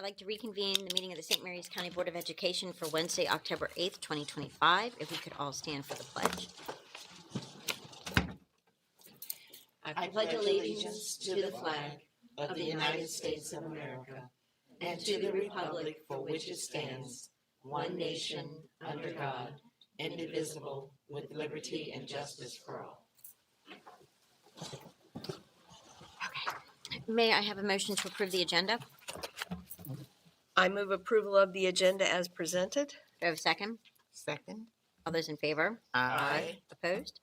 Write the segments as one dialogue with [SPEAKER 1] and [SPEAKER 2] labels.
[SPEAKER 1] I'd like to reconvene the meeting of the St. Mary's County Board of Education for Wednesday, October 8th, 2025. If we could all stand for the pledge.
[SPEAKER 2] I pledge allegiance to the flag of the United States of America and to the republic for which it stands, one nation, under God, indivisible, with liberty and justice for all.
[SPEAKER 1] May I have a motion to approve the agenda?
[SPEAKER 3] I move approval of the agenda as presented.
[SPEAKER 1] Do I have a second?
[SPEAKER 2] Second.
[SPEAKER 1] All those in favor?
[SPEAKER 2] Aye.
[SPEAKER 1] Opposed?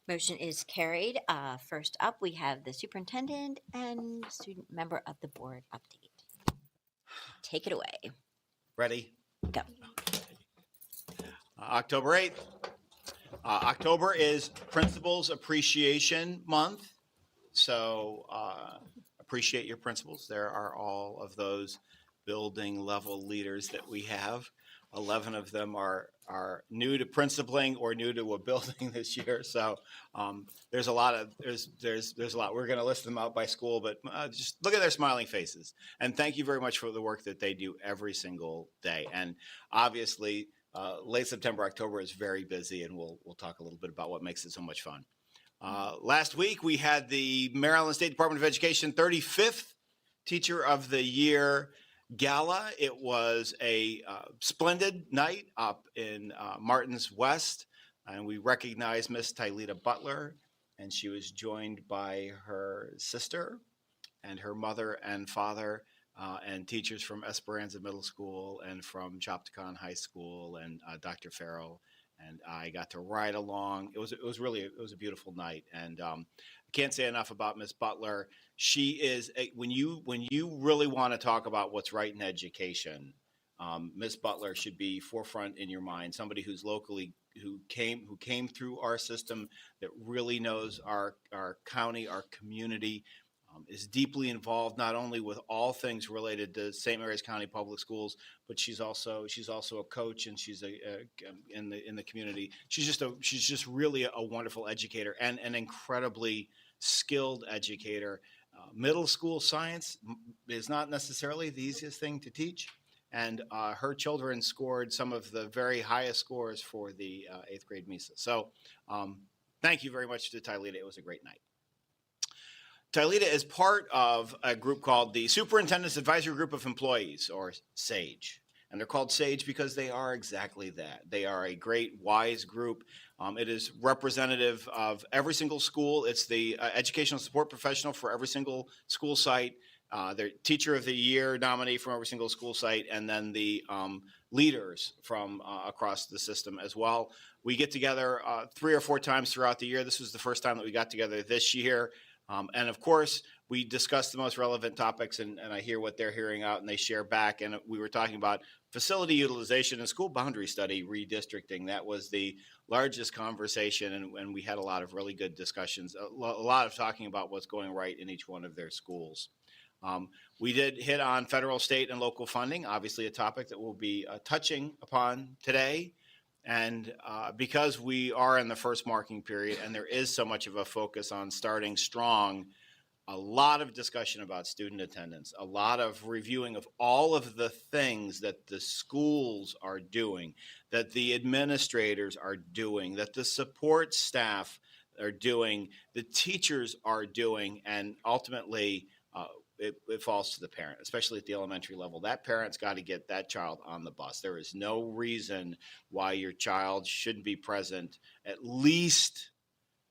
[SPEAKER 1] Motion is carried. First up, we have the superintendent and student member of the board update. Take it away.
[SPEAKER 4] Ready?
[SPEAKER 1] Go.
[SPEAKER 4] October 8th. October is Principals Appreciation Month. So appreciate your principals. There are all of those building level leaders that we have. 11 of them are new to principling or new to a building this year. So there's a lot. We're going to list them out by school, but just look at their smiling faces. And thank you very much for the work that they do every single day. And obviously, late September, October is very busy, and we'll talk a little bit about what makes it so much fun. Last week, we had the Maryland State Department of Education 35th Teacher of the Year Gala. It was a splendid night up in Martins West, and we recognized Miss Tylita Butler, and she was joined by her sister and her mother and father and teachers from Esperanza Middle School and from Chopticon High School and Dr. Farrell. And I got to ride along. It was a beautiful night, and I can't say enough about Miss Butler. She is when you really want to talk about what's right in education, Miss Butler should be forefront in your mind. Somebody who came through our system, that really knows our county, our community. Is deeply involved not only with all things related to St. Mary's County Public Schools, but she's also a coach, and she's in the community. She's just really a wonderful educator and an incredibly skilled educator. Middle school science is not necessarily the easiest thing to teach, and her children scored some of the very highest scores for the 8th grade MISA. So thank you very much to Tylita. It was a great night. Tylita is part of a group called the Superintendent's Advisory Group of Employees, or SAGE. And they're called SAGE because they are exactly that. They are a great, wise group. It is representative of every single school. It's the educational support professional for every single school site. They're Teacher of the Year nominee from every single school site, and then the leaders from across the system as well. We get together 3 or 4 times throughout the year. This was the first time that we got together this year. And of course, we discuss the most relevant topics, and I hear what they're hearing out, and they share back. And we were talking about facility utilization and school boundary study redistricting. That was the largest conversation, and we had a lot of really good discussions, a lot of talking about what's going right in each one of their schools. We did hit on federal, state, and local funding, obviously a topic that we'll be touching upon today. And because we are in the first marking period and there is so much of a focus on starting strong, a lot of discussion about student attendance, a lot of reviewing of all of the things that the schools are doing, that the administrators are doing, that the support staff are doing, the teachers are doing, and ultimately it falls to the parent, especially at the elementary level. That parent's got to get that child on the bus. There is no reason why your child shouldn't be present at least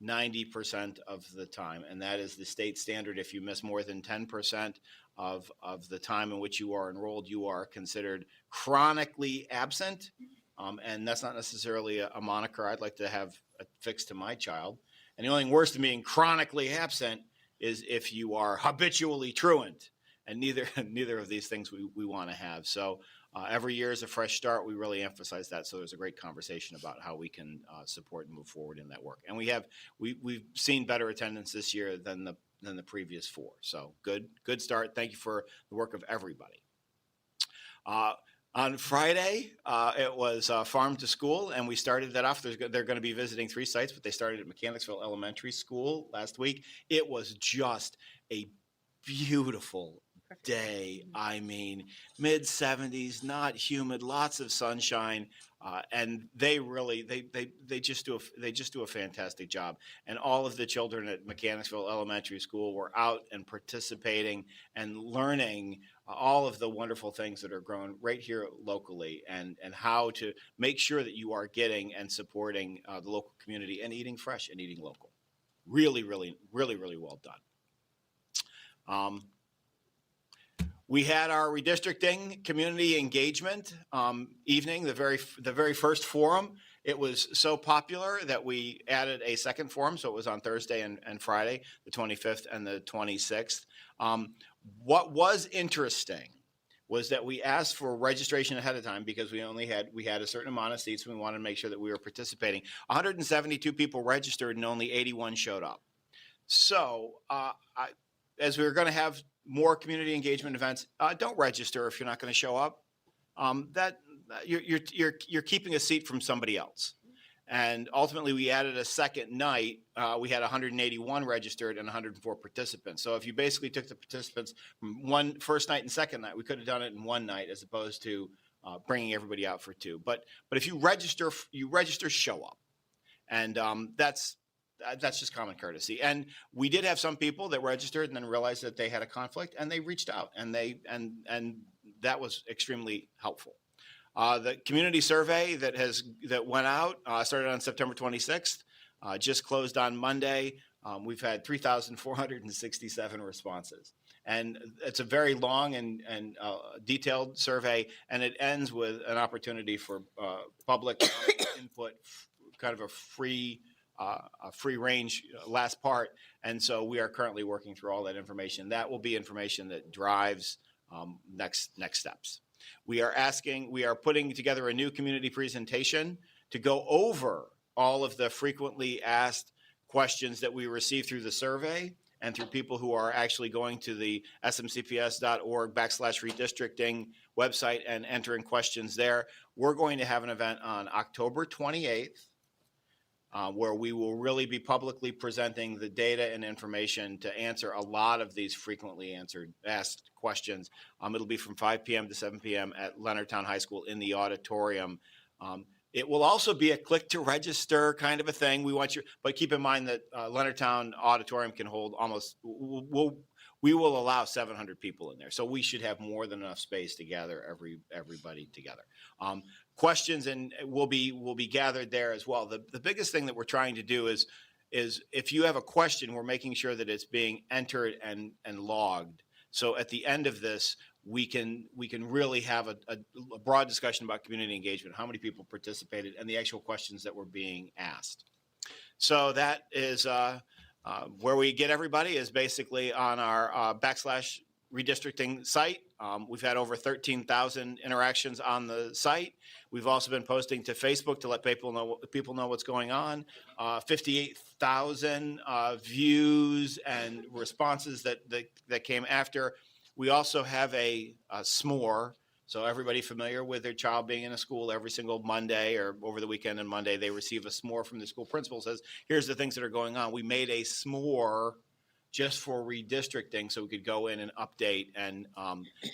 [SPEAKER 4] 90% of the time. And that is the state standard. If you miss more than 10% of the time in which you are enrolled, you are considered chronically absent. And that's not necessarily a moniker I'd like to have affixed to my child. And the only thing worse than being chronically absent is if you are habitually truant, and neither of these things we want to have. So every year is a fresh start. We really emphasize that. So there's a great conversation about how we can support and move forward in that work. And we've seen better attendance this year than the previous 4. So good start. Thank you for the work of everybody. On Friday, it was Farm to School, and we started that off. They're going to be visiting 3 sites, but they started at Mechanicsville Elementary School last week. It was just a beautiful, day. I mean, mid 70s, not humid, lots of sunshine, and they really they just do a fantastic job. And all of the children at Mechanicsville Elementary School were out and participating and learning all of the wonderful things that are grown right here locally, and how to make sure that you are getting and supporting the local community and eating fresh and eating local. Really, really, really, really well done. We had our redistricting community engagement evening, the very first forum. It was so popular that we added a second forum, so it was on Thursday and Friday, the 25th and the 26th. What was interesting was that we asked for registration ahead of time because we had a certain amount of seats. And we wanted to make sure that we were participating. 172 people registered and only 81 showed up. So as we were going to have more community engagement events, don't register if you're not going to show up. That you're keeping a seat from somebody else. And ultimately, we added a second night. We had 181 registered and 104 participants. So if you basically took the participants from first night and second night, we could have done it in one night as opposed to bringing everybody out for two. But if you register, show up, and that's just common courtesy. And we did have some people that registered and then realized that they had a conflict, and they reached out, and that was extremely helpful. The community survey that went out started on September 26th, just closed on Monday. We've had 3,467 responses, and it's a very long and detailed survey, and it ends with an opportunity for public input, kind of a free range last part. And so we are currently working through all that information. That will be information that drives next steps. We are putting together a new community presentation to go over all of the frequently asked questions that we receive through the survey and through people who are actually going to the smcps.org/redistricting website and entering questions there. We're going to have an event on October 28th where we will really be publicly presenting the data and information to answer a lot of these frequently asked questions. It'll be from 5 p.m. to 7 p.m. at Leonardtown High School in the auditorium. It will also be a click to register kind of a thing. But keep in mind that Leonardtown Auditorium can hold we will allow 700 people in there. So we should have more than enough space to gather everybody together. Questions will be gathered there as well. The biggest thing that we're trying to do is if you have a question, we're making sure that it's being entered and logged. So at the end of this, we can really have a broad discussion about community engagement, how many people participated, and the actual questions that were being asked. So that is where we get everybody is basically on our /redistricting site. We've had over 13,000 interactions on the site. We've also been posting to Facebook to let people know what's going on. 58,000 views and responses that came after. We also have a s'more. So everybody familiar with their child being in a school every single Monday or over the weekend and Monday, they receive a s'more from the school principal, says, here's the things that are going on. We made a s'more just for redistricting so we could go in and update. And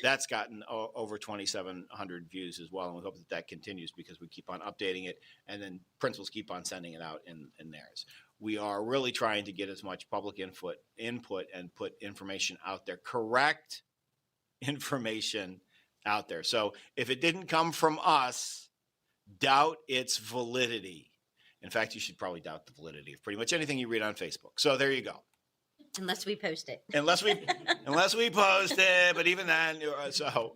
[SPEAKER 4] that's gotten over 2,700 views as well. And we hope that continues because we keep on updating it and then principals keep on sending it out in theirs. We are really trying to get as much public input and put information out there, correct information out there. So if it didn't come from us, doubt its validity. In fact, you should probably doubt the validity of pretty much anything you read on Facebook. So there you go.
[SPEAKER 1] Unless we post it.
[SPEAKER 4] Unless we post it, but even then, so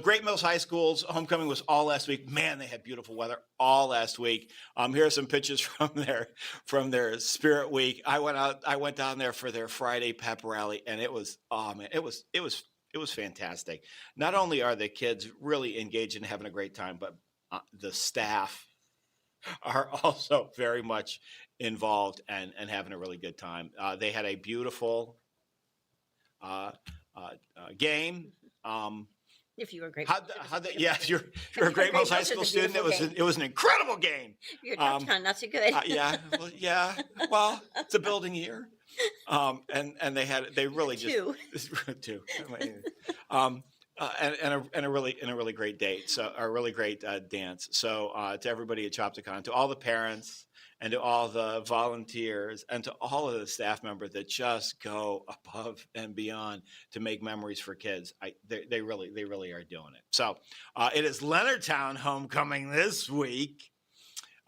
[SPEAKER 4] Great Mills High School's homecoming was all last week. Man, they had beautiful weather all last week. Here are some pictures from their Spirit Week. I went down there for their Friday pep rally, and it was fantastic. Not only are the kids really engaged and having a great time, but the staff are also very much involved and having a really good time. They had a beautiful game.
[SPEAKER 1] If you were a great,
[SPEAKER 4] if you're a Great Mills High School student, it was an incredible game.
[SPEAKER 1] Your Georgetown, not so good.
[SPEAKER 4] Well, it's a building year. And they really just
[SPEAKER 3] Two.
[SPEAKER 4] two. And a really great date. So a really great dance. So to everybody at Chopticon, to all the parents, and to all the volunteers, and to all of the staff members that just go above and beyond to make memories for kids. They really are doing it. So it is Leonardtown homecoming this week.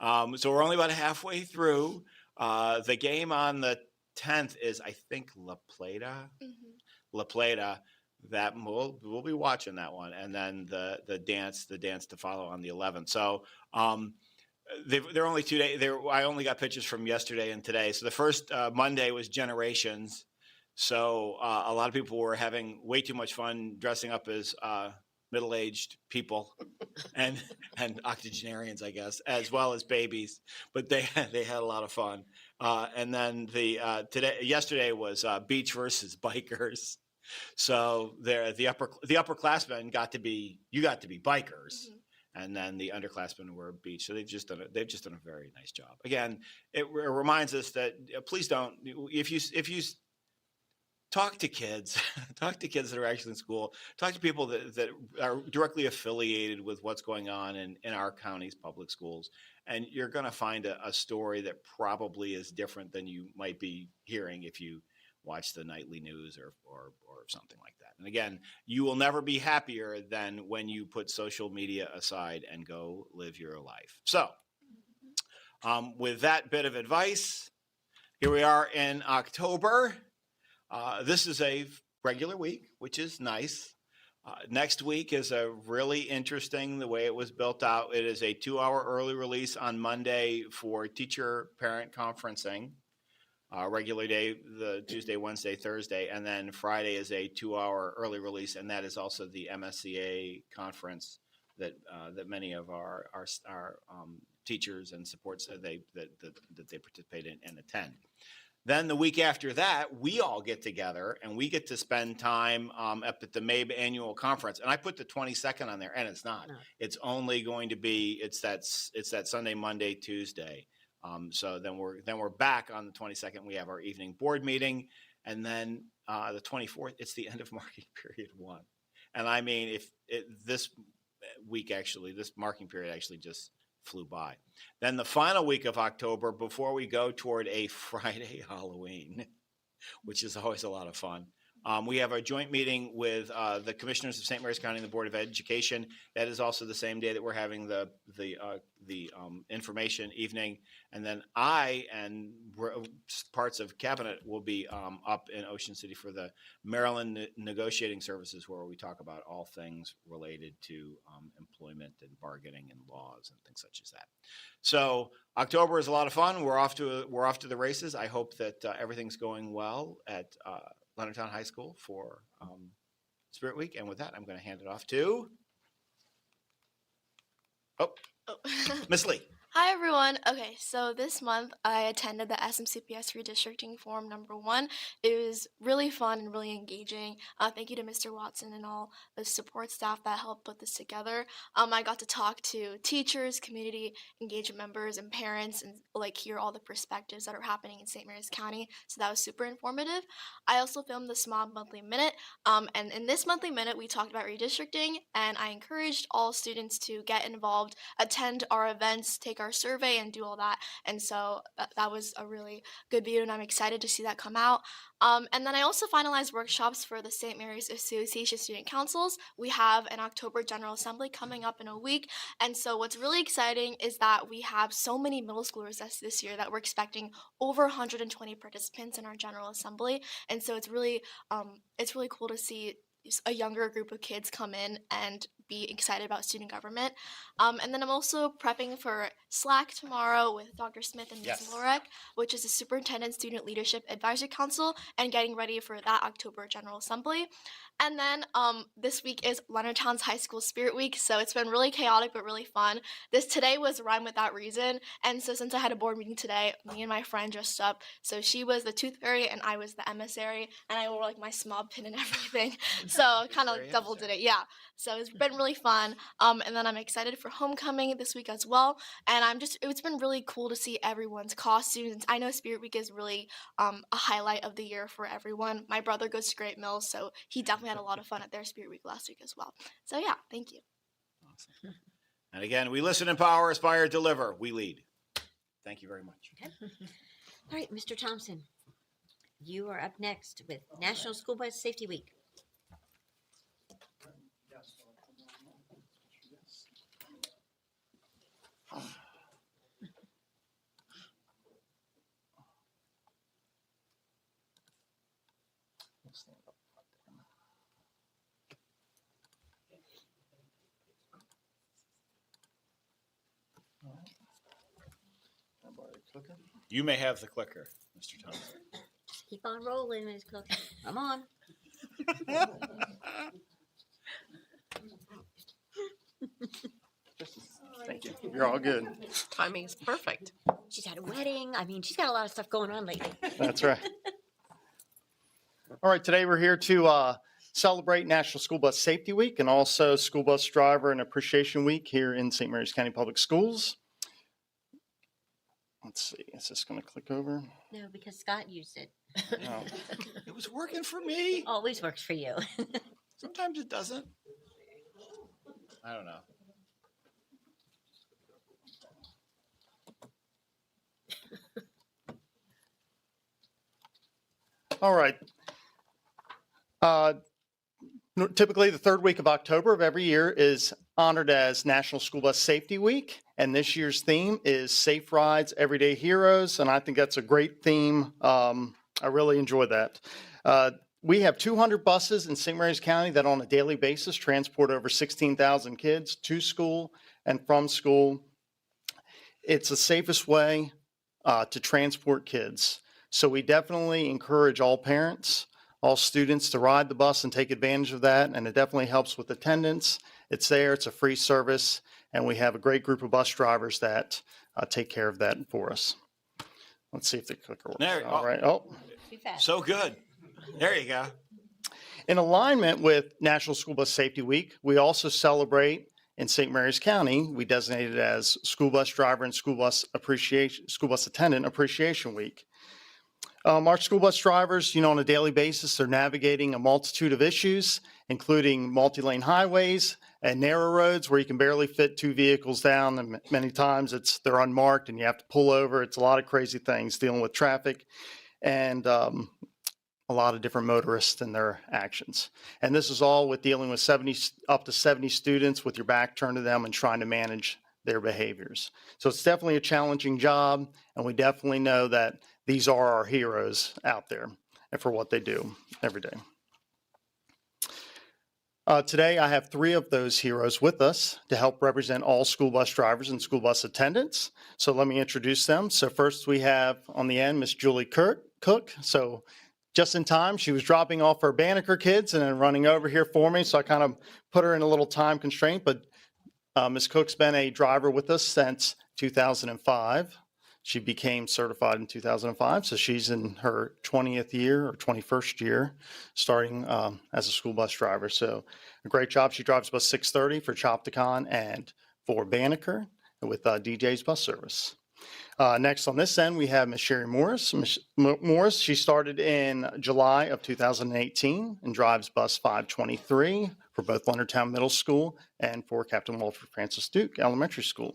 [SPEAKER 4] So we're only about halfway through. The game on the 10th is, I think, La Plata. La Plata. That we'll be watching that one, and then the dance to follow on the 11th. So they're only 2 days. I only got pictures from yesterday and today. So the first Monday was Generations. So a lot of people were having way too much fun dressing up as middle-aged people and octogenarians, I guess, as well as babies. But they had a lot of fun. And then yesterday was beach versus bikers. So the upperclassmen got to be bikers, and then the underclassmen were beach. So they've just done a very nice job. Again, it reminds us that please don't, if you talk to kids, talk to kids that are actually in school, talk to people that are directly affiliated with what's going on in our county's public schools, and you're going to find a story that probably is different than you might be hearing if you watch the nightly news or something like that. And again, you will never be happier than when you put social media aside and go live your life. So with that bit of advice, here we are in October. This is a regular week, which is nice. Next week is a really interesting, the way it was built out. It is a 2-hour early release on Monday for teacher parent conferencing. Regular day, the Tuesday, Wednesday, Thursday, and then Friday is a 2-hour early release, and that is also the MSCA conference that many of our teachers and supports that they participate in and attend. Then the week after that, we all get together and we get to spend time up at the MABE annual conference. And I put the 22nd on there, and it's not. No. It's only going to be it's that Sunday, Monday, Tuesday. So then we're back on the 22nd. We have our evening board meeting, and then the 24th, it's the end of marking period 1. And I mean, this marking period actually just flew by. Then the final week of October, before we go toward a Friday Halloween, which is always a lot of fun. We have a joint meeting with the commissioners of St. Mary's County and the Board of Education. That is also the same day that we're having the information evening. And then I and parts of cabinet will be up in Ocean City for the Maryland negotiating services, where we talk about all things related to employment and bargaining and laws and things such as that. So October is a lot of fun. We're off to the races. I hope that everything's going well at Leonardtown High School for Spirit Week. And with that, I'm going to hand it off to Miss Lee.
[SPEAKER 5] Hi, everyone. Okay, so this month I attended the SMCPS redistricting forum #1. It was really fun and really engaging. Thank you to Mr. Watson and all the support staff that helped put this together. I got to talk to teachers, community engagement members, and parents, and hear all the perspectives that are happening in St. Mary's County. So that was super informative. I also filmed the Small Monthly Minute, and in this monthly minute we talked about redistricting, and I encouraged all students to get involved, attend our events, take our survey, and do all that. And so that was a really good video, and I'm excited to see that come out. And then I also finalized workshops for the St. Mary's Association Student Councils. We have an October General Assembly coming up in a week, and so what's really exciting is that we have so many middle schoolers this year that we're expecting over 120 participants in our General Assembly, and so it's really cool to see a younger group of kids come in and be excited about student government. And then I'm also prepping for SLAC tomorrow with Dr. Smith and Ms. Lorek, which is the Superintendent Student Leadership Advisory Council, and getting ready for that October General Assembly. And then this week is Leonardtown's High School Spirit Week, so it's been really chaotic but really fun. Today was Rhyme Without Reason, and so since I had a board meeting today, me and my friend dressed up. So she was the Tooth Fairy and I was the emissary, and I wore my small pin and everything. So kind of double did it, yeah. So it's been been really fun. And then I'm excited for homecoming this week as well. And it's been really cool to see everyone's costumes. I know Spirit Week is really a highlight of the year for everyone. My brother goes to Great Mills, so he definitely had a lot of fun at their Spirit Week last week as well. So yeah, thank you.
[SPEAKER 4] Awesome. And again, we listen, empower, aspire, deliver. We lead. Thank you very much.
[SPEAKER 1] Okay. All right, Mr. Thompson, you are up next with National School Bus Safety Week.
[SPEAKER 4] You may have the clicker, Mr. Thompson.
[SPEAKER 1] Just keep on rolling, Ms. Cook. Come on.
[SPEAKER 6] Thank you. You're all good.
[SPEAKER 3] Timing is perfect.
[SPEAKER 1] She's had a wedding. I mean, she's got a lot of stuff going on lately.
[SPEAKER 6] That's right. All right, today we're here to celebrate National School Bus Safety Week and also School Bus Driver and Appreciation Week here in St. Mary's County Public Schools. Let's see, is this going to click over?
[SPEAKER 1] No, because Scott used it.
[SPEAKER 6] No.
[SPEAKER 4] It was working for me.
[SPEAKER 1] Always works for you.
[SPEAKER 4] Sometimes it doesn't. I don't know.
[SPEAKER 6] All right. Typically, the third week of October of every year is honored as National School Bus Safety Week. And this year's theme is Safe Rides, Everyday Heroes. And I think that's a great theme. I really enjoy that. We have 200 buses in St. Mary's County that on a daily basis transport over 16,000 kids to school and from school. It's the safest way to transport kids. So we definitely encourage all parents, all students to ride the bus and take advantage of that. And it definitely helps with attendance. It's there, it's a free service, and we have a great group of bus drivers that take care of that for us. Let's see if the clicker works.
[SPEAKER 4] There,
[SPEAKER 6] All right. Oh,
[SPEAKER 1] Too fast.
[SPEAKER 4] so good. There you go.
[SPEAKER 6] in alignment with National School Bus Safety Week, we also celebrate in St. Mary's County, we designate it as School Bus Driver and School Bus Attendant Appreciation Week. Our school bus drivers, on a daily basis, they're navigating a multitude of issues, including multi-lane highways and narrow roads where you can barely fit two vehicles down. And many times they're unmarked and you have to pull over. It's a lot of crazy things dealing with traffic and a lot of different motorists and their actions. And this is all with dealing with up to 70 students with your back turned to them and trying to manage their behaviors. So it's definitely a challenging job, and we definitely know that these are our heroes out there and for what they do every day. Today, I have 3 of those heroes with us to help represent all school bus drivers and school bus attendants. So let me introduce them. So first we have on the end, Miss Julie Cook. So just in time, she was dropping off her Banneker kids and then running over here for me. So I kind of put her in a little time constraint, but Ms. Cook's been a driver with us since 2005. She became certified in 2005, so she's in her 20th year or 21st year starting as a school bus driver. So a great job. She drives bus 630 for Chopticon and for Banneker with DJ's bus service. Next on this end, we have Ms. Sherry Morris. Ms. Morris, she started in July of 2018 and drives bus 523 for both Leonardtown Middle School and for Captain Walter Francis Duke Elementary School.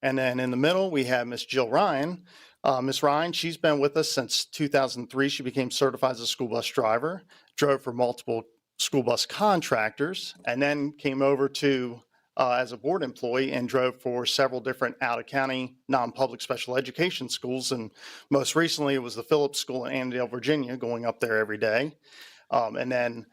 [SPEAKER 6] And then in the middle, we have Ms. Jill Ryan. Ms. Ryan, she's been with us since 2003. She became certified as a school bus driver, drove for multiple school bus contractors, and then came over to as a board employee and drove for several different out-of-county non-public special education schools. And most recently, it was the Phillips School in Annandale, Virginia, going up there every day. And then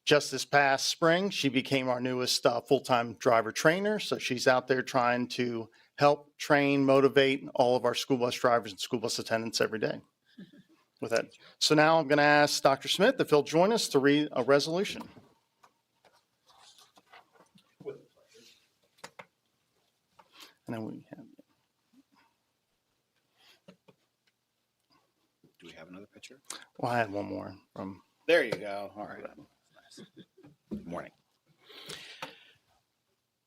[SPEAKER 6] just this past spring, she became our newest full-time driver trainer. So she's out there trying to help train, motivate all of our school bus drivers and school bus attendants every day with that. So now I'm going to ask Dr. Smith if he'll join us to read a resolution. And then we have.
[SPEAKER 4] Do we have another picture?
[SPEAKER 6] Well, I had one more from.
[SPEAKER 4] There you go. All right. Nice. Good morning.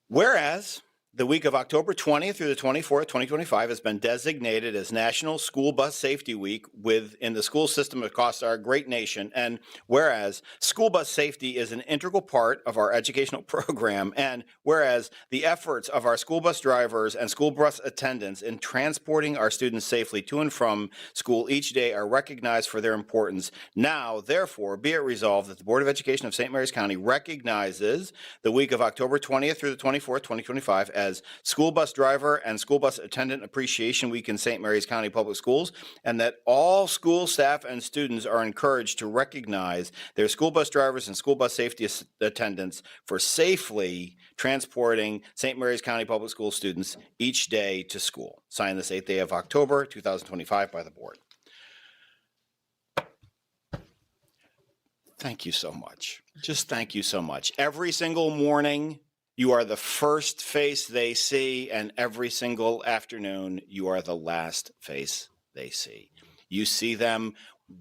[SPEAKER 4] Whereas the week of October 20th through the 24th, 2025 has been designated as National School Bus Safety Week within the school system across our great nation. And whereas school bus safety is an integral part of our educational program, and whereas the efforts of our school bus drivers and school bus attendants in transporting our students safely to and from school each day are recognized for their importance, now, therefore, be it resolved that the Board of Education of St. Mary's County recognizes the week of October 20th through the 24th, 2025 as School Bus Driver and School Bus Attendant Appreciation Week in St. Mary's County Public Schools, and that all school staff and students are encouraged to recognize their school bus drivers and school bus safety attendants for safely transporting St. Mary's County Public School students each day to school. Signed this 8th day of October, 2025 by the board. Thank you so much. Just thank you so much. Every single morning, you are the first face they see, and every single afternoon, you are the last face they see. You see them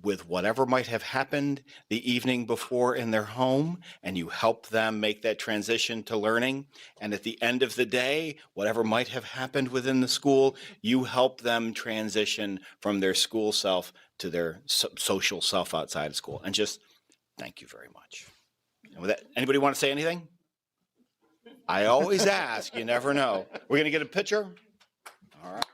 [SPEAKER 4] with whatever might have happened the evening before in their home, and you help them make that transition to learning. And at the end of the day, whatever might have happened within the school, you help them transition from their school self to their social self outside of school. And just thank you very much. And with that, anybody want to say anything? I always ask, you never know. We're going to get a picture? All right.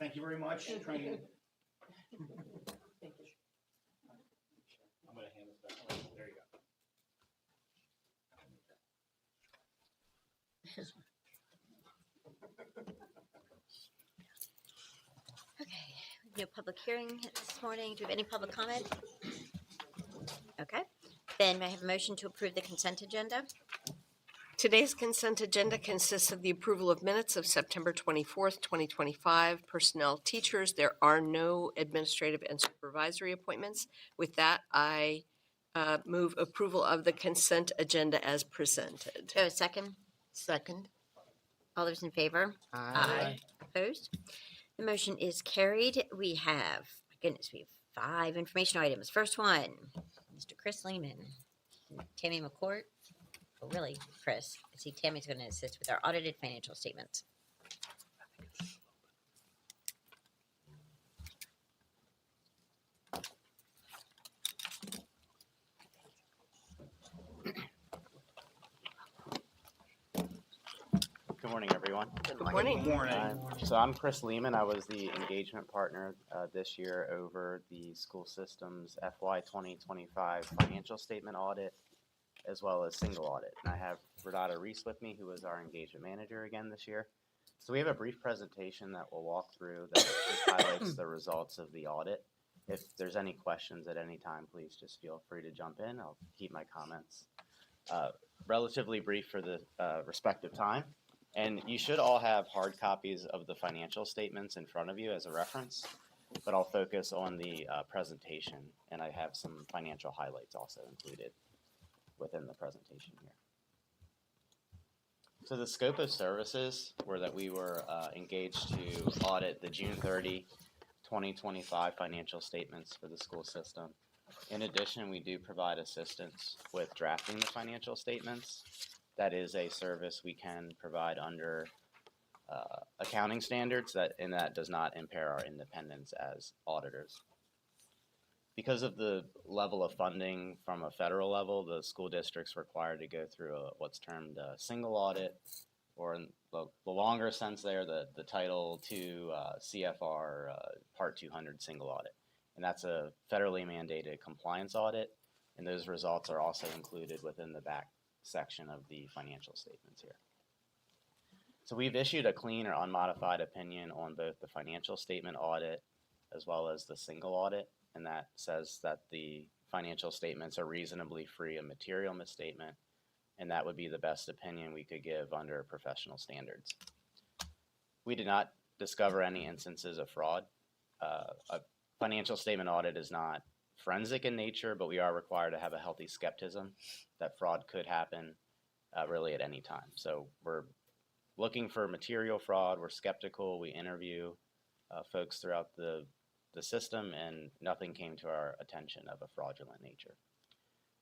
[SPEAKER 4] Thank you very much. I'm going to hand this back. There you go.
[SPEAKER 1] Okay, no public hearing this morning. Do we have any public comment? Okay, then may I have a motion to approve the consent agenda?
[SPEAKER 3] Today's consent agenda consists of the approval of minutes of September 24th, 2025. Personnel teachers, there are no administrative and supervisory appointments. With that, I move approval of the consent agenda as presented.
[SPEAKER 1] Do I have a second?
[SPEAKER 2] Second.
[SPEAKER 1] All those in favor?
[SPEAKER 2] Aye.
[SPEAKER 1] Opposed? The motion is carried. We have, my goodness, we have 5 information items. First one, Mr. Chris Lehman, Tammy McCourt. Oh, really, Chris? I see Tammy's going to assist with our audited financial statements.
[SPEAKER 7] Good morning, everyone.
[SPEAKER 3] Good morning.
[SPEAKER 7] So I'm Chris Lehman. I was the engagement partner this year over the school system's FY 2025 financial statement audit, as well as single audit. And I have Renata Reese with me, who was our engagement manager again this year. So we have a brief presentation that we'll walk through that just highlights the results of the audit. If there's any questions at any time, please just feel free to jump in. I'll keep my comments relatively brief for the respective time. And you should all have hard copies of the financial statements in front of you as a reference, but I'll focus on the presentation, and I have some financial highlights also included within the presentation here. So the scope of services were that we were engaged to audit the June 30, 2025 financial statements for the school system. In addition, we do provide assistance with drafting the financial statements. That is a service we can provide under accounting standards, and that does not impair our independence as auditors. Because of the level of funding from a federal level, the school district's required to go through what's termed a single audit, or in the longer sense there, the Title II CFR Part 200 single audit. And that's a federally mandated compliance audit, and those results are also included within the back section of the financial statements here. So we've issued a clean or unmodified opinion on both the financial statement audit as well as the single audit, and that says that the financial statements are reasonably free of material misstatement, and that would be the best opinion we could give under professional standards. We did not discover any instances of fraud. A financial statement audit is not forensic in nature, but we are required to have a healthy skepticism that fraud could happen really at any time. So we're looking for material fraud. We're skeptical. We interview folks throughout the system, and nothing came to our attention of a fraudulent nature.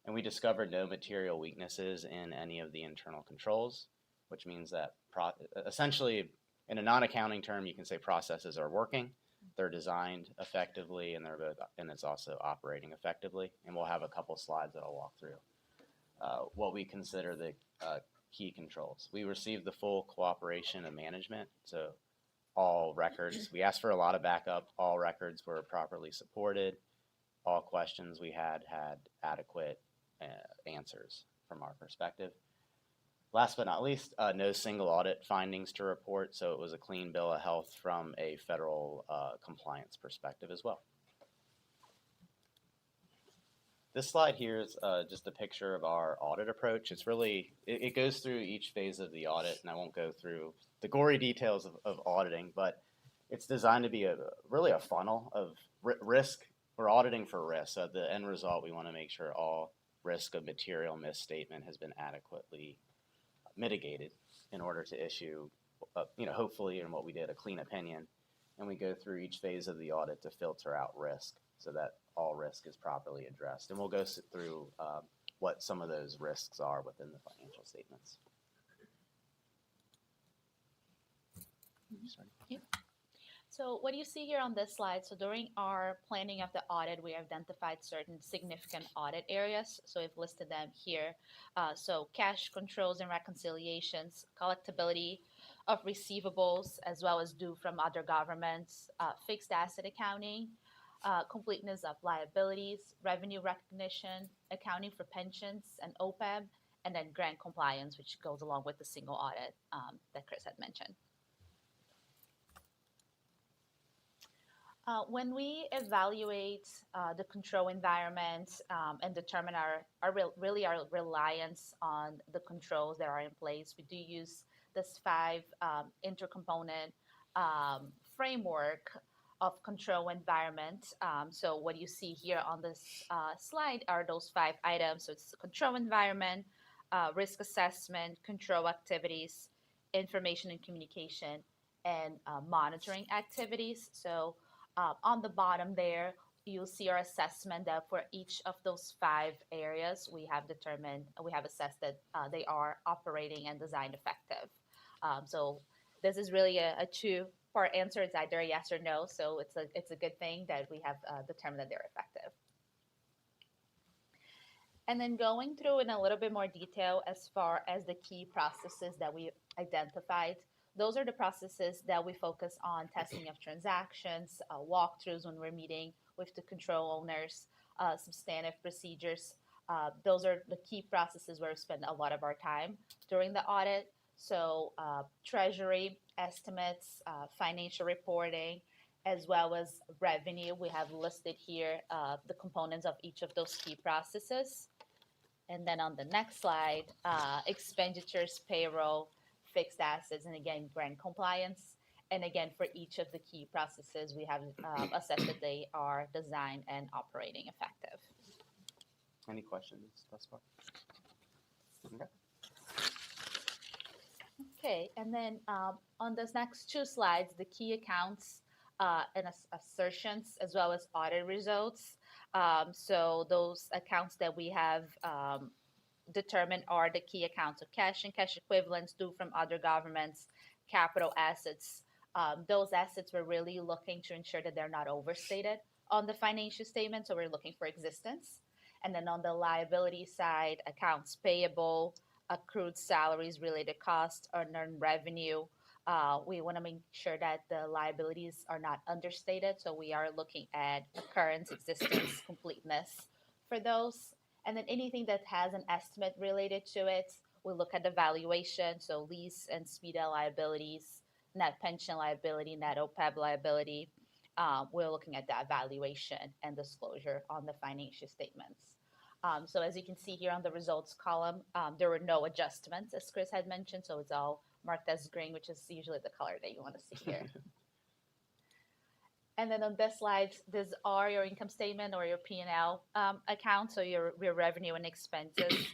[SPEAKER 7] And we discovered no material weaknesses in any of the internal controls, which means that essentially, in a non-accounting term, you can say processes are working. They're designed effectively, and it's also operating effectively. And we'll have a couple slides that I'll walk through what we consider the key controls. We received the full cooperation of management, so all records. We asked for a lot of backup. All records were properly supported. All questions we had adequate answers from our perspective. Last but not least, no single audit findings to report, so it was a clean bill of health from a federal compliance perspective as well. This slide here is just a picture of our audit approach. It's really, it goes through each phase of the audit, and I won't go through the gory details of auditing, but it's designed to be really a funnel of risk. We're auditing for risk. So at the end result, we want to make sure all risk of material misstatement has been adequately mitigated in order to issue, hopefully, in what we did, a clean opinion. And we go through each phase of the audit to filter out risk so that all risk is properly addressed. And we'll go through what some of those risks are within the financial statements.
[SPEAKER 8] So what you see here on this slide, so during our planning of the audit, we identified certain significant audit areas. So we've listed them here. So cash controls and reconciliations, collectability of receivables, as well as due from other governments, fixed asset accounting, completeness of liabilities, revenue recognition, accounting for pensions and OPEB, and then grant compliance, which goes along with the single audit that Chris had mentioned. When we evaluate the control environment and determine our reliance on the controls that are in place, we do use this 5 intercomponent framework of control environment. So what you see here on this slide are those 5 items. So it's control environment, risk assessment, control activities, information and communication, and monitoring activities. So on the bottom there, you'll see our assessment that for each of those 5 areas, we have assessed that they are operating and designed effective. So this is really a 2-part answer. It's either a yes or no. So it's a good thing that we have determined that they're effective. And then going through in a little bit more detail as far as the key processes that we identified. Those are the processes that we focus on: testing of transactions, walkthroughs when we're meeting with the control owners, substantive procedures. Those are the key processes where we spend a lot of our time during the audit. So treasury, estimates, financial reporting, as well as revenue. We have listed here the components of each of those key processes. And then on the next slide, expenditures, payroll, fixed assets, and again, grant compliance. And again, for each of the key processes, we have assessed that they are designed and operating effective.
[SPEAKER 7] Any questions thus far? Okay.
[SPEAKER 8] Okay, and then on those next 2 slides, the key accounts and assertions, as well as audit results. So those accounts that we have determined are the key accounts of cash and cash equivalents due from other governments, capital assets. Those assets we're really looking to ensure that they're not overstated on the financial statement, so we're looking for existence. And then on the liability side, accounts payable, accrued salaries, related costs, unearned revenue. We want to make sure that the liabilities are not understated, so we are looking at occurrence, existence, completeness for those. And then anything that has an estimate related to it, we look at the valuation, so lease and SPEDA liabilities, net pension liability, net OPEB liability. We're looking at that valuation and disclosure on the financial statements. So as you can see here on the results column, there were no adjustments, as Chris had mentioned, so it's all marked as green, which is usually the color that you want to see here. And then on this slide, these are your income statement or your P&L account, so your revenue and expenses,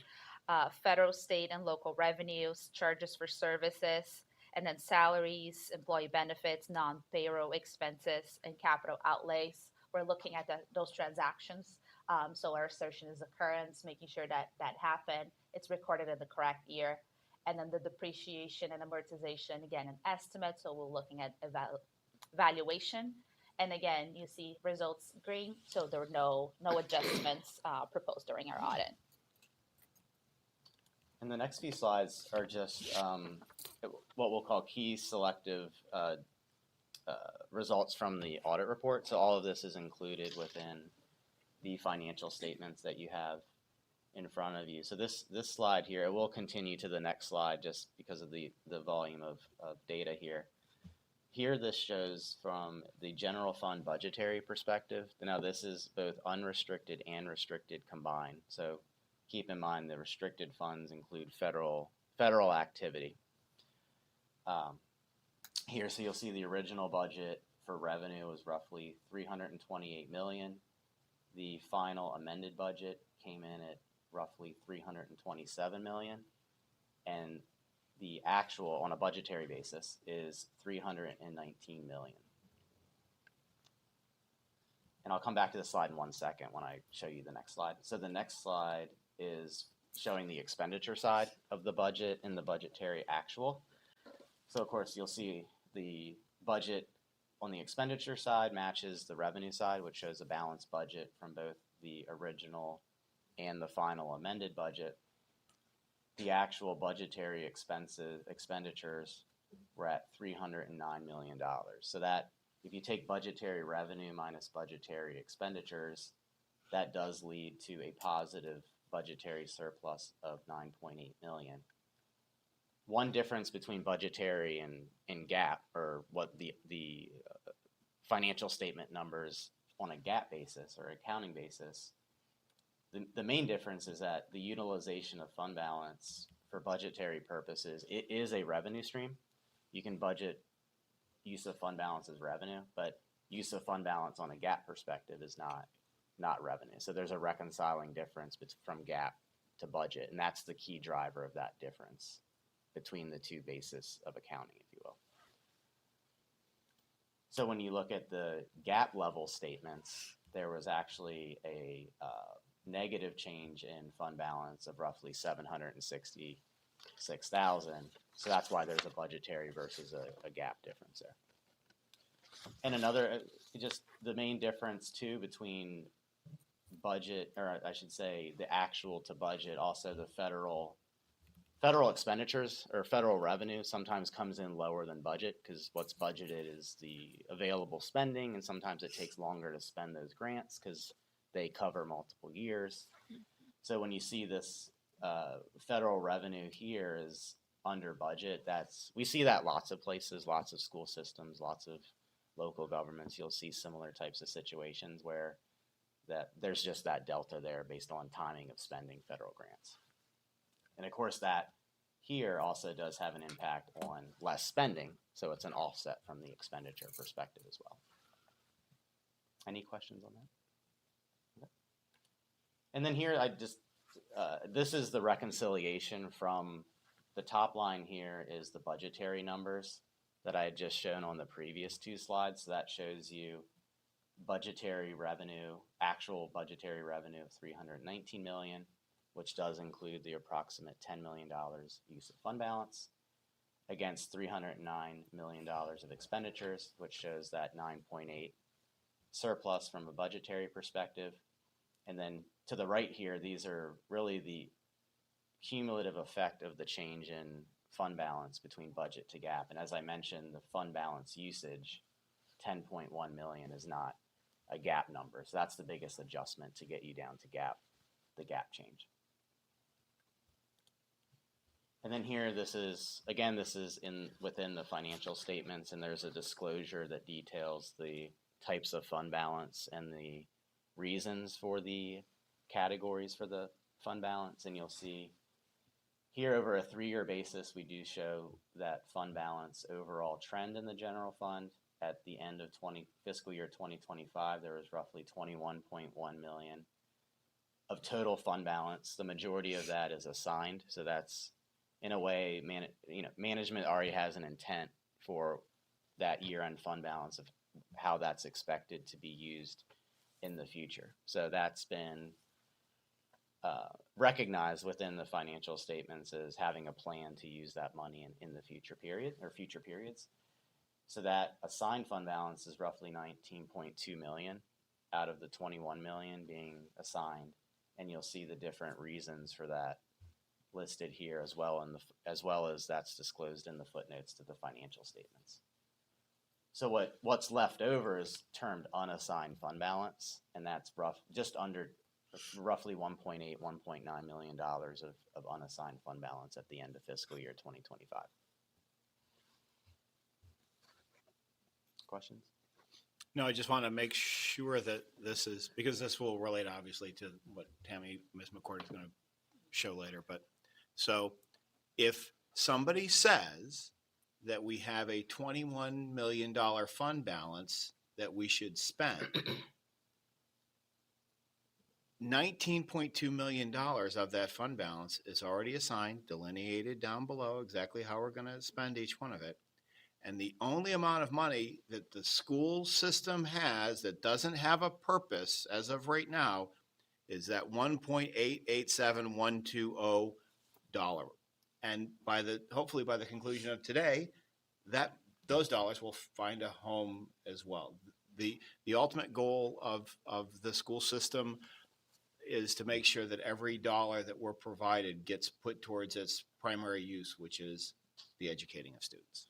[SPEAKER 8] federal, state, and local revenues, charges for services, And then salaries, employee benefits, non-payroll expenses, and capital outlays. We're looking at those transactions. So our assertion is occurrence, making sure that that happened. It's recorded in the correct year. And then the depreciation and amortization, again, an estimate. So we're looking at valuation. And again, you see results green. So there were no adjustments proposed during our audit.
[SPEAKER 7] And the next few slides are just what we'll call key selective results from the audit report. So all of this is included within the financial statements that you have in front of you. So this slide here, it will continue to the next slide just because of the volume of data here. Here this shows from the general fund budgetary perspective. Now this is both unrestricted and restricted combined. So keep in mind the restricted funds include federal activity. Here, so you'll see the original budget for revenue was roughly $328 million. The final amended budget came in at roughly $327 million. And the actual, on a budgetary basis, is $319 million. And I'll come back to this slide in 1 second when I show you the next slide. So the next slide is showing the expenditure side of the budget and the budgetary actual. So of course you'll see the budget on the expenditure side matches the revenue side, which shows a balanced budget from both the original and the final amended budget. The actual budgetary expenditures were at $309 million. So that if you take budgetary revenue minus budgetary expenditures, that does lead to a positive budgetary surplus of $9.8 million. One difference between budgetary and GAAP, or what the financial statement numbers on a GAAP basis or accounting basis, the main difference is that the utilization of fund balance for budgetary purposes, it is a revenue stream. You can budget use of fund balance as revenue, but use of fund balance on a GAAP perspective is not revenue. So there's a reconciling difference from GAAP to budget, and that's the key driver of that difference between the two bases of accounting, if you will. So when you look at the GAAP level statements, there was actually a negative change in fund balance of roughly $766,000. So that's why there's a budgetary versus a GAAP difference there. And another, just the main difference too between budget, or I should say the actual to budget, also the federal expenditures or federal revenue sometimes comes in lower than budget because what's budgeted is the available spending, and sometimes it takes longer to spend those grants because they cover multiple years. So when you see this federal revenue here is under budget, we see that lots of places, lots of school systems, lots of local governments. You'll see similar types of situations where that there's just that delta there based on timing of spending federal grants. And of course that here also does have an impact on less spending, so it's an offset from the expenditure perspective as well. Any questions on that? Okay. And then here I just, this is the reconciliation from the top line here is the budgetary numbers that I had just shown on the previous two slides. So that shows you budgetary revenue, actual budgetary revenue of $319 million, which does include the approximate $10 million use of fund balance, against $309 million of expenditures, which shows that 9.8 surplus from a budgetary perspective. And then to the right here, these are really the cumulative effect of the change in fund balance between budget to GAAP. And as I mentioned, the fund balance usage, 10.1 million, is not a GAAP number. So that's the biggest adjustment to get you down to GAAP, the GAAP change. And then here, this is within the financial statements, and there's a disclosure that details the types of fund balance and the reasons for the categories for the fund balance. And you'll see here over a 3-year basis, we do show that fund balance overall trend in the general fund. At the end of fiscal year 2025, there was roughly 21.1 million of total fund balance. The majority of that is assigned, so that's in a way, management already has an intent for that year-end fund balance of how that's expected to be used in the future. So that's been recognized within the financial statements as having a plan to use that money in the future period or future periods. So that assigned fund balance is roughly 19.2 million out of the 21 million being assigned, and you'll see the different reasons for that listed here as well as that's disclosed in the footnotes to the financial statements. So what's left over is termed unassigned fund balance, and that's roughly $1.8, $1.9 million of unassigned fund balance at the end of fiscal year 2025. Questions?
[SPEAKER 4] No, I just want to make sure that this is, because this will relate obviously to what Ms. McCord is going to show later. But so if somebody says that we have a $21 million fund balance that we should spend, $19.2 million of that fund balance is already assigned, delineated down below exactly how we're going to spend each one of it. And the only amount of money that the school system has that doesn't have a purpose as of right now is that $1.887120. And hopefully by the conclusion of today, those dollars will find a home as well. The ultimate goal of the school system is to make sure that every dollar that we're provided gets put towards its primary use, which is the educating of students.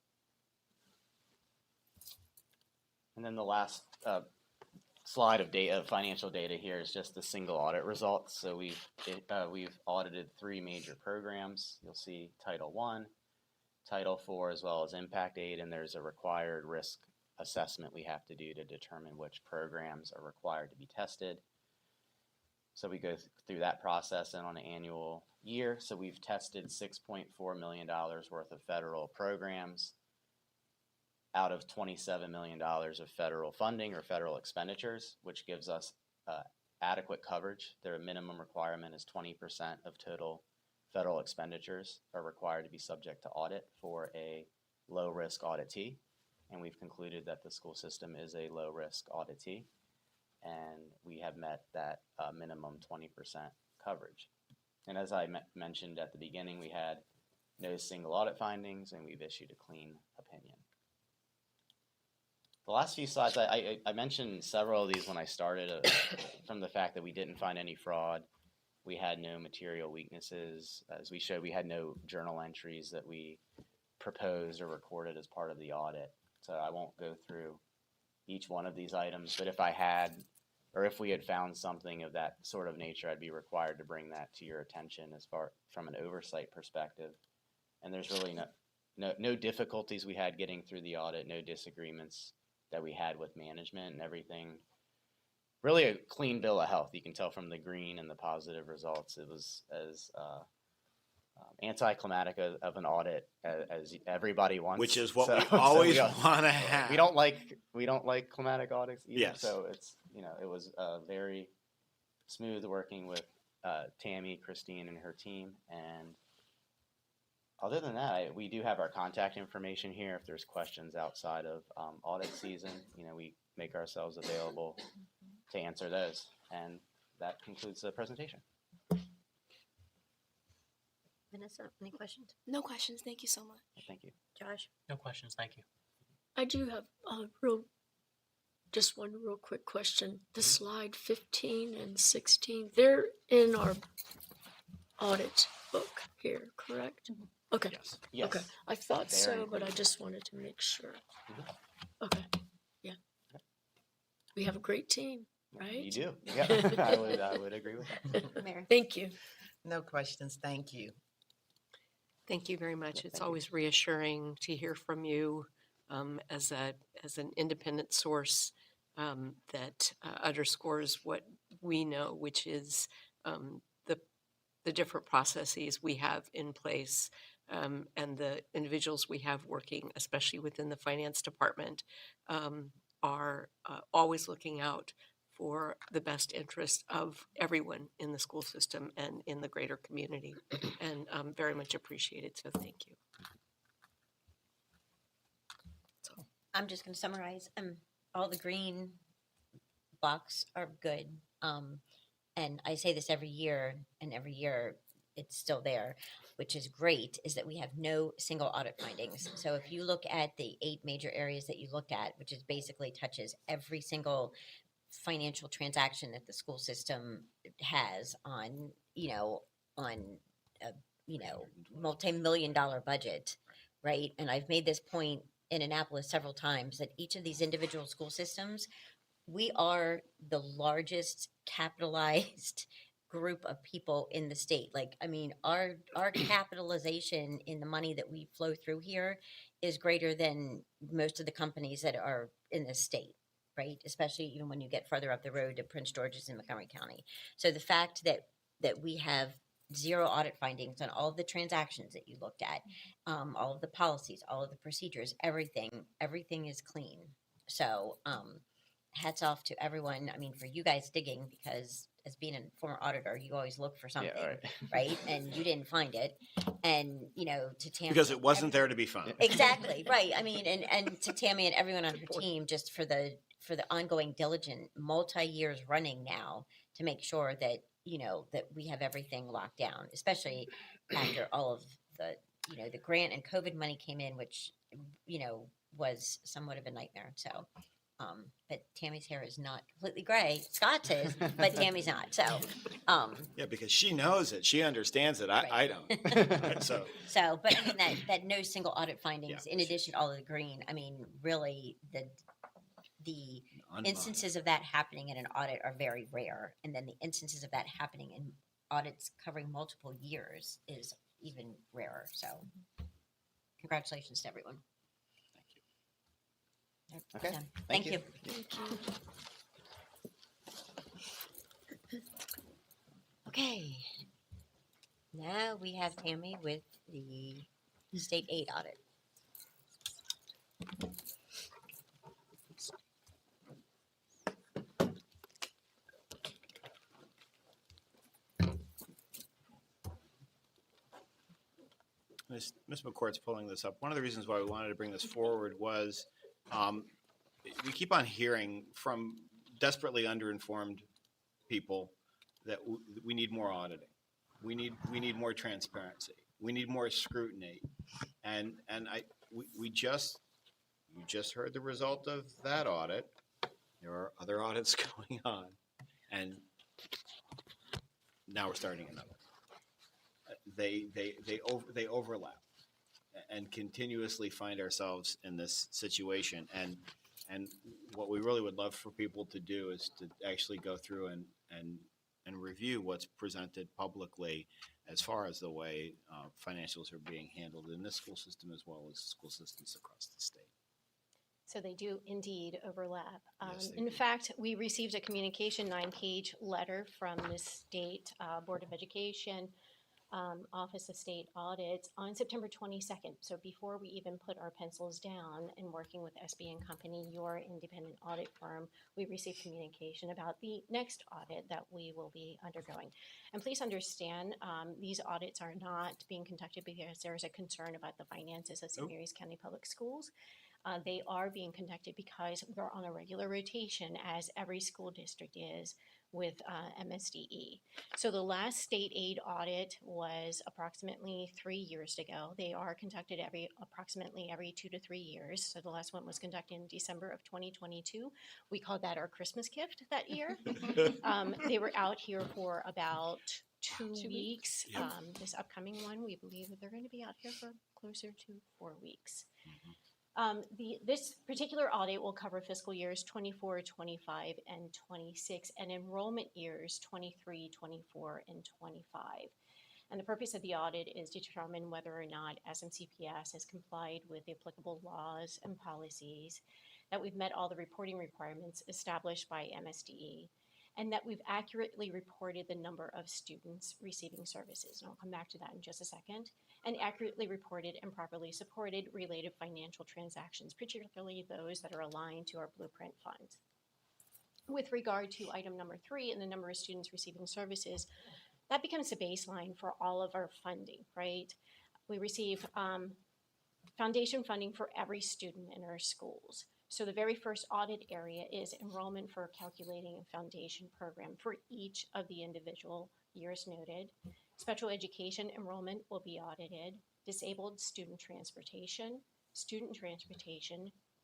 [SPEAKER 7] And then the last slide of financial data here is just the single audit results. So we've audited 3 major programs. You'll see Title I, Title IV, as well as Impact Aid, and there's a required risk assessment we have to do to determine which programs are required to be tested. So we go through that process and on an annual year. So we've tested $6.4 million worth of federal programs out of $27 million of federal funding or federal expenditures, which gives us adequate coverage. Their minimum requirement is 20% of total federal expenditures are required to be subject to audit for a low-risk auditee. And we've concluded that the school system is a low-risk auditee, and we have met that minimum 20% coverage. And as I mentioned at the beginning, we had no single audit findings, and we've issued a clean opinion. The last few slides, I mentioned several of these when I started, from the fact that we didn't find any fraud. We had no material weaknesses. As we showed, we had no journal entries that we proposed or recorded as part of the audit. So I won't go through each one of these items, but if we had found something of that sort of nature, I'd be required to bring that to your attention as far from an oversight perspective. And there's really no difficulties we had getting through the audit, no disagreements that we had with management, and everything. Really a clean bill of health. You can tell from the green and the positive results. It was as anticlimactic of an audit as everybody wants,
[SPEAKER 4] which is what we always want to have.
[SPEAKER 7] We don't like climatic audits either.
[SPEAKER 4] Yes.
[SPEAKER 7] So it's it was very smooth working with Tammy, Christine, and her team. And other than that, we do have our contact information here. If there's questions outside of audit season, we make ourselves available to answer those. And that concludes the presentation.
[SPEAKER 1] Vanessa, any questions?
[SPEAKER 5] No questions. Thank you so much.
[SPEAKER 7] Thank you.
[SPEAKER 1] Josh?
[SPEAKER 9] No questions, thank you.
[SPEAKER 10] I do have just one real quick question. The slide 15 and 16, they're in our audit book here, correct? Okay.
[SPEAKER 4] Yes.
[SPEAKER 7] Yes.
[SPEAKER 10] Okay. I thought
[SPEAKER 7] They're
[SPEAKER 10] so, but I
[SPEAKER 7] included.
[SPEAKER 10] just wanted to make sure.
[SPEAKER 7] Mhm.
[SPEAKER 10] Okay. Yeah. We have a great team, right?
[SPEAKER 7] You do. Yeah. I would agree with that.
[SPEAKER 1] Mary?
[SPEAKER 10] Thank you.
[SPEAKER 2] No questions, thank you.
[SPEAKER 3] Thank you very much. It's
[SPEAKER 7] thank you.
[SPEAKER 3] always reassuring to hear from you as an independent source that underscores what we know, which is the different processes we have in place and the individuals we have working, especially within the finance department, are always looking out for the best interest of everyone in the school system and in the greater community, and very much appreciated. So thank you.
[SPEAKER 1] I'm just going to summarize. All the green blocks are good. And I say this every year, and every year it's still there, which is great, is that we have no single audit findings. So if you look at the 8 major areas that you looked at, which is basically touches every single financial transaction that the school system has on, on a, multi-million dollar budget, right? And I've made this point in Annapolis several times that each of these individual school systems, we are the largest capitalized group of people in the state. Like, I mean, our capitalization in the money that we flow through here is greater than most of the companies that are in the state, right? Especially even when you get further up the road to Prince George's in Montgomery County. So the fact that we have 0 audit findings on all of the transactions that you looked at, all of the policies, all of the procedures, everything is clean. So, hats off to everyone. I mean, for you guys digging, because as being a former auditor, you always look for something, right? And you didn't find it. And, to Tammy.
[SPEAKER 4] Because it wasn't there to be found.
[SPEAKER 1] Exactly, right. I mean, and to Tammy and everyone on her team, just for the ongoing diligent multi-years running now to make sure that, that we have everything locked down, especially after all of the, the grant and COVID money came in, which, was somewhat of a nightmare. So, but Tammy's hair is not completely gray. Scott's is, but Tammy's not. So,
[SPEAKER 4] Yeah, because she knows it. She understands it. I don't. Right, so
[SPEAKER 1] but I mean that no single audit findings, in addition to all of the green. I mean, really, the instances of that happening in an audit are very rare, and then the instances of that happening in audits covering multiple years is even rarer. So, congratulations to everyone.
[SPEAKER 7] Okay.
[SPEAKER 1] Thank you. Okay. Now we have Tammy with the state aid audit.
[SPEAKER 4] Ms. McCourt's pulling this up. One of the reasons why we wanted to bring this forward was we keep on hearing from desperately underinformed people that we need more auditing. We need more transparency. We need more scrutiny. And you just heard the result of that audit. There are other audits going on, and now we're starting another. They overlap and continuously find ourselves in this situation. And what we really would love for people to do is to actually go through and review what's presented publicly as far as the way financials are being handled in this school system as well as school systems across the state.
[SPEAKER 9] So they do indeed overlap.
[SPEAKER 4] Yes, they
[SPEAKER 9] In
[SPEAKER 4] do.
[SPEAKER 9] fact, we received a communication 9-page letter from the State Board of Education Office of State Audits on September 22nd. So before we even put our pencils down and working with SB and Company, your independent audit firm, we received communication about the next audit that we will be undergoing. And please understand, these audits are not being conducted because there is a concern about the finances of St. Mary's County Public Schools. They are being conducted because we're on a regular rotation, as every school district is, with MSDE. So the last state aid audit was approximately 3 years ago. They are conducted approximately every 2 to 3 years. So the last one was conducted in December of 2022. We called that our Christmas gift that year. They were out here for about 2 weeks.
[SPEAKER 4] Yep.
[SPEAKER 9] This upcoming one, we believe that they're going to be out here for closer to 4 weeks. This particular audit will cover fiscal years 24, 25, and 26, and enrollment years 23, 24, and 25. And the purpose of the audit is to determine whether or not SMCPS has complied with the applicable laws and policies, that we've met all the reporting requirements established by MSDE, and that we've accurately reported the number of students receiving services. And I'll come back to that in just a second. And accurately reported and properly supported related financial transactions, particularly those that are aligned to our blueprint funds. with regard to item number 3 and the number of students receiving services, that becomes the baseline for all of our funding, right? We receive foundation funding for every student in our schools. So the very first audit area is enrollment for calculating a foundation program for each of the individual years noted. Special education enrollment will be audited, disabled student transportation,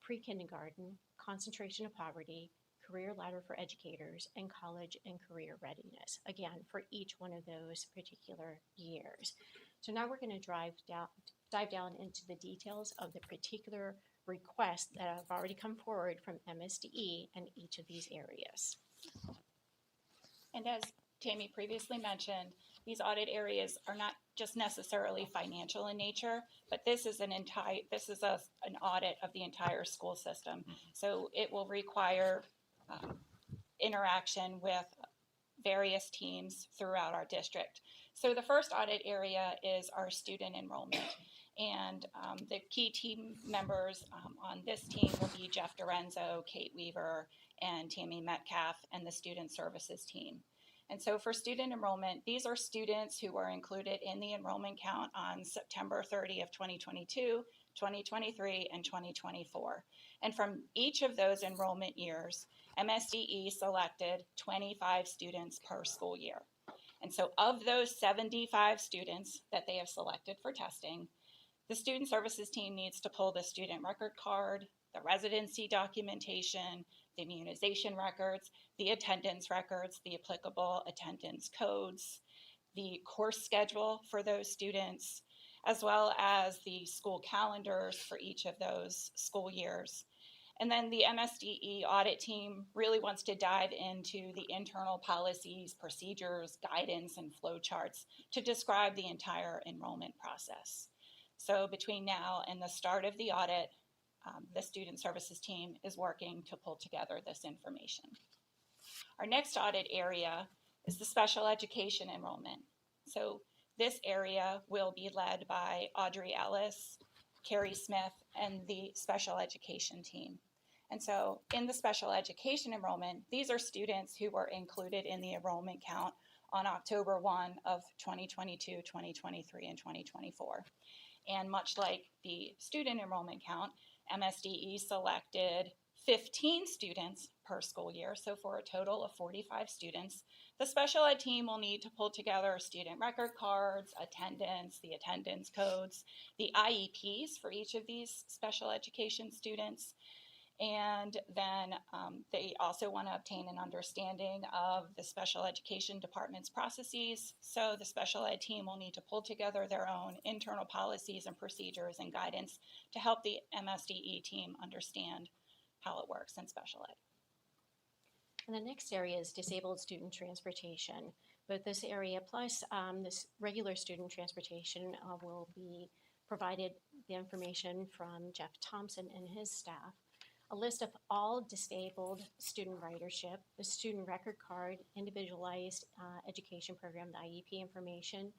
[SPEAKER 9] pre-kindergarten, concentration of poverty, career ladder for educators, and college and career readiness, again, for each one of those particular years. So now we're going to dive down into the details of the particular requests that have already come forward from MSDE in each of these areas.
[SPEAKER 11] And as Tammy previously mentioned, these audit areas are not just necessarily financial in nature, but this is an audit of the entire school system. So it will require interaction with various teams throughout our district. So the first audit area is our student enrollment. And the key team members on this team will be Jeff Dorenzo, Kate Weaver, and Tammy Metcalf, and the student services team. And so for student enrollment, these are students who were included in the enrollment count on September 30 of 2022, 2023, and 2024. And from each of those enrollment years, MSDE selected 25 students per school year. And so of those 75 students that they have selected for testing, the student services team needs to pull the student record card, the residency documentation, the immunization records, the attendance records, the applicable attendance codes, the course schedule for those students, as well as the school calendars for each of those school years. And then the MSDE audit team really wants to dive into the internal policies, procedures, guidance, and flow charts to describe the entire enrollment process. So between now and the start of the audit, the student services team is working to pull together this information. Our next audit area is the special education enrollment. So this area will be led by Audrey Ellis, Carrie Smith, and the special education team. And so in the special education enrollment, these are students who were included in the enrollment count on October 1 of 2022, 2023, and 2024. And much like the student enrollment count, MSDE selected 15 students per school year, so for a total of 45 students. The special ed team will need to pull together student record cards, attendance, the attendance codes, the IEPs for each of these special education students, and then they also want to obtain an understanding of the special education department's processes. So the special ed team will need to pull together their own internal policies and procedures and guidance to help the MSDE team understand how it works in special ed.
[SPEAKER 9] And the next area is disabled student transportation. Both this area plus this regular student transportation will be provided the information from Jeff Thompson and his staff. A list of all disabled student ridership, the student record card, individualized education program, the IEP information,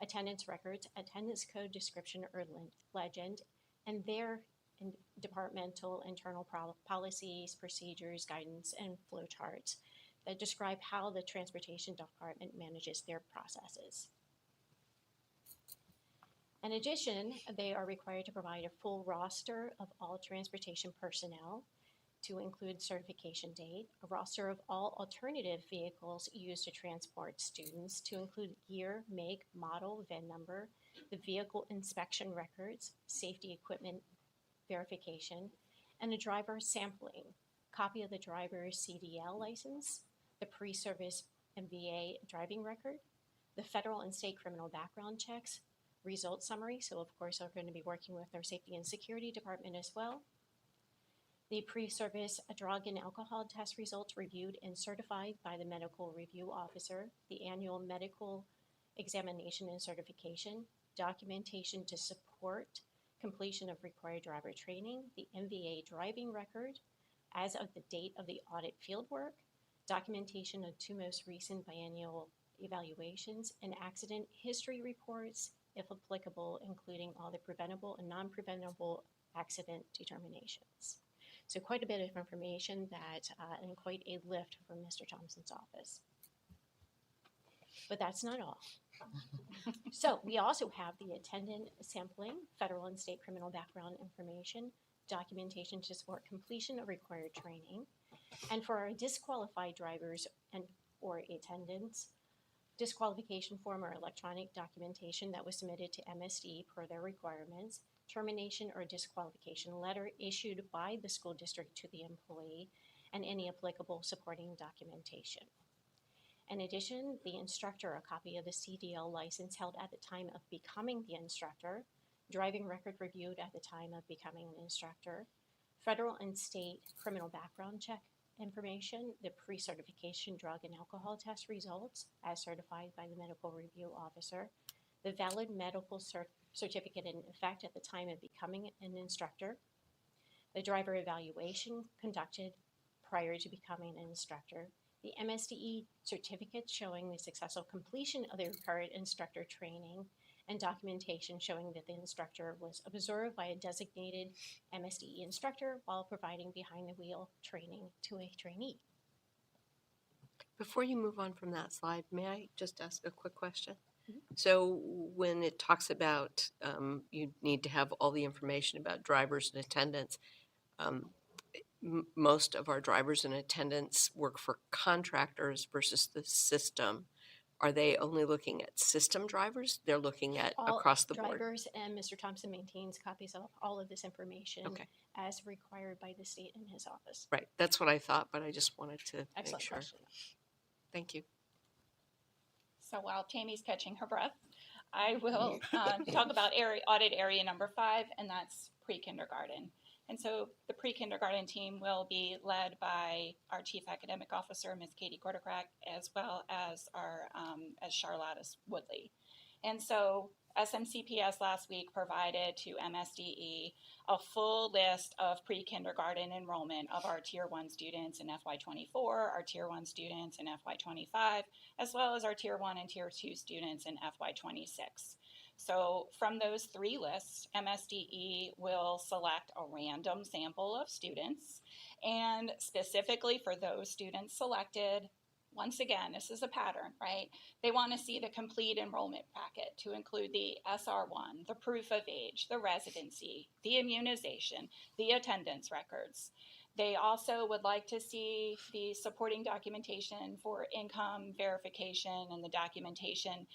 [SPEAKER 9] attendance records, attendance code description or legend, and their departmental internal policies, procedures, guidance, and flow charts that describe how the transportation department manages their processes. In addition, they are required to provide a full roster of all transportation personnel to include certification date, a roster of all alternative vehicles used to transport students to include year, make, model, VIN number, the vehicle inspection records, safety equipment verification, and a driver sampling, copy of the driver's CDL license, the pre-service MVA driving record, the federal and state criminal background checks, result summary, so of course we're going to be working with our safety and security department as well. The pre-service drug and alcohol test results reviewed and certified by the medical review officer, the annual medical examination and certification, documentation to support completion of required driver training, the MVA driving record as of the date of the audit fieldwork, documentation of 2 most recent biannual evaluations, and accident history reports, if applicable, including all the preventable and non-preventable accident determinations. So quite a bit of information that, and quite a lift from Mr. Thompson's office. But that's not all. So we also have the attendant sampling, federal and state criminal background information, documentation to support completion of required training. And for our disqualified drivers and or attendants, disqualification form or electronic documentation that was submitted to MSD per their requirements, termination or disqualification letter issued by the school district to the employee, and any applicable supporting documentation. In addition, the instructor, a copy of the CDL license held at the time of becoming the instructor, driving record reviewed at the time of becoming an instructor, federal and state criminal background check information, the pre-certification drug and alcohol test results as certified by the medical review officer, the valid medical certificate in effect at the time of becoming an instructor, the driver evaluation conducted prior to becoming an instructor, the MSDE certificate showing the successful completion of the required instructor training, and documentation showing that the instructor was observed by a designated MSDE instructor while providing behind-the-wheel training to a trainee.
[SPEAKER 3] Before you move on from that slide, may I just ask a quick question?
[SPEAKER 9] Mhm.
[SPEAKER 3] So when it talks about you need to have all the information about drivers and attendants, most of our drivers and attendants work for contractors versus the system. Are they only looking at system drivers? They're looking at
[SPEAKER 9] All
[SPEAKER 3] across the board?
[SPEAKER 9] drivers and Mr. Thompson maintains copies of all of this information
[SPEAKER 3] Okay.
[SPEAKER 9] as required by the state in his office.
[SPEAKER 3] Right, that's what I thought, but I just wanted to make
[SPEAKER 9] Excellent
[SPEAKER 3] sure.
[SPEAKER 9] question.
[SPEAKER 3] Thank you.
[SPEAKER 11] So while Tammy's catching her breath, I will talk about audit area number 5, and that's pre-kindergarten. And so the pre-kindergarten team will be led by our Chief Academic Officer, Ms. Katie Gordercrack, as well as our as Charlotte Woodley. And so SMCPS last week provided to MSDE a full list of pre-kindergarten enrollment of our Tier 1 students in FY24, our Tier 1 students in FY25, as well as our Tier 1 and Tier 2 students in FY26. So from those 3 lists, MSDE will select a random sample of students, and specifically for those students selected, once again, this is a pattern, right? They want to see the complete enrollment packet to include the SR1, the proof of age, the residency, the immunization, the attendance records. They also would like to see the supporting documentation for income verification and the documentation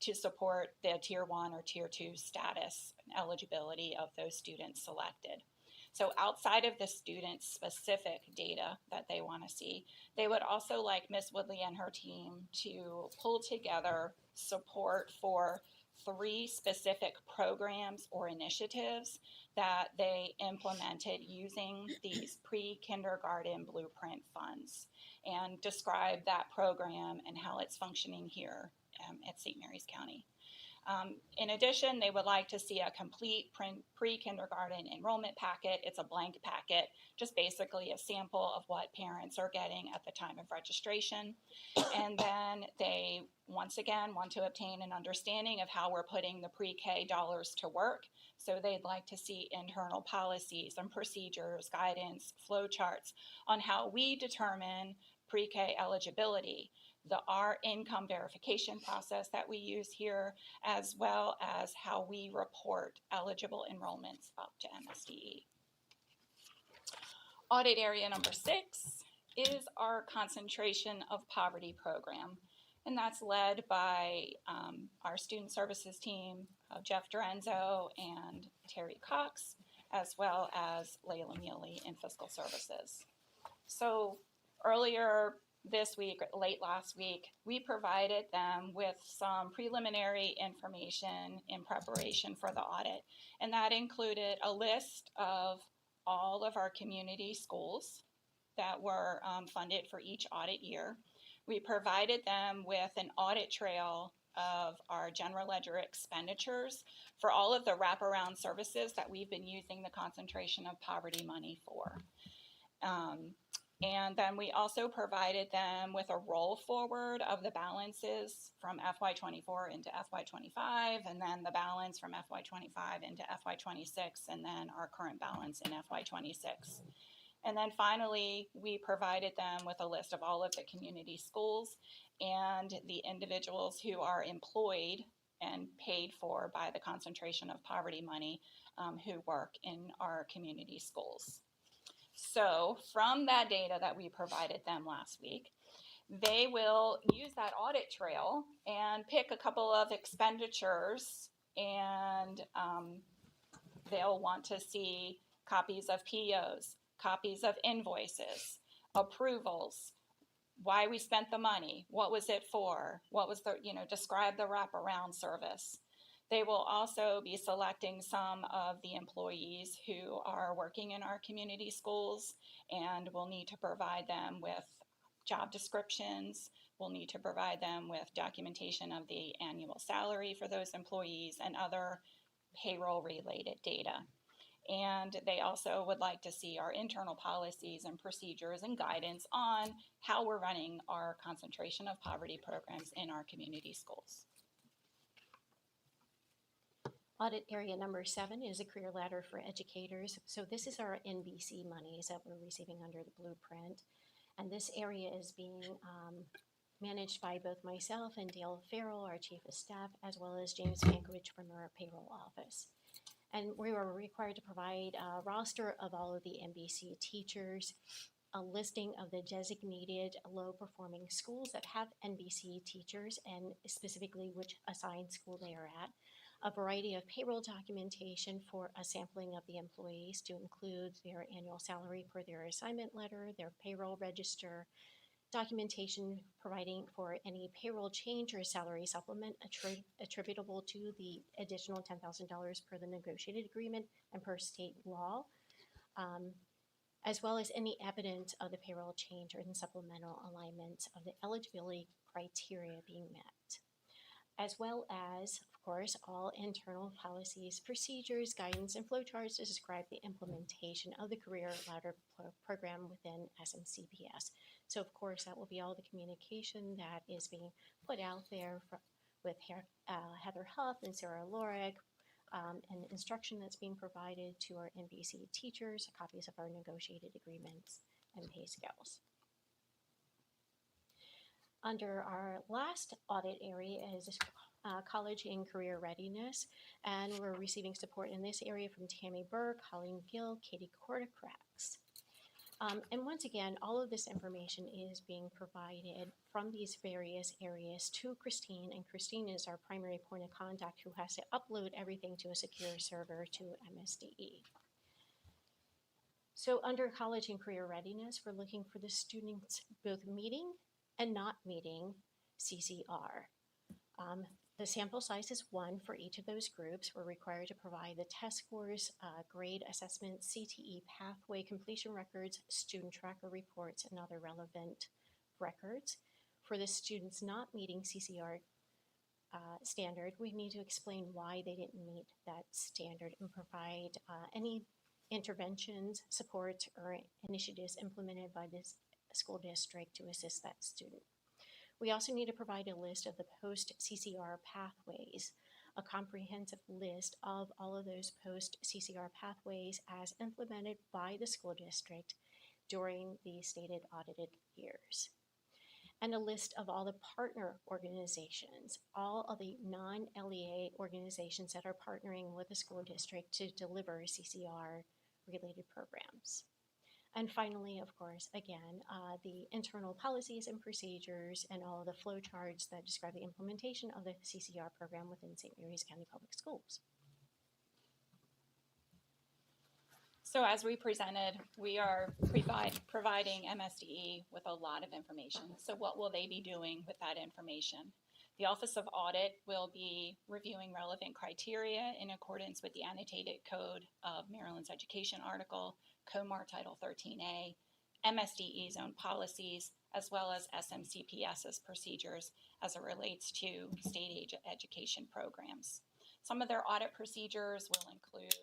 [SPEAKER 11] to support the Tier 1 or Tier 2 status and eligibility of those students selected. So outside of the student-specific data that they want to see, they would also like Ms. Woodley and her team to pull together support for 3 specific programs or initiatives that they implemented using these pre-kindergarten blueprint funds, and describe that program and how it's functioning here at St. Mary's County. In addition, they would like to see a complete pre-kindergarten enrollment packet. It's a blank packet, just basically a sample of what parents are getting at the time of registration. And then they, once again, want to obtain an understanding of how we're putting the pre-K dollars to work. So they'd like to see internal policies and procedures, guidance, flow charts on how we determine pre-K eligibility, our income verification process that we use here, as well as how we report eligible enrollments up to MSDE. Audit area number 6 is our concentration of poverty program, and that's led by our student services team of Jeff Dorenzo and Terry Cox, as well as Layla Muley in fiscal services. So earlier this week, late last week, we provided them with some preliminary information in preparation for the audit, and that included a list of all of our community schools that were funded for each audit year. We provided them with an audit trail of our general ledger expenditures for all of the wraparound services that we've been using the concentration of poverty money for. And then we also provided them with a roll forward of the balances from FY24 into FY25, and then the balance from FY25 into FY26, and then our current balance in FY26. And then finally, we provided them with a list of all of the community schools and the individuals who are employed and paid for by the concentration of poverty money who work in our community schools. So from that data that we provided them last week, they will use that audit trail and pick a couple of expenditures, and they'll want to see copies of POs, copies of invoices, approvals, why we spent the money, what was it for, what was the, describe the wraparound service. They will also be selecting some of the employees who are working in our community schools, and we'll need to provide them with job descriptions. We'll need to provide them with documentation of the annual salary for those employees and other payroll-related data. And they also would like to see our internal policies and procedures and guidance on how we're running our concentration of poverty programs in our community schools.
[SPEAKER 9] Audit area number 7 is a career ladder for educators. So this is our NBC monies that we're receiving under the blueprint. And this area is being managed by both myself and Dale Farrell, our chief of staff, as well as James Mankiewicz from our payroll office. And we were required to provide a roster of all of the NBC teachers, a listing of the designated low-performing schools that have NBC teachers, and specifically which assigned school they are at, a variety of payroll documentation for a sampling of the employees to include their annual salary per their assignment letter, their payroll register, documentation providing for any payroll change or salary supplement attributable to the additional $10,000 per the negotiated agreement and per state law, as well as any evidence of the payroll change or the supplemental alignment of the eligibility criteria being met, as well as, of course, all internal policies, procedures, guidance, and flowcharts to describe the implementation of the career ladder program within SMCPS. So, of course, that will be all the communication that is being put out there with Heather Huff and Sarah Lorick, and instruction that's being provided to our NBC teachers, copies of our negotiated agreements and pay scales. Under our last audit area is college and career readiness, and we're receiving support in this area from Tammy Burke, Colleen Gill, Katie Corticrax. And once again, all of this information is being provided from these various areas to Christine, and Christine is our primary point of contact who has to upload everything to a secure server to MSDE. So under college and career readiness, we're looking for the students both meeting and not meeting CCR. The sample size is 1 for each of those groups. We're required to provide the test scores, grade assessment, CTE pathway completion records, student tracker reports, and other relevant records. For the students not meeting CCR standard, we need to explain why they didn't meet that standard and provide any interventions, supports, or initiatives implemented by this school district to assist that student. We also need to provide a list of the post-CCR pathways, a comprehensive list of all of those post-CCR pathways as implemented by the school district during the stated audited years. And a list of all the partner organizations, all of the non-LEA organizations that are partnering with the school district to deliver CCR-related programs. And finally, of course, again, the internal policies and procedures and all of the flow charts that describe the implementation of the CCR program within St. Mary's County Public Schools.
[SPEAKER 11] So as we presented, we are providing MSDE with a lot of information. So what will they be doing with that information? The Office of Audit will be reviewing relevant criteria in accordance with the Annotated Code of Maryland's Education Article, COMAR Title 13A, MSDE's own policies, as well as SMCPS's procedures as it relates to state education programs. Some of their audit procedures will include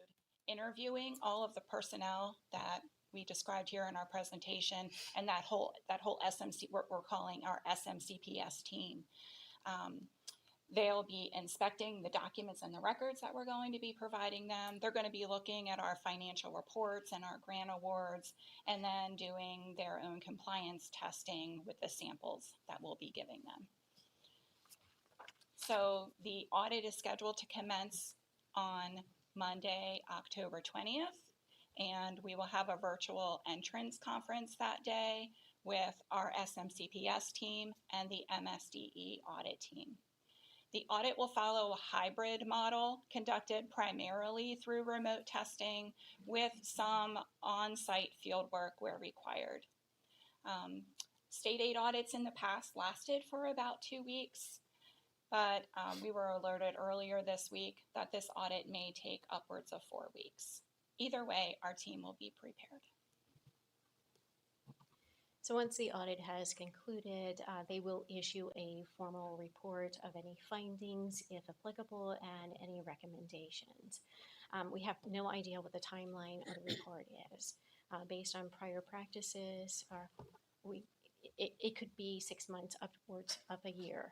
[SPEAKER 11] interviewing all of the personnel that we described here in our presentation, and that whole SMC, we're calling our SMCPS team. They'll be inspecting the documents and the records that we're going to be providing them. They're going to be looking at our financial reports and our grant awards, and then doing their own compliance testing with the samples that we'll be giving them. So the audit is scheduled to commence on Monday, October 20th, and we will have a virtual entrance conference that day with our SMCPS team and the MSDE audit team. The audit will follow a hybrid model conducted primarily through remote testing with some on-site field work where required. State aid audits in the past lasted for about 2 weeks, but we were alerted earlier this week that this audit may take upwards of 4 weeks. Either way, our team will be prepared.
[SPEAKER 9] So once the audit has concluded, they will issue a formal report of any findings, if applicable, and any recommendations. We have no idea what the timeline of the report is. Based on prior practices, it could be 6 months upwards of a year.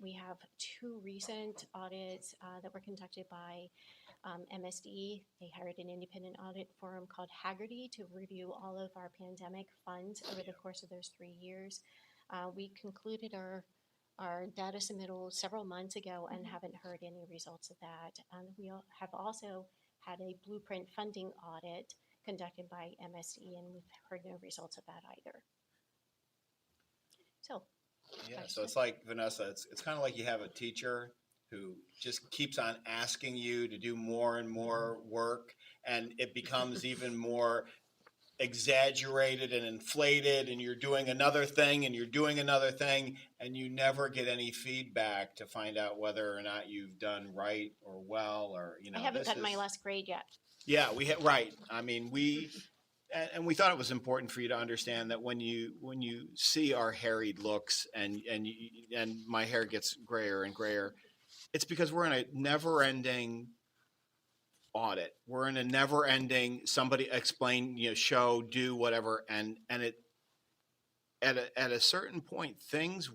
[SPEAKER 9] We have 2 recent audits that were conducted by MSD. They hired an independent audit firm called Haggerty to review all of our pandemic funds over the course of those 3 years. We concluded our data submittal several months ago and haven't heard any results of that. We have also had a blueprint funding audit conducted by MSD, and we've heard no results of that either. So,
[SPEAKER 4] Yeah, so it's like, Vanessa, it's kind of like you have a teacher who just keeps on asking you to do more and more work, and it becomes even more exaggerated and inflated, and you're doing another thing and you're doing another thing, and you never get any feedback to find out whether or not you've done right or well, or, you know.
[SPEAKER 9] I haven't
[SPEAKER 4] this
[SPEAKER 9] gotten my
[SPEAKER 4] is-
[SPEAKER 9] last grade yet.
[SPEAKER 4] Yeah, right. I mean, and we thought it was important for you to understand that when you see our harried looks and my hair gets grayer and grayer, it's because we're in a never-ending audit. We're in a never-ending somebody explain, show, do whatever, and it at a certain point things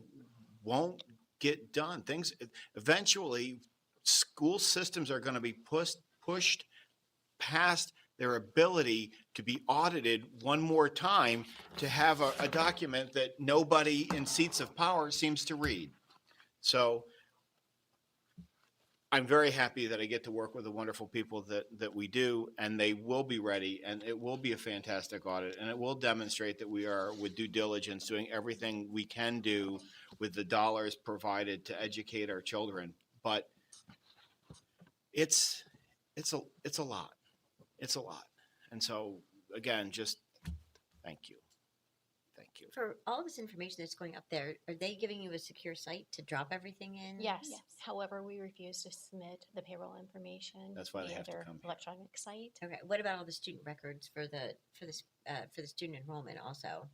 [SPEAKER 4] won't get done. Things eventually, school systems are going to be pushed past their ability to be audited one more time to have a document that nobody in seats of power seems to read. So I'm very happy that I get to work with the wonderful people that we do, and they will be ready, and it will be a fantastic audit, and it will demonstrate that we are, with due diligence, doing everything we can do with the dollars provided to educate our children. But it's a lot. It's a lot. And so, again, just thank you. Thank you.
[SPEAKER 1] For all this information that's going up there, are they giving you a secure site to drop everything in?
[SPEAKER 9] Yes.
[SPEAKER 11] Yes.
[SPEAKER 9] However, we refuse to submit the payroll information
[SPEAKER 4] That's why they
[SPEAKER 9] via
[SPEAKER 4] have to
[SPEAKER 9] their
[SPEAKER 4] come here.
[SPEAKER 9] electronic site.
[SPEAKER 1] Okay. What about all the student records for the student enrollment also?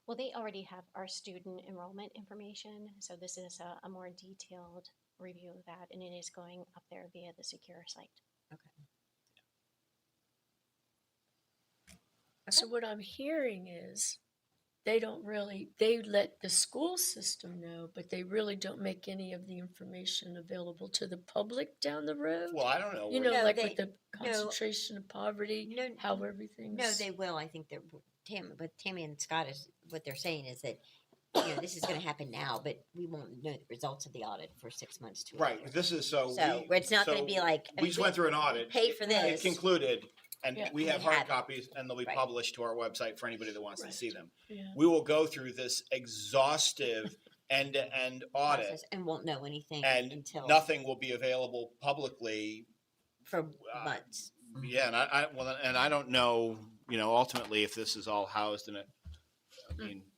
[SPEAKER 9] Well, they already have our student enrollment information, so this is a more detailed review of that, and it is going up there via the secure site.
[SPEAKER 10] So what I'm hearing is they let the school system know, but they really don't make any of the information available to the public down the road.
[SPEAKER 4] Well, I don't know.
[SPEAKER 10] You know,
[SPEAKER 1] No,
[SPEAKER 10] like
[SPEAKER 1] they-
[SPEAKER 10] with the concentration of poverty,
[SPEAKER 1] No,
[SPEAKER 10] how everything's.
[SPEAKER 1] No, they will. I think Tammy and Scott is what they're saying is that this is going to happen now, but we won't know the results of the audit for 6 months to a
[SPEAKER 4] Right.
[SPEAKER 1] year.
[SPEAKER 4] This is so.
[SPEAKER 1] So it's not going to be like
[SPEAKER 4] We just went through an audit.
[SPEAKER 1] Pay for
[SPEAKER 4] It
[SPEAKER 1] this.
[SPEAKER 4] concluded, and
[SPEAKER 10] Yeah.
[SPEAKER 4] we have
[SPEAKER 1] We
[SPEAKER 4] hard
[SPEAKER 1] have it.
[SPEAKER 4] copies, and they'll be
[SPEAKER 1] Right.
[SPEAKER 4] published to our website for anybody that wants to
[SPEAKER 10] Right.
[SPEAKER 4] see them.
[SPEAKER 10] Yeah.
[SPEAKER 4] We will go through this exhaustive end-to-end audit,
[SPEAKER 1] process and won't know anything
[SPEAKER 4] and
[SPEAKER 1] until
[SPEAKER 4] nothing will be available publicly.
[SPEAKER 1] for months.
[SPEAKER 4] Yeah, and I don't know, ultimately if this is all housed in it. I mean,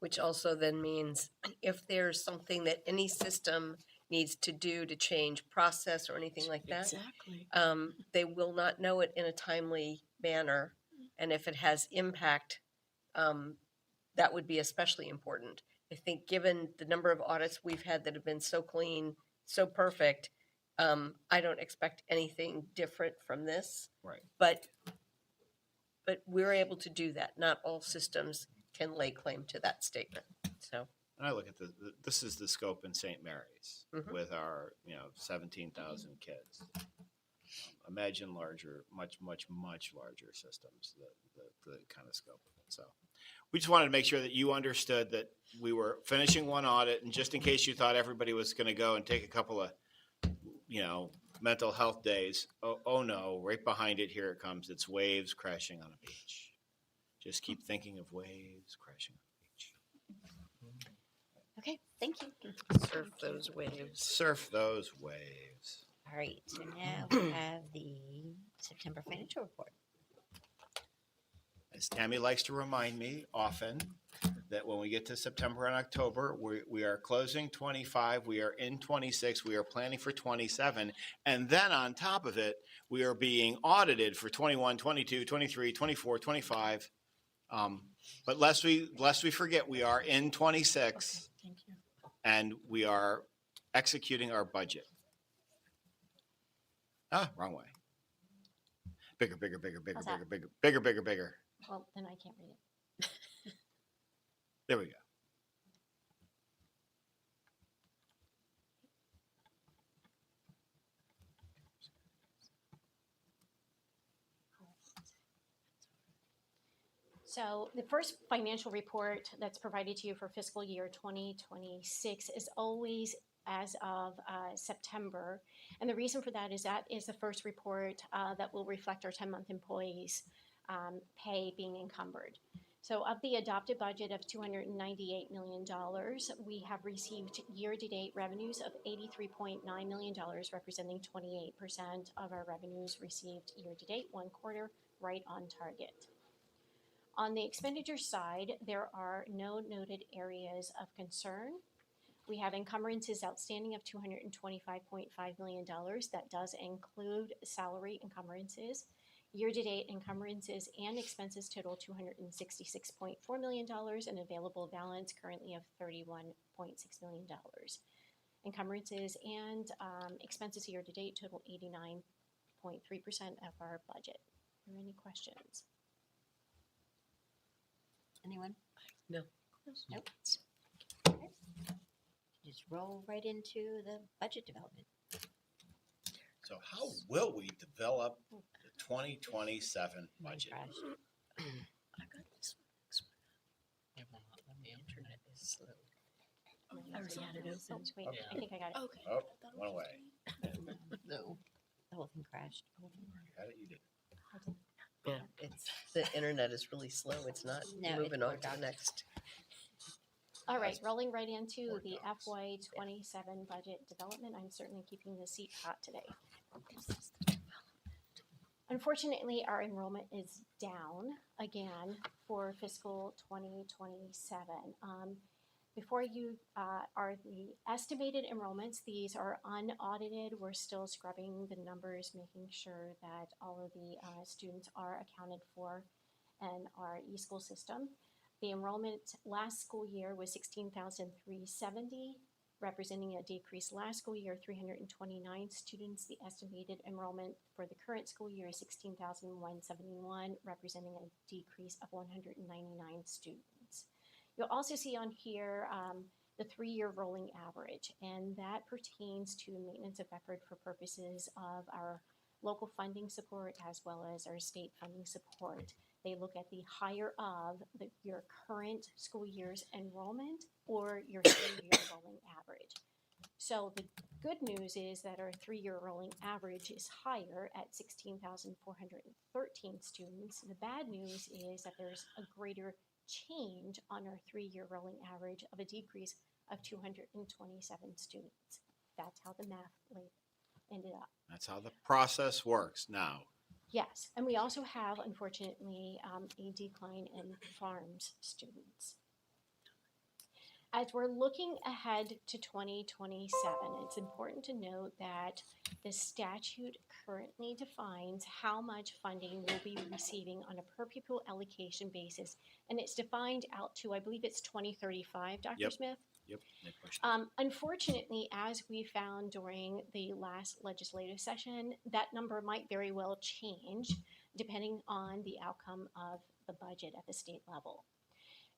[SPEAKER 3] Which also then means if there's something that any system needs to do to change process or anything like that,
[SPEAKER 10] Exactly.
[SPEAKER 3] they will not know it in a timely manner. And if it has impact, that would be especially important. I think given the number of audits we've had that have been so clean, so perfect, I don't expect anything different from this.
[SPEAKER 4] Right.
[SPEAKER 3] But but we're able to do that. Not all systems can lay claim to that statement. So,
[SPEAKER 4] And I look at this is the scope in St. Mary's
[SPEAKER 3] Mhm.
[SPEAKER 4] with our, 17,000 kids. Imagine larger, much larger systems, the kind of scope of it. So we just wanted to make sure that you understood that we were finishing one audit, and just in case you thought everybody was going to go and take a couple of, mental health days, oh no, right behind it, here it comes. It's waves crashing on a beach. Just keep thinking of waves crashing on a beach.
[SPEAKER 1] Okay, thank you.
[SPEAKER 3] surf those waves.
[SPEAKER 4] Surf those waves.
[SPEAKER 1] All right, so now we have the September financial report.
[SPEAKER 4] As Tammy likes to remind me often, that when we get to September and October, we are closing 25, we are in 26, we are planning for 27, and then on top of it, we are being audited for 21, 22, 23, 24, 25. But lest we forget, we are in 26,
[SPEAKER 10] Thank you.
[SPEAKER 4] and we are executing our budget. Wrong way. Bigger, bigger, bigger, bigger,
[SPEAKER 9] How's that?
[SPEAKER 4] bigger, bigger, bigger, bigger, bigger.
[SPEAKER 9] Well, then I can't read it.
[SPEAKER 4] There we go.
[SPEAKER 9] So the first financial report that's provided to you for fiscal year 2026 is always as of September. And the reason for that is the first report that will reflect our 10-month employees' pay being encumbered. So of the adopted budget of $298 million, we have received year-to-date revenues of $83.9 million, representing 28% of our revenues received year-to-date, one quarter, right on target. On the expenditure side, there are no noted areas of concern. We have encumbrances outstanding of $225.5 million. That does include salary encumbrances. Year-to-date encumbrances and expenses total $266.4 million, and available balance currently of $31.6 million. Encumbrances and expenses year-to-date total 89.3% of our budget. Are there any questions?
[SPEAKER 1] Anyone?
[SPEAKER 3] No.
[SPEAKER 1] Nope. Okay. Just roll right into the budget development.
[SPEAKER 4] So how will we develop the 2027
[SPEAKER 1] Mine
[SPEAKER 4] budget?
[SPEAKER 1] crashed.
[SPEAKER 3] I got this one. It won't let me. Internet is slow.
[SPEAKER 9] I already had it open. Oh, wait, I think I got it.
[SPEAKER 5] Okay.
[SPEAKER 4] Oh, went away.
[SPEAKER 3] No.
[SPEAKER 1] The whole thing crashed.
[SPEAKER 4] Got it, you did.
[SPEAKER 3] Yeah, it's the internet is really slow. It's not
[SPEAKER 1] No, it's
[SPEAKER 3] moving on
[SPEAKER 1] more
[SPEAKER 3] to the
[SPEAKER 1] doc-
[SPEAKER 3] next.
[SPEAKER 9] All right, rolling right into
[SPEAKER 4] More
[SPEAKER 9] the
[SPEAKER 4] docs.
[SPEAKER 9] FY27 budget development. I'm certainly keeping the seat hot today. Unfortunately, our enrollment is down again for fiscal 2027. Before you are the estimated enrollments. These are unaudited. We're still scrubbing the numbers, making sure that all of the students are accounted for in our e-school system. The enrollment last school year was 16,370, representing a decrease last school year, 329 students. The estimated enrollment for the current school year is 16,171, representing a decrease of 199 students. You'll also see on here the 3-year rolling average, and that pertains to maintenance of record for purposes of our local funding support as well as our state funding support. They look at the higher of your current school year's enrollment or your 3-year rolling average. So the good news is that our 3-year rolling average is higher at 16,413 students. The bad news is that there's a greater change on our 3-year rolling average of a decrease of 227 students. That's how the math ended up.
[SPEAKER 4] That's how the process works now.
[SPEAKER 9] Yes, and we also have, unfortunately, a decline in farms students. As we're looking ahead to 2027, it's important to note that the statute currently defines how much funding we'll be receiving on a per pupil allocation basis, and it's defined out to, I believe it's 2035, Dr.
[SPEAKER 4] Yep.
[SPEAKER 9] Smith?
[SPEAKER 4] Yep. They pushed it.
[SPEAKER 9] Unfortunately, as we found during the last legislative session, that number might very well change depending on the outcome of the budget at the state level.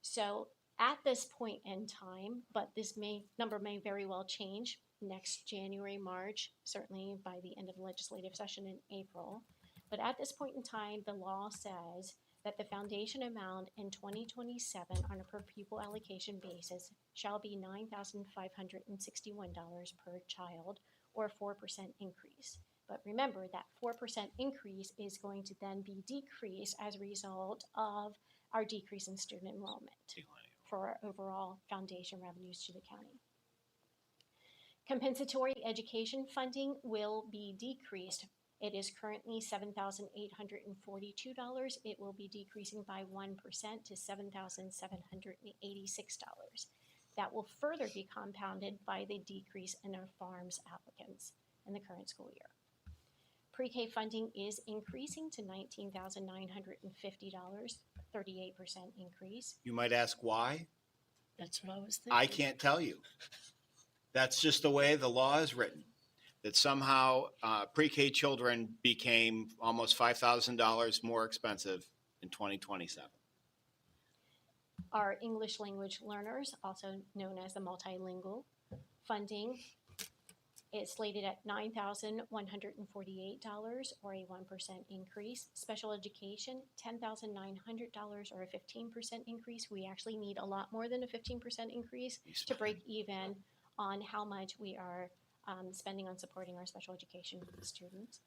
[SPEAKER 9] So at this point in time, but this number may very well change next January, March, certainly by the end of the legislative session in April. But at this point in time, the law says that the foundation amount in 2027 on a per pupil allocation basis shall be $9,561 per child, or a 4% increase. But remember that 4% increase is going to then be decreased as a result of our decrease in student enrollment for our overall foundation revenues to the county. Compensatory education funding will be decreased. It is currently $7,842. It will be decreasing by 1% to $7,786. That will further be compounded by the decrease in our farms applicants in the current school year. Pre-K funding is increasing to $19,950, 38% increase.
[SPEAKER 4] You might ask why?
[SPEAKER 10] That's what I was thinking.
[SPEAKER 4] I can't tell you. That's just the way the law is written. That somehow pre-K children became almost $5,000 more expensive in 2027.
[SPEAKER 9] Our English language learners, also known as the multilingual funding, is slated at $9,148, or a 1% increase. Special education, $10,900, or a 15% increase. We actually need a lot more than a 15% increase to break even on how much we are spending on supporting our special education students.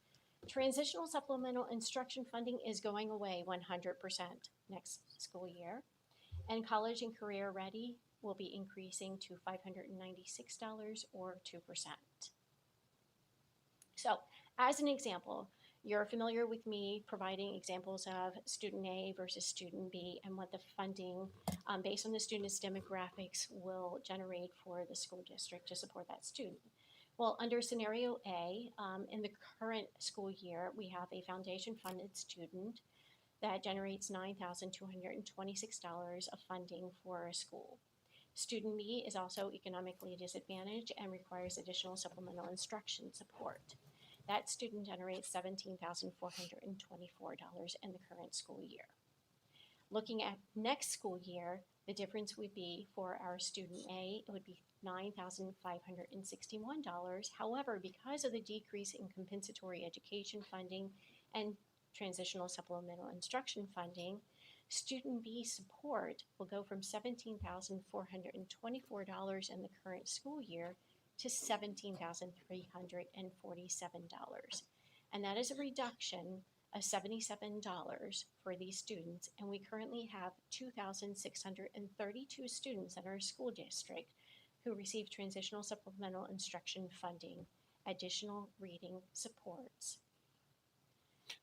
[SPEAKER 9] Transitional supplemental instruction funding is going away 100% next school year. And college and career ready will be increasing to $596, or 2%. So, as an example, you're familiar with me providing examples of student A versus student B and what the funding based on the student's demographics will generate for the school district to support that student. Well, under scenario A, in the current school year, we have a foundation funded student that generates $9,226 of funding for a school. Student B is also economically disadvantaged and requires additional supplemental instruction support. That student generates $17,424 in the current school year. Looking at next school year, the difference would be for our student A, it would be $9,561. However, because of the decrease in compensatory education funding and transitional supplemental instruction funding, student B support will go from $17,424 in the current school year to $17,347. And that is a reduction of $77 for these students. And we currently have 2,632 students in our school district who receive transitional supplemental instruction funding, additional reading supports.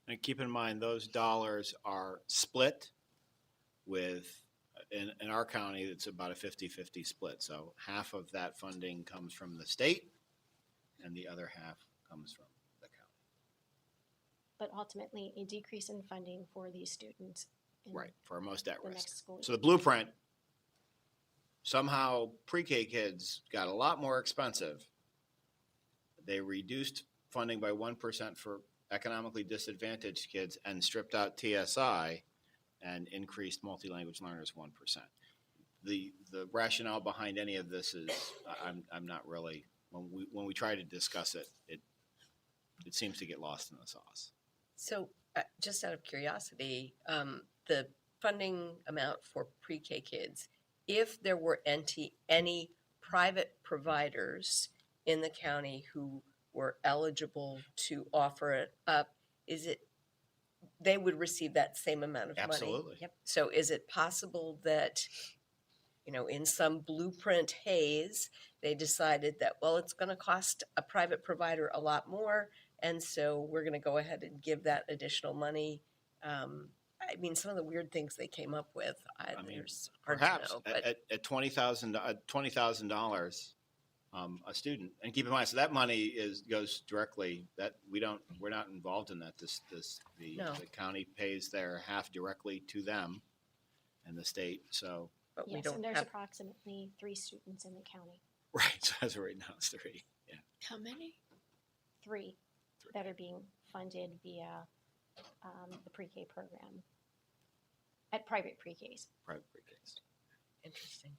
[SPEAKER 4] And keep in mind, those dollars are split with, in our county, it's about a 50-50 split. So half of that funding comes from the state and the other half comes from the county.
[SPEAKER 9] But ultimately, a decrease in funding for these students.
[SPEAKER 4] Right, for our most at
[SPEAKER 9] the
[SPEAKER 4] risk.
[SPEAKER 9] next school
[SPEAKER 4] So
[SPEAKER 9] year.
[SPEAKER 4] the blueprint, somehow pre-K kids got a lot more expensive. They reduced funding by 1% for economically disadvantaged kids and stripped out TSI and increased multi-language learners 1%. The rationale behind any of this is I'm not really, when we try to discuss it, it seems to get lost in the sauce.
[SPEAKER 3] So just out of curiosity, the funding amount for pre-K kids, if there were any private providers in the county who were eligible to offer it up, they would receive that same amount of money?
[SPEAKER 4] Absolutely.
[SPEAKER 3] Yep. So is it possible that, in some blueprint haze, they decided that, well, it's going to cost a private provider a lot more, and so we're going to go ahead and give that additional money? Some of the weird things they came up with, it's hard
[SPEAKER 4] Perhaps
[SPEAKER 3] to know. But
[SPEAKER 4] at $20,000 a student, and keep in mind, so that money goes directly. We're not involved in that.
[SPEAKER 3] No.
[SPEAKER 4] The county pays their half directly to them, and the state. So
[SPEAKER 3] but we
[SPEAKER 9] Yes,
[SPEAKER 3] don't
[SPEAKER 9] and there's
[SPEAKER 3] have.
[SPEAKER 9] approximately 3 students in the county.
[SPEAKER 4] right, so as of right now, it's 3. Yeah.
[SPEAKER 10] How many?
[SPEAKER 9] 3 that are being funded via the pre-K program, at private pre-Ks.
[SPEAKER 4] Private pre-Ks.
[SPEAKER 3] Interesting.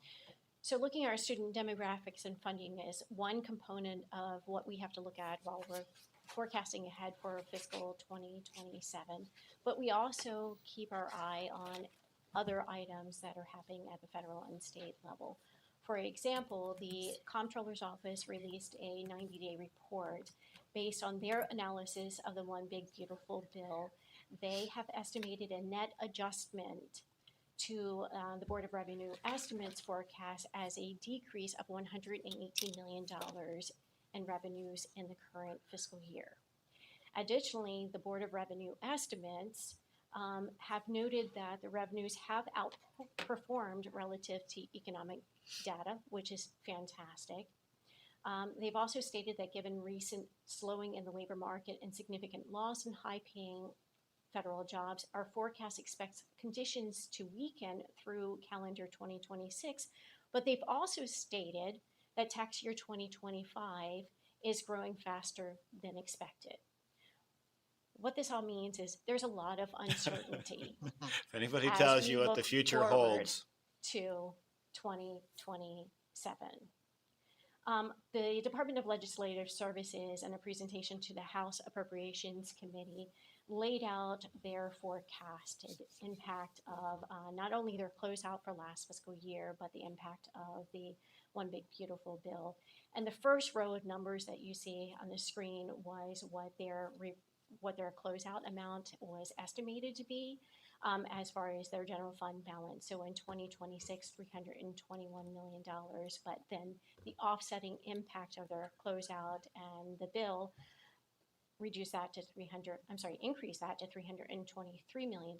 [SPEAKER 9] So looking at our student demographics and funding is one component of what we have to look at while we're forecasting ahead for fiscal 2027. But we also keep our eye on other items that are happening at the federal and state level. For example, the Comptroller's Office released a 90-day report based on their analysis of the One Big Beautiful Bill. They have estimated a net adjustment to the Board of Revenue estimates forecast as a decrease of $118 million in revenues in the current fiscal year. Additionally, the Board of Revenue estimates have noted that the revenues have outperformed relative to economic data, which is fantastic. They've also stated that given recent slowing in the labor market and significant loss in high-paying federal jobs, our forecast expects conditions to weaken through calendar 2026, but they've also stated that tax year 2025 is growing faster than expected. What this all means is there's a lot of uncertainty
[SPEAKER 4] If anybody
[SPEAKER 9] as
[SPEAKER 4] tells
[SPEAKER 9] we
[SPEAKER 4] you what the
[SPEAKER 9] look
[SPEAKER 4] future
[SPEAKER 9] forward
[SPEAKER 4] holds,
[SPEAKER 9] to 2027. The Department of Legislative Services, in a presentation to the House Appropriations Committee, laid out their forecasted impact of not only their closeout for last fiscal year, but the impact of the One Big Beautiful Bill. And the first row of numbers that you see on the screen was what their closeout amount was estimated to be as far as their general fund balance. So in 2026, $321 million, but then the offsetting impact of their closeout and the bill increase that to $323 million.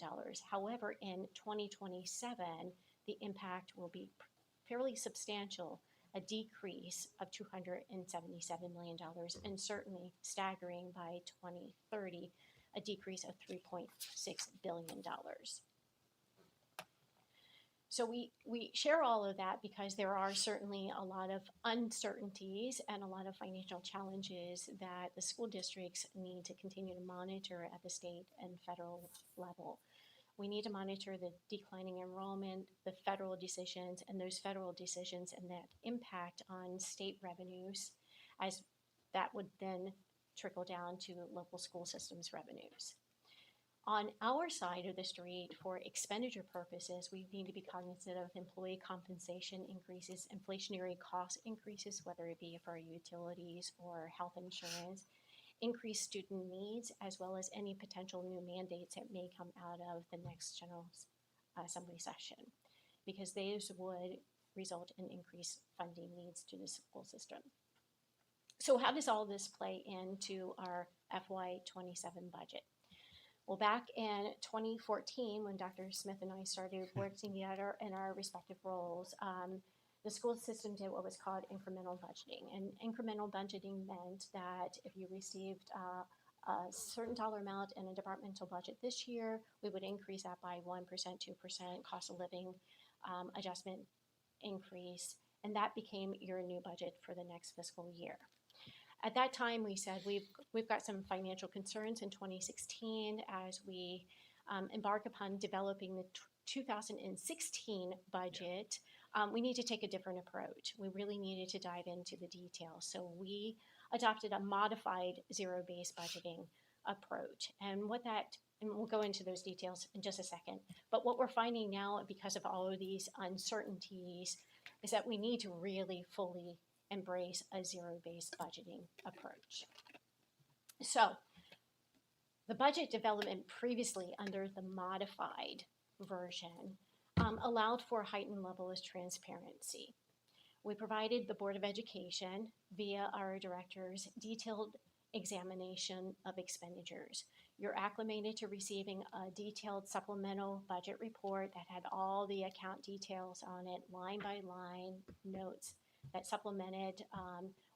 [SPEAKER 9] However, in 2027, the impact will be fairly substantial, a decrease of $277 million, and certainly staggering by 2030, a decrease of $3.6 billion. So we share all of that because there are certainly a lot of uncertainties and a lot of financial challenges that the school districts need to continue to monitor at the state and federal level. We need to monitor the declining enrollment, the federal decisions, and those federal decisions and that impact on state revenues, as that would then trickle down to local school systems revenues. On our side of the street, for expenditure purposes, we need to be cognizant of employee compensation increases, inflationary cost increases, whether it be for utilities or health insurance, increased student needs, as well as any potential new mandates that may come out of the next General Assembly session, because those would result in increased funding needs to the school system. So how does all this play into our FY27 budget? Well, back in 2014, when Dr. Smith and I started working together in our respective roles, the school system did what was called incremental budgeting. And incremental budgeting meant that if you received a certain dollar amount in a departmental budget this year, we would increase that by 1%, 2%, cost of living adjustment increase, and that became your new budget for the next fiscal year. At that time, we said we've got some financial concerns in 2016 as we embark upon developing the 2016 budget. We need to take a different approach. We really needed to dive into the details. So we adopted a modified zero-based budgeting approach. And we'll go into those details in just a second. But what we're finding now, because of all of these uncertainties, is that we need to really fully embrace a zero-based budgeting approach. So the budget development previously under the modified version allowed for a heightened level of transparency. We provided the Board of Education via our directors detailed examination of expenditures. You're acclimated to receiving a detailed supplemental budget report that had all the account details on it, line by line, notes that supplemented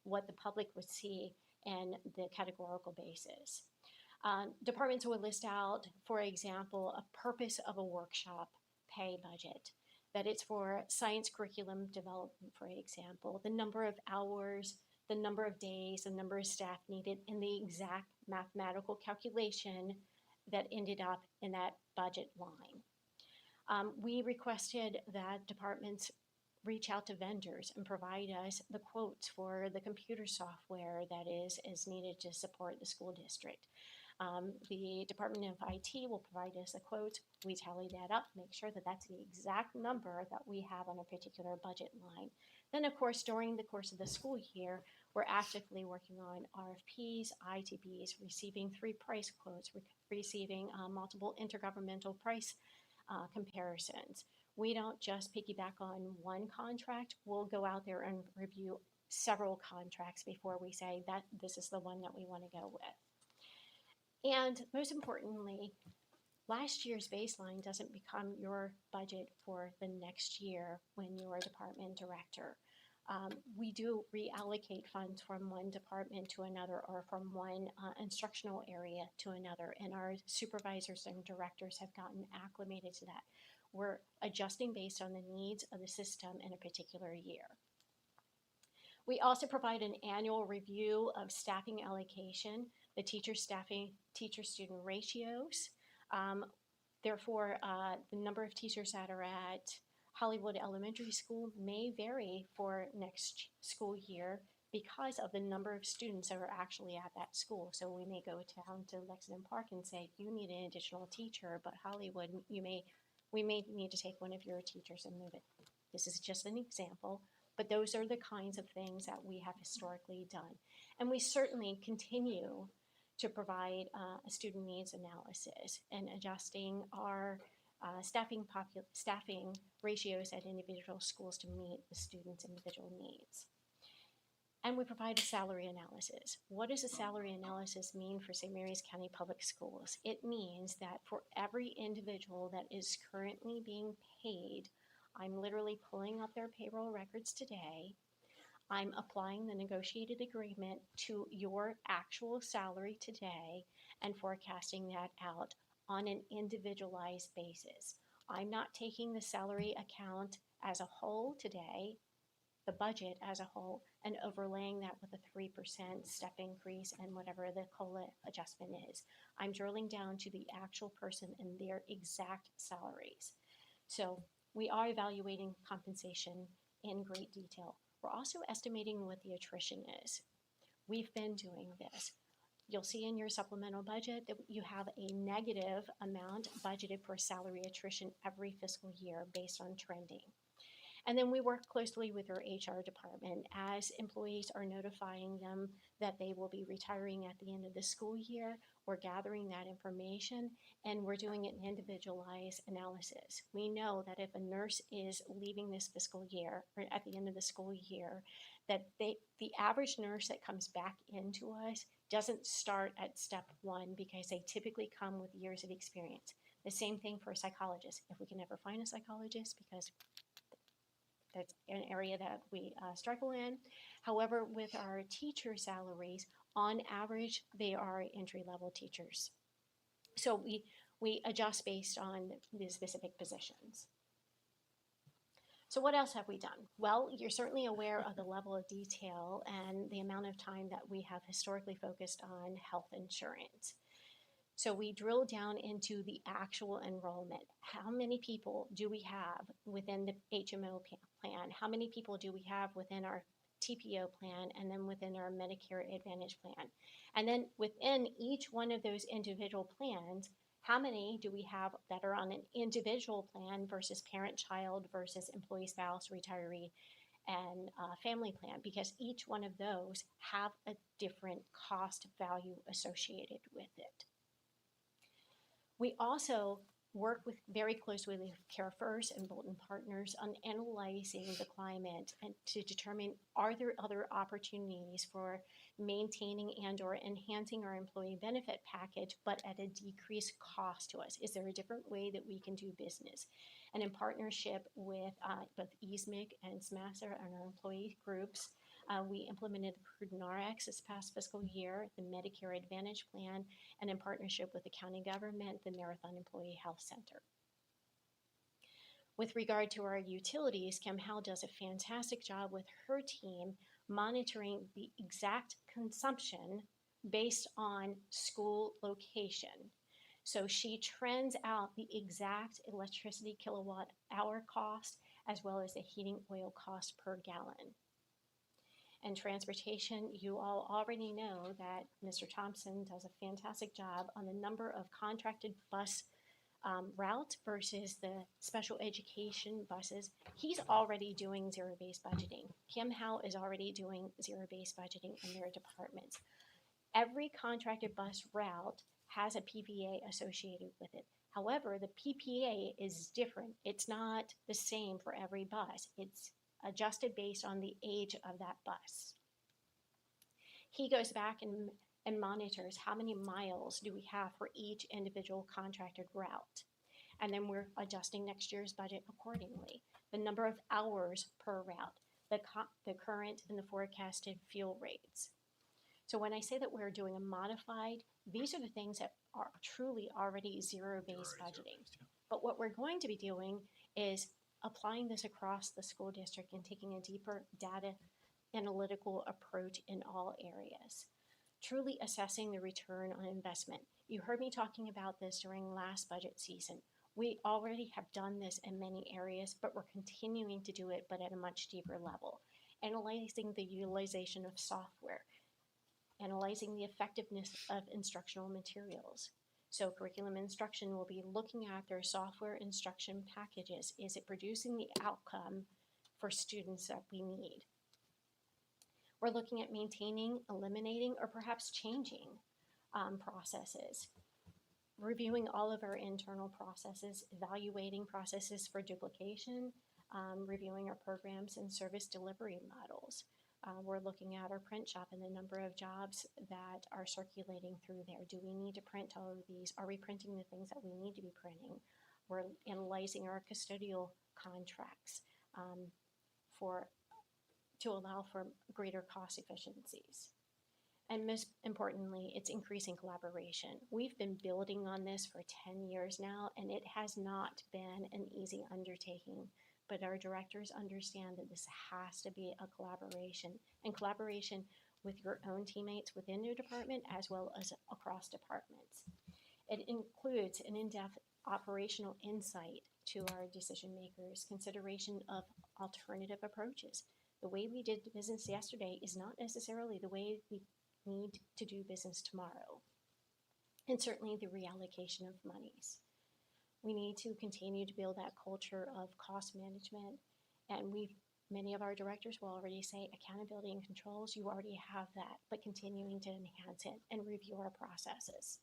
[SPEAKER 9] what the public would see in the categorical basis. Departments would list out, for example, a purpose of a workshop pay budget, that it's for science curriculum development, for example, the number of hours, the number of days, the number of staff needed, and the exact mathematical calculation that ended up in that budget line. We requested that departments reach out to vendors and provide us the quotes for the computer software that is needed to support the school district. The Department of IT will provide us a quote. We tally that up, make sure that that's the exact number that we have on a particular budget line. Then, of course, during the course of the school year, we're actively working on RFPs, ITBs, receiving 3 price quotes, receiving multiple intergovernmental price comparisons. We don't just piggyback on one contract. We'll go out there and review several contracts before we say that this is the one that we want to go with. And most importantly, last year's baseline doesn't become your budget for the next year when you're a department director. We do reallocate funds from one department to another or from one instructional area to another, and our supervisors and directors have gotten acclimated to that. We're adjusting based on the needs of the system in a particular year. We also provide an annual review of staffing allocation, the teacher-student ratios. Therefore, the number of teachers that are at Hollywood Elementary School may vary for next school year because of the number of students that are actually at that school. So we may go down to Lexington Park and say, you need an additional teacher, but Hollywood, we may need to take one of your teachers and move it. This is just an example, but those are the kinds of things that we have historically done. And we certainly continue to provide a student needs analysis and adjusting our staffing ratios at individual schools to meet the students' individual needs. And we provide a salary analysis. What does a salary analysis mean for St. Mary's County Public Schools? It means that for every individual that is currently being paid, I'm literally pulling up their payroll records today. I'm applying the negotiated agreement to your actual salary today and forecasting that out on an individualized basis. I'm not taking the salary account as a whole today, the budget as a whole, and overlaying that with a 3% step increase and whatever the COLA adjustment is. I'm drilling down to the actual person and their exact salaries. So we are evaluating compensation in great detail. We're also estimating what the attrition is. We've been doing this. You'll see in your supplemental budget that you have a negative amount budgeted for salary attrition every fiscal year based on trending. And then we work closely with our HR department as employees are notifying them that they will be retiring at the end of the school year. We're gathering that information and we're doing an individualized analysis. We know that if a nurse is leaving this fiscal year or at the end of the school year, that the average nurse that comes back into us doesn't start at step 1 because they typically come with years of experience. The same thing for a psychologist. If we can ever find a psychologist, because that's an area that we struggle in. However, with our teacher salaries, on average, they are entry-level teachers. So we adjust based on the specific positions. So what else have we done? Well, you're certainly aware of the level of detail and the amount of time that we have historically focused on health insurance. So we drill down into the actual enrollment. How many people do we have within the HMO plan? How many people do we have within our TPO plan and then within our Medicare Advantage plan? And then within each one of those individual plans, how many do we have that are on an individual plan versus parent-child versus employee-spouse, retiree, and family plan? Because each one of those have a different cost value associated with it. We also work very closely with CareFirst and Bolton Partners on analyzing the climate and to determine are there other opportunities for maintaining and or enhancing our employee benefit package, but at a decreased cost to us. Is there a different way that we can do business? And in partnership with both ESMIC and SMASR and our employee groups, we implemented the Prudent RX this past fiscal year, the Medicare Advantage plan, and in partnership with the county government, the Marathon Employee Health Center. With regard to our utilities, Kim Howe does a fantastic job with her team monitoring the exact consumption based on school location. So she trends out the exact electricity kilowatt hour cost as well as the heating oil cost per gallon. And transportation, you all already know that Mr. Thompson does a fantastic job on the number of contracted bus route versus the special education buses. He's already doing zero-based budgeting. Kim Howe is already doing zero-based budgeting in their departments. Every contracted bus route has a PPA associated with it. However, the PPA is different. It's not the same for every bus. It's adjusted based on the age of that bus. He goes back and monitors how many miles do we have for each individual contracted route. And then we're adjusting next year's budget accordingly. The number of hours per route, the current and the forecasted fuel rates. So when I say that we're doing a modified, these are the things that are truly already zero-based budgeting. But what we're going to be doing is applying this across the school district and taking a deeper data analytical approach in all areas, truly assessing the return on investment. You heard me talking about this during last budget season. We already have done this in many areas, but we're continuing to do it, but at a much deeper level. Analyzing the utilization of software, analyzing the effectiveness of instructional materials. So curriculum instruction will be looking at their software instruction packages. Is it producing the outcome for students that we need? We're looking at maintaining, eliminating, or perhaps changing processes, reviewing all of our internal processes, evaluating processes for duplication, reviewing our programs and service delivery models. We're looking at our print shop and the number of jobs that are circulating through there. Do we need to print all of these? Are we printing the things that we need to be printing? We're analyzing our custodial contracts to allow for greater cost efficiencies. And most importantly, it's increasing collaboration. We've been building on this for 10 years now, and it has not been an easy undertaking. But our directors understand that this has to be a collaboration, and collaboration with your own teammates within your department as well as across departments. It includes an in-depth operational insight to our decision makers, consideration of alternative approaches. The way we did business yesterday is not necessarily the way we need to do business tomorrow. And certainly the reallocation of monies. We need to continue to build that culture of cost management. And many of our directors will already say accountability and controls, you already have that, but continuing to enhance it and review our processes.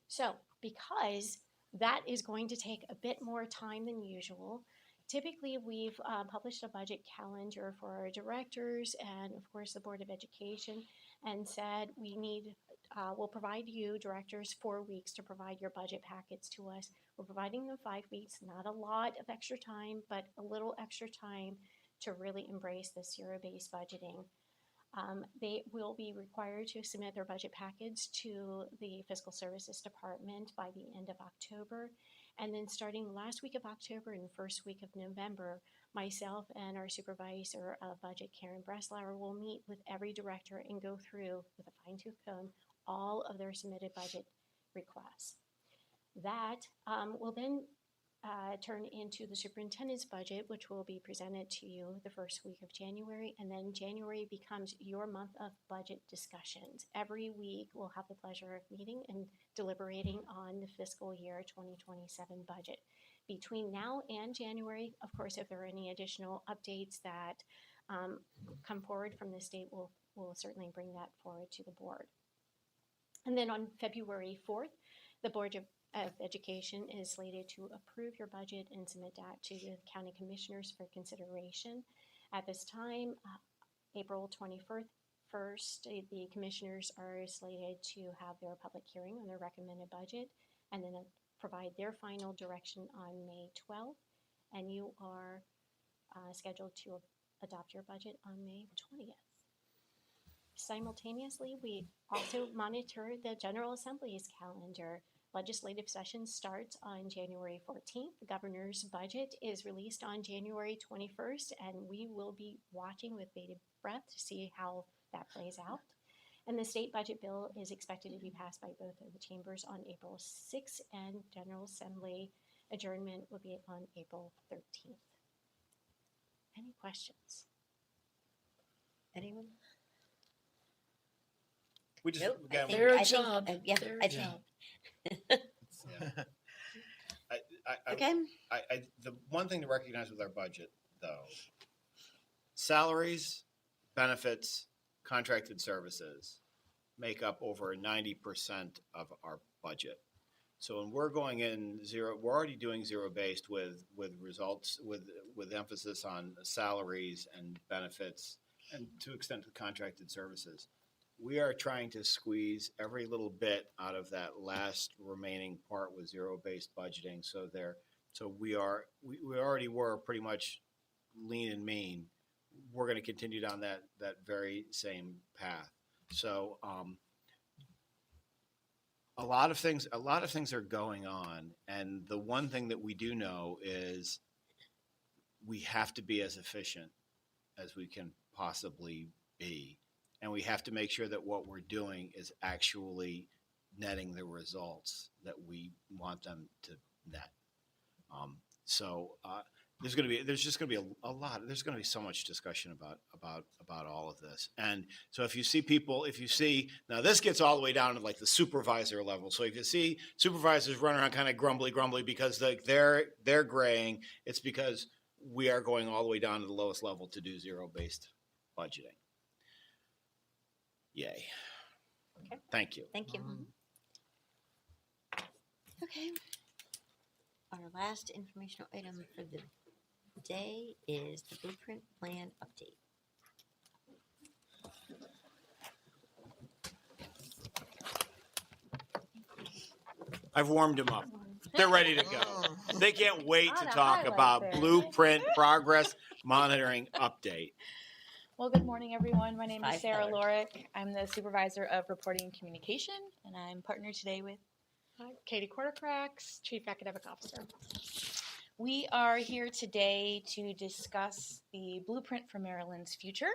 [SPEAKER 9] So because that is going to take a bit more time than usual, typically we've published a budget calendar for our directors and of course the Board of Education and said we'll provide you directors 4 weeks to provide your budget packets to us. We're providing them 5 weeks, not a lot of extra time, but a little extra time to really embrace this zero-based budgeting. They will be required to submit their budget package to the Fiscal Services Department by the end of October. And then starting last week of October and first week of November, myself and our supervisor of budget, Karen Breslauer, will meet with every director and go through with a fine-tooth comb all of their submitted budget requests. That will then turn into the superintendent's budget, which will be presented to you the first week of January. And then January becomes your month of budget discussions. Every week we'll have the pleasure of meeting and deliberating on the fiscal year 2027 budget. Between now and January, of course, if there are any additional updates that come forward from the state, we'll certainly bring that forward to the board. And then on February 4th, the Board of Education is slated to approve your budget and submit that to the county commissioners for consideration. At this time, April 21st, the commissioners are slated to have their public hearing on their recommended budget and then provide their final direction on May 12th. And you are scheduled to adopt your budget on May 20th. Simultaneously, we also monitor the General Assembly's calendar. Legislative session starts on January 14th. The governor's budget is released on January 21st, and we will be watching with bated breath to see how that plays out. And the state budget bill is expected to be passed by both of the chambers on April 6th, and General Assembly adjournment will be on April 13th. Any questions?
[SPEAKER 1] Anyone?
[SPEAKER 4] We just,
[SPEAKER 1] Nope.
[SPEAKER 4] again,
[SPEAKER 10] Their
[SPEAKER 1] I think,
[SPEAKER 10] job.
[SPEAKER 1] yeah,
[SPEAKER 10] Their
[SPEAKER 1] I
[SPEAKER 10] job.
[SPEAKER 1] okay.
[SPEAKER 4] The one thing to recognize with our budget, though, salaries, benefits, contracted services make up over 90% of our budget. So when we're going in zero, we're already doing zero-based with results, with emphasis on salaries and benefits, and to extent the contracted services. We are trying to squeeze every little bit out of that last remaining part with zero-based budgeting. So we already were pretty much lean and mean. We're going to continue down that very same path. So a lot of things are going on, and the one thing that we do know is we have to be as efficient as we can possibly be, and we have to make sure that what we're doing is actually netting the results that we want them to net. There's just going to be a lot. There's going to be so much discussion about all of this. And so if you see now this gets all the way down to like the supervisor level. So if you see supervisors running around kind of grumbly because they're graying, it's because we are going all the way down to the lowest level to do zero-based budgeting. Yay.
[SPEAKER 1] Okay.
[SPEAKER 4] Thank you.
[SPEAKER 1] Thank you. Okay. Our last informational item for the day is the blueprint plan update.
[SPEAKER 4] I've warmed them up. They're ready to go. They can't wait to
[SPEAKER 12] On a
[SPEAKER 4] talk
[SPEAKER 12] highlight
[SPEAKER 4] about
[SPEAKER 12] there.
[SPEAKER 4] blueprint progress monitoring update.
[SPEAKER 12] Well, good morning, everyone. My name is
[SPEAKER 1] Five
[SPEAKER 12] Sarah
[SPEAKER 1] stars.
[SPEAKER 12] Lorick. I'm the supervisor of reporting and communication, and I'm partnered today with.
[SPEAKER 9] Katie Quartercracks, Chief Academic Officer.
[SPEAKER 12] We are here today to discuss the blueprint for Maryland's future.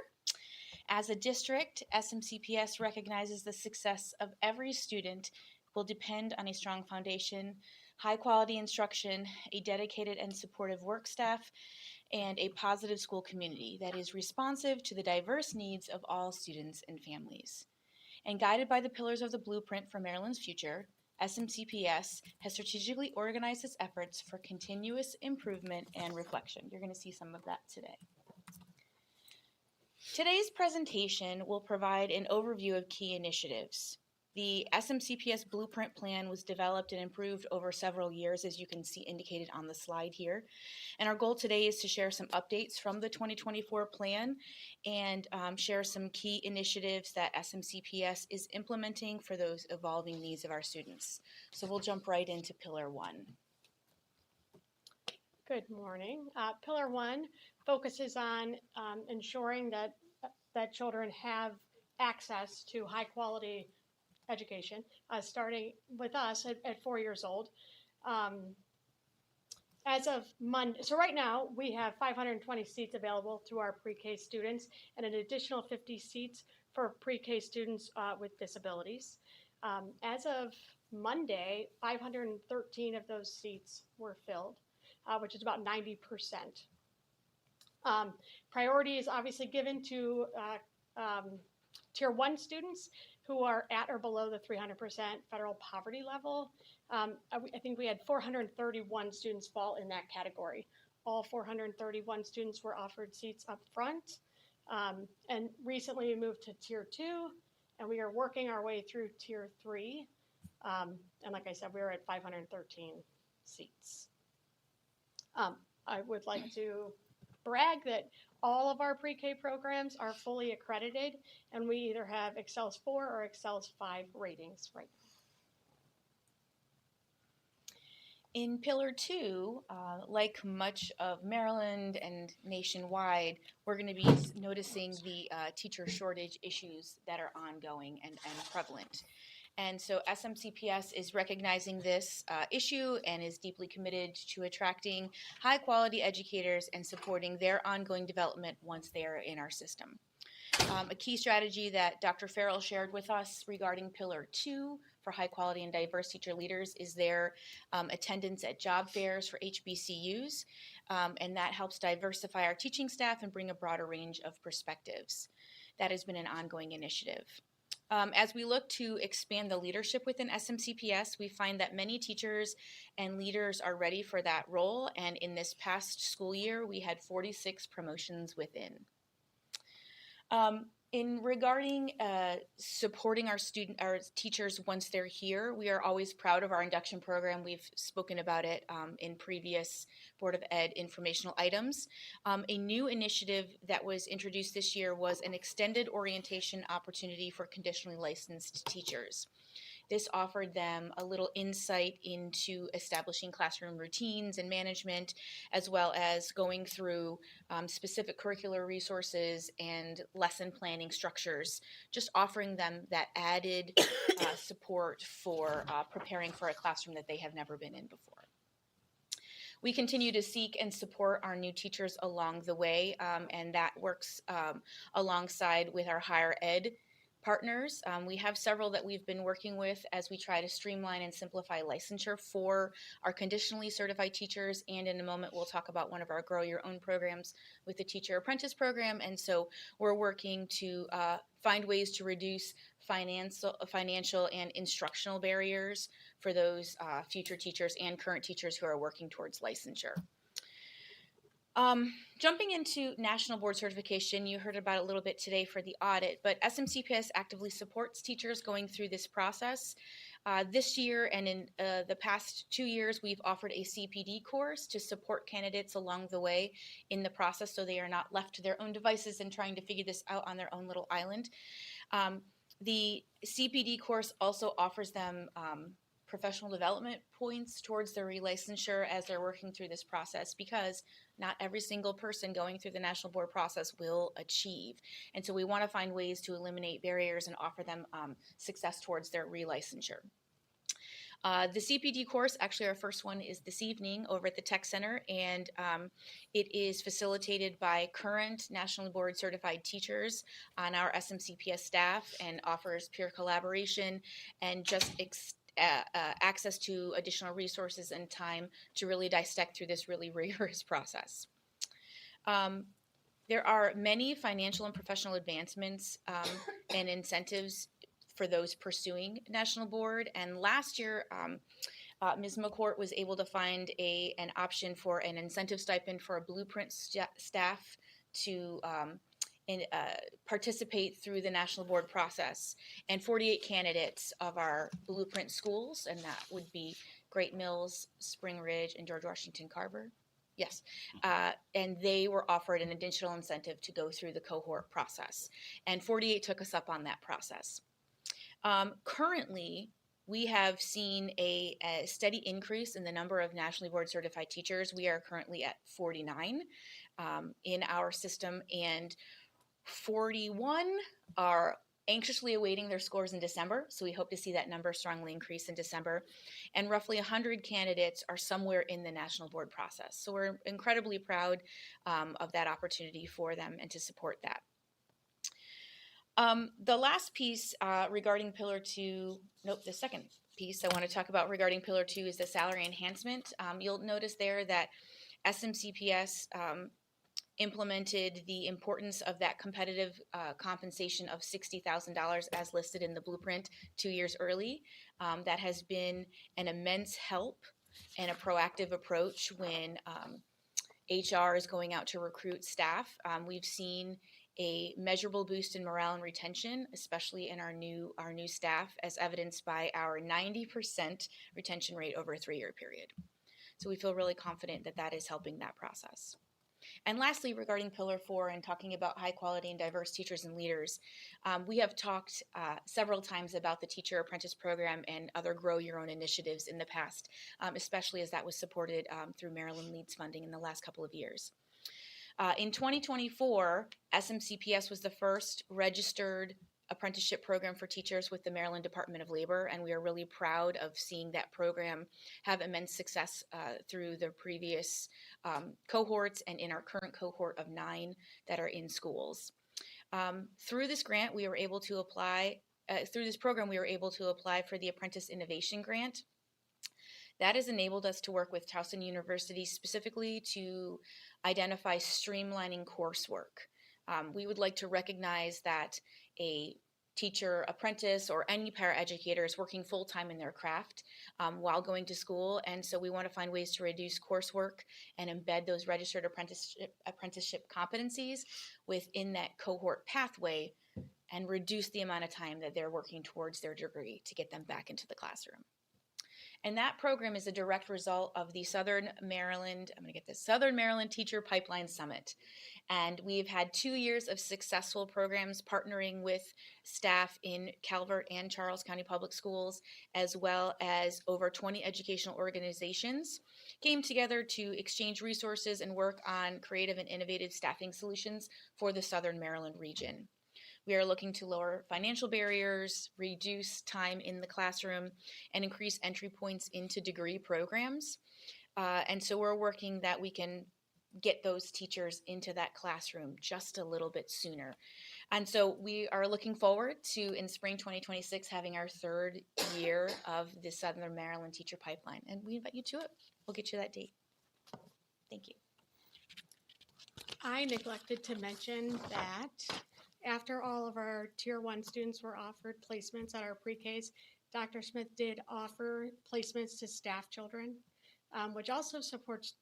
[SPEAKER 12] As a district, SMCPS recognizes the success of every student will depend on a strong foundation, high quality instruction, a dedicated and supportive work staff, and a positive school community that is responsive to the diverse needs of all students and families. And guided by the pillars of the blueprint for Maryland's future, SMCPS has strategically organized its efforts for continuous improvement and reflection. You're going to see some of that today. Today's presentation will provide an overview of key initiatives. The SMCPS Blueprint Plan was developed and improved over several years, as you can see indicated on the slide here. And our goal today is to share some updates from the 2024 plan and share some key initiatives that SMCPS is implementing for those evolving needs of our students. So we'll jump right into Pillar 1.
[SPEAKER 9] Good morning. Pillar 1 focuses on ensuring that children have access to high quality education, starting with us at 4 years old. As of Monday, so right now we have 520 seats available to our pre-K students and an additional 50 seats for pre-K students with disabilities. As of Monday, 513 of those seats were filled, which is about 90%. Priority is obviously given to Tier 1 students who are at or below the 300% federal poverty level. I think we had 431 students fall in that category. All 431 students were offered seats up front. And recently we moved to Tier 2, and we are working our way through Tier 3. And like I said, we were at 513 seats. I would like to brag that all of our pre-K programs are fully accredited, and we either have Excels 4 or Excels 5 ratings right now.
[SPEAKER 12] In Pillar 2, like much of Maryland and nationwide, we're going to be noticing the teacher shortage issues that are ongoing and prevalent. And so SMCPS is recognizing this issue and is deeply committed to attracting high quality educators and supporting their ongoing development once they are in our system. A key strategy that Dr. Farrell shared with us regarding Pillar 2 for high quality and diverse teacher leaders is their attendance at job fairs for HBCUs, and that helps diversify our teaching staff and bring a broader range of perspectives. That has been an ongoing initiative. As we look to expand the leadership within SMCPS, we find that many teachers and leaders are ready for that role, and in this past school year, we had 46 promotions within. In regarding supporting our teachers once they're here, we are always proud of our induction program. We've spoken about it in previous Board of Ed informational items. A new initiative that was introduced this year was an extended orientation opportunity for conditionally licensed teachers. This offered them a little insight into establishing classroom routines and management, as well as going through specific curricular resources and lesson planning structures, just offering them that added support for preparing for a classroom that they have never been in before. We continue to seek and support our new teachers along the way, and that works alongside with our higher ed partners. We have several that we've been working with as we try to streamline and simplify licensure for our conditionally certified teachers, and in a moment we'll talk about one of our Grow Your Own programs with the Teacher Apprentice Program, and so we're working to find ways to reduce financial and instructional barriers for those future teachers and current teachers who are working towards licensure. Jumping into national board certification, you heard about it a little bit today for the audit, but SMCPS actively supports teachers going through this process. This year and in the past 2 years, we've offered a CPD course to support candidates along the way in the process so they are not left to their own devices and trying to figure this out on their own little island. The CPD course also offers them professional development points towards their relicensure as they're working through this process, because not every single person going through the national board process will achieve. And so we want to find ways to eliminate barriers and offer them success towards their relicensure. The CPD course, actually our first one is this evening over at the Tech Center, and it is facilitated by current nationally board certified teachers on our SMCPS staff and offers peer collaboration and just access to additional resources and time to really dissect through this really rigorous process. There are many financial and professional advancements and incentives for those pursuing national board, and last year Ms. McCourt was able to find an option for an incentive stipend for a Blueprint staff to participate through the national board process, and 48 candidates of our Blueprint schools, and that would be Great Mills, Spring Ridge, and George Washington Carver. Yes, and they were offered an additional incentive to go through the cohort process, and 48 took us up on that process. Currently, we have seen a steady increase in the number of nationally board certified teachers. We are currently at 49 in our system, and 41 are anxiously awaiting their scores in December, so we hope to see that number strongly increase in December. And roughly 100 candidates are somewhere in the national board process. So we're incredibly proud of that opportunity for them and to support that. The last piece regarding Pillar 2, the second piece I want to talk about regarding Pillar 2 is the salary enhancement. You'll notice there that SMCPS implemented the importance of that competitive compensation of $60,000 as listed in the blueprint 2 years early. That has been an immense help and a proactive approach when HR is going out to recruit staff. We've seen a measurable boost in morale and retention, especially in our new staff, as evidenced by our 90% retention rate over a 3-year period. So we feel really confident that that is helping that process. And lastly, regarding Pillar 4 and talking about high quality and diverse teachers and leaders, we have talked several times about the Teacher Apprentice Program and other Grow Your Own initiatives in the past, especially as that was supported through Maryland Leads funding in the last couple of years. In 2024, SMCPS was the first registered apprenticeship program for teachers with the Maryland Department of Labor, and we are really proud of seeing that program have immense success through the previous cohorts and in our current cohort of 9 that are in schools. Through this grant, we were able to apply, through this program, we were able to apply for the Apprentice Innovation Grant. That has enabled us to work with Towson University specifically to identify streamlining coursework. We would like to recognize that a teacher, apprentice, or any paraeducator is working full-time in their craft while going to school. And so we want to find ways to reduce coursework and embed those registered apprenticeship competencies within that cohort pathway and reduce the amount of time that they're working towards their degree to get them back into the classroom. And that program is a direct result of the Southern Maryland Teacher Pipeline Summit. And we've had 2 years of successful programs partnering with staff in Calvert and Charles County Public Schools, as well as over 20 educational organizations came together to exchange resources and work on creative and innovative staffing solutions for the Southern Maryland region. We are looking to lower financial barriers, reduce time in the classroom, and increase entry points into degree programs. And so we're working that we can get those teachers into that classroom just a little bit sooner. And so we are looking forward to, in spring 2026, having our 3rd year of the Southern Maryland Teacher Pipeline. And we invite you to it. We'll get you that date. Thank you.
[SPEAKER 13] I neglected to mention that after all of our Tier 1 students were offered placements at our pre-Ks, Dr. Smith did offer placements to staff children, which also supports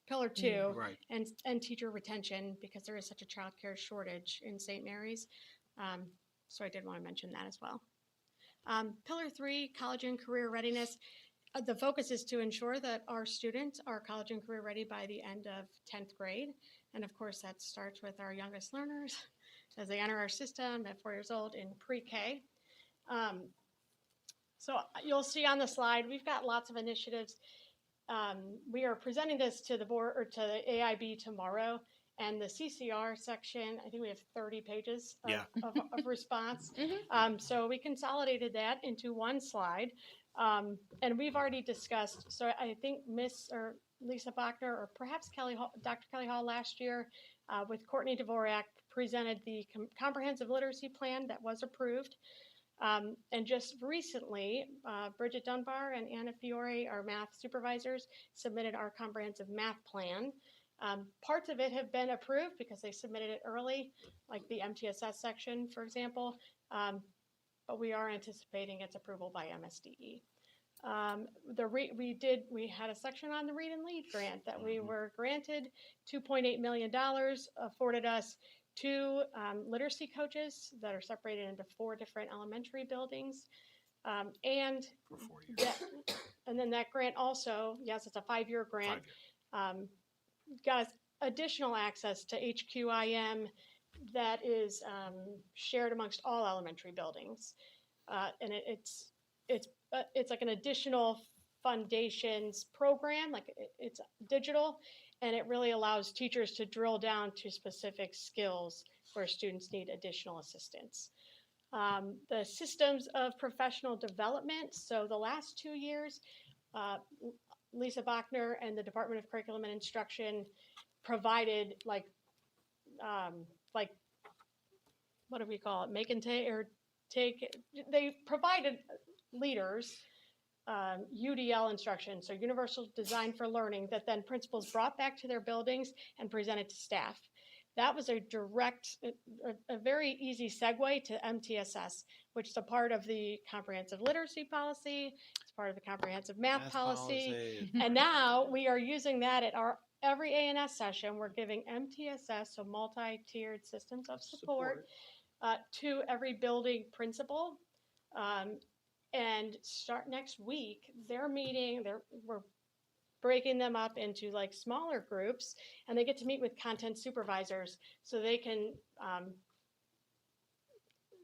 [SPEAKER 13] Pillar 2
[SPEAKER 4] Right.
[SPEAKER 13] and teacher retention because there is such a childcare shortage in St. Mary's. So I did want to mention that as well. Pillar 3, college and career readiness. The focus is to ensure that our students are college and career ready by the end of 10th grade. And of course, that starts with our youngest learners as they enter our system at 4 years old in pre-K. So you'll see on the slide, we've got lots of initiatives. We are presenting this to the board or to the AIB tomorrow, and the CCR section, I think we have 30 pages of response. So we consolidated that into one slide, and we've already discussed. So I think Miss or Lisa Bachner, or perhaps Dr. Kelly Hall last year, with Courtney Dvorak, presented the comprehensive literacy plan that was approved. And just recently, Bridget Dunbar and Anna Fiore, our math supervisors, submitted our comprehensive math plan. Parts of it have been approved because they submitted it early, like the MTSS section, for example, but we are anticipating its approval by MSDE. We had a section on the Read and Lead grant that we were granted. $2.8 million afforded us 2 literacy coaches that are separated into 4 different elementary buildings. And then that grant also, yes, it's a 5-year grant, got us additional access to HQIM that is shared amongst all elementary buildings. And it's like an additional foundations program, like it's digital, and it really allows teachers to drill down to specific skills where students need additional assistance. The systems of professional development. So the last 2 years, Lisa Bachner and the Department of Curriculum and Instruction provided like what do we call it? Make and take, or take. They provided leaders UDL instruction, so Universal Design for Learning, that then principals brought back to their buildings and presented to staff. That was a very easy segue to MTSS, which is a part of the comprehensive literacy policy. It's part of the comprehensive math policy. And now we are using that at our every A&S session. We're giving MTSS, so multi-tiered systems of support. To every building principal. And start next week, they're meeting, we're breaking them up into like smaller groups, and they get to meet with content supervisors so they can,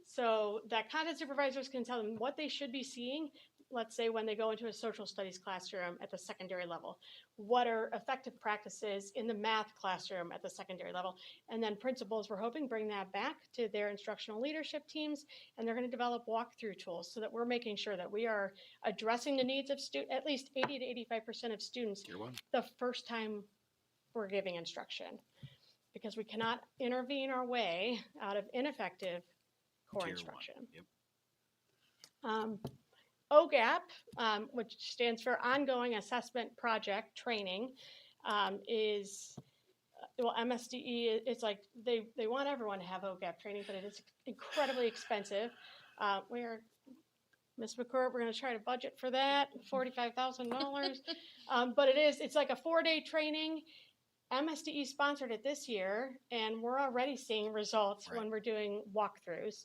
[SPEAKER 13] so that content supervisors can tell them what they should be seeing. Let's say when they go into a social studies classroom at the secondary level, what are effective practices in the math classroom at the secondary level? And then principals, we're hoping, bring that back to their instructional leadership teams, and they're going to develop walkthrough tools so that we're making sure that we are addressing the needs of at least 80 to 85% of students the first time we're giving instruction. because we cannot intervene our way out of ineffective core
[SPEAKER 4] Tier one.
[SPEAKER 13] instruction.
[SPEAKER 4] Yep.
[SPEAKER 13] OGAP, which stands for Ongoing Assessment Project Training, is, well, MSDE, it's like they want everyone to have OGAP training, but it is incredibly expensive. Ms. McCourt, we're going to try to budget for that, $45,000. But it's like a 4-day training. MSDE sponsored it this year, and we're already seeing results when we're doing walkthroughs.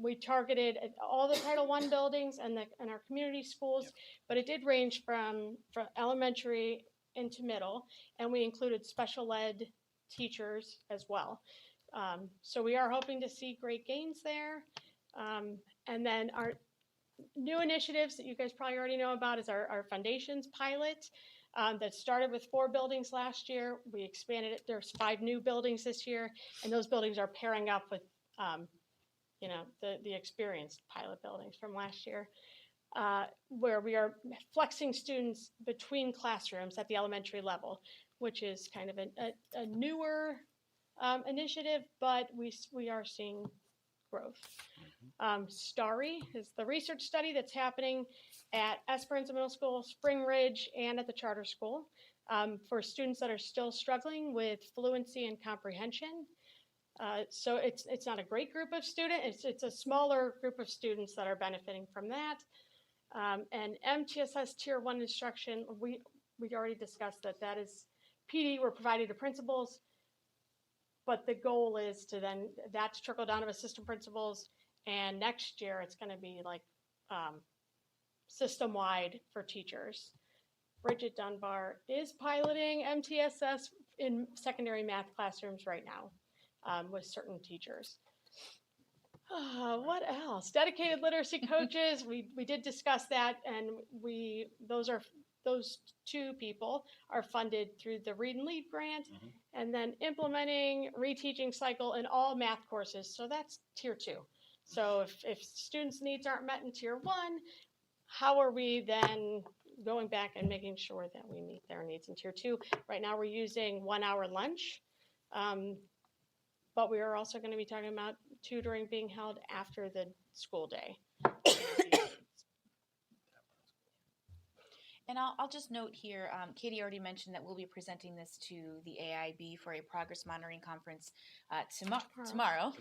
[SPEAKER 13] We targeted all the Title I buildings and our community schools, but it did range from elementary into middle, and we included special ed teachers as well. So we are hoping to see great gains there. And then our new initiatives that you guys probably already know about is our foundations pilot that started with 4 buildings last year. We expanded it. There's 5 new buildings this year, and those buildings are pairing up with the experienced pilot buildings from last year, where we are flexing students between classrooms at the elementary level, which is kind of a newer initiative, but we are seeing growth. STARRY is the research study that's happening at Esperanza Middle School, Spring Ridge, and at the charter school for students that are still struggling with fluency and comprehension. So it's not a great group of students. It's a smaller group of students that are benefiting from that. And MTSS Tier 1 instruction, we already discussed that is PD we're providing to principals, but the goal is to then that to trickle down to assistant principals, and next year it's going to be like system-wide for teachers. Bridget Dunbar is piloting MTSS in secondary math classrooms right now with certain teachers. What else? Dedicated literacy coaches. We did discuss that, and those 2 people are funded through the Read and Lead grant, and then implementing reteaching cycle in all math courses. So that's Tier 2. So if students' needs aren't met in Tier 1, how are we then going back and making sure that we meet their needs in Tier 2? Right now we're using 1-hour lunch, but we are also going to be talking about tutoring being held after the school day.
[SPEAKER 12] And I'll just note here, Katie already mentioned that we'll be presenting this to the AIB for a progress monitoring conference tomorrow.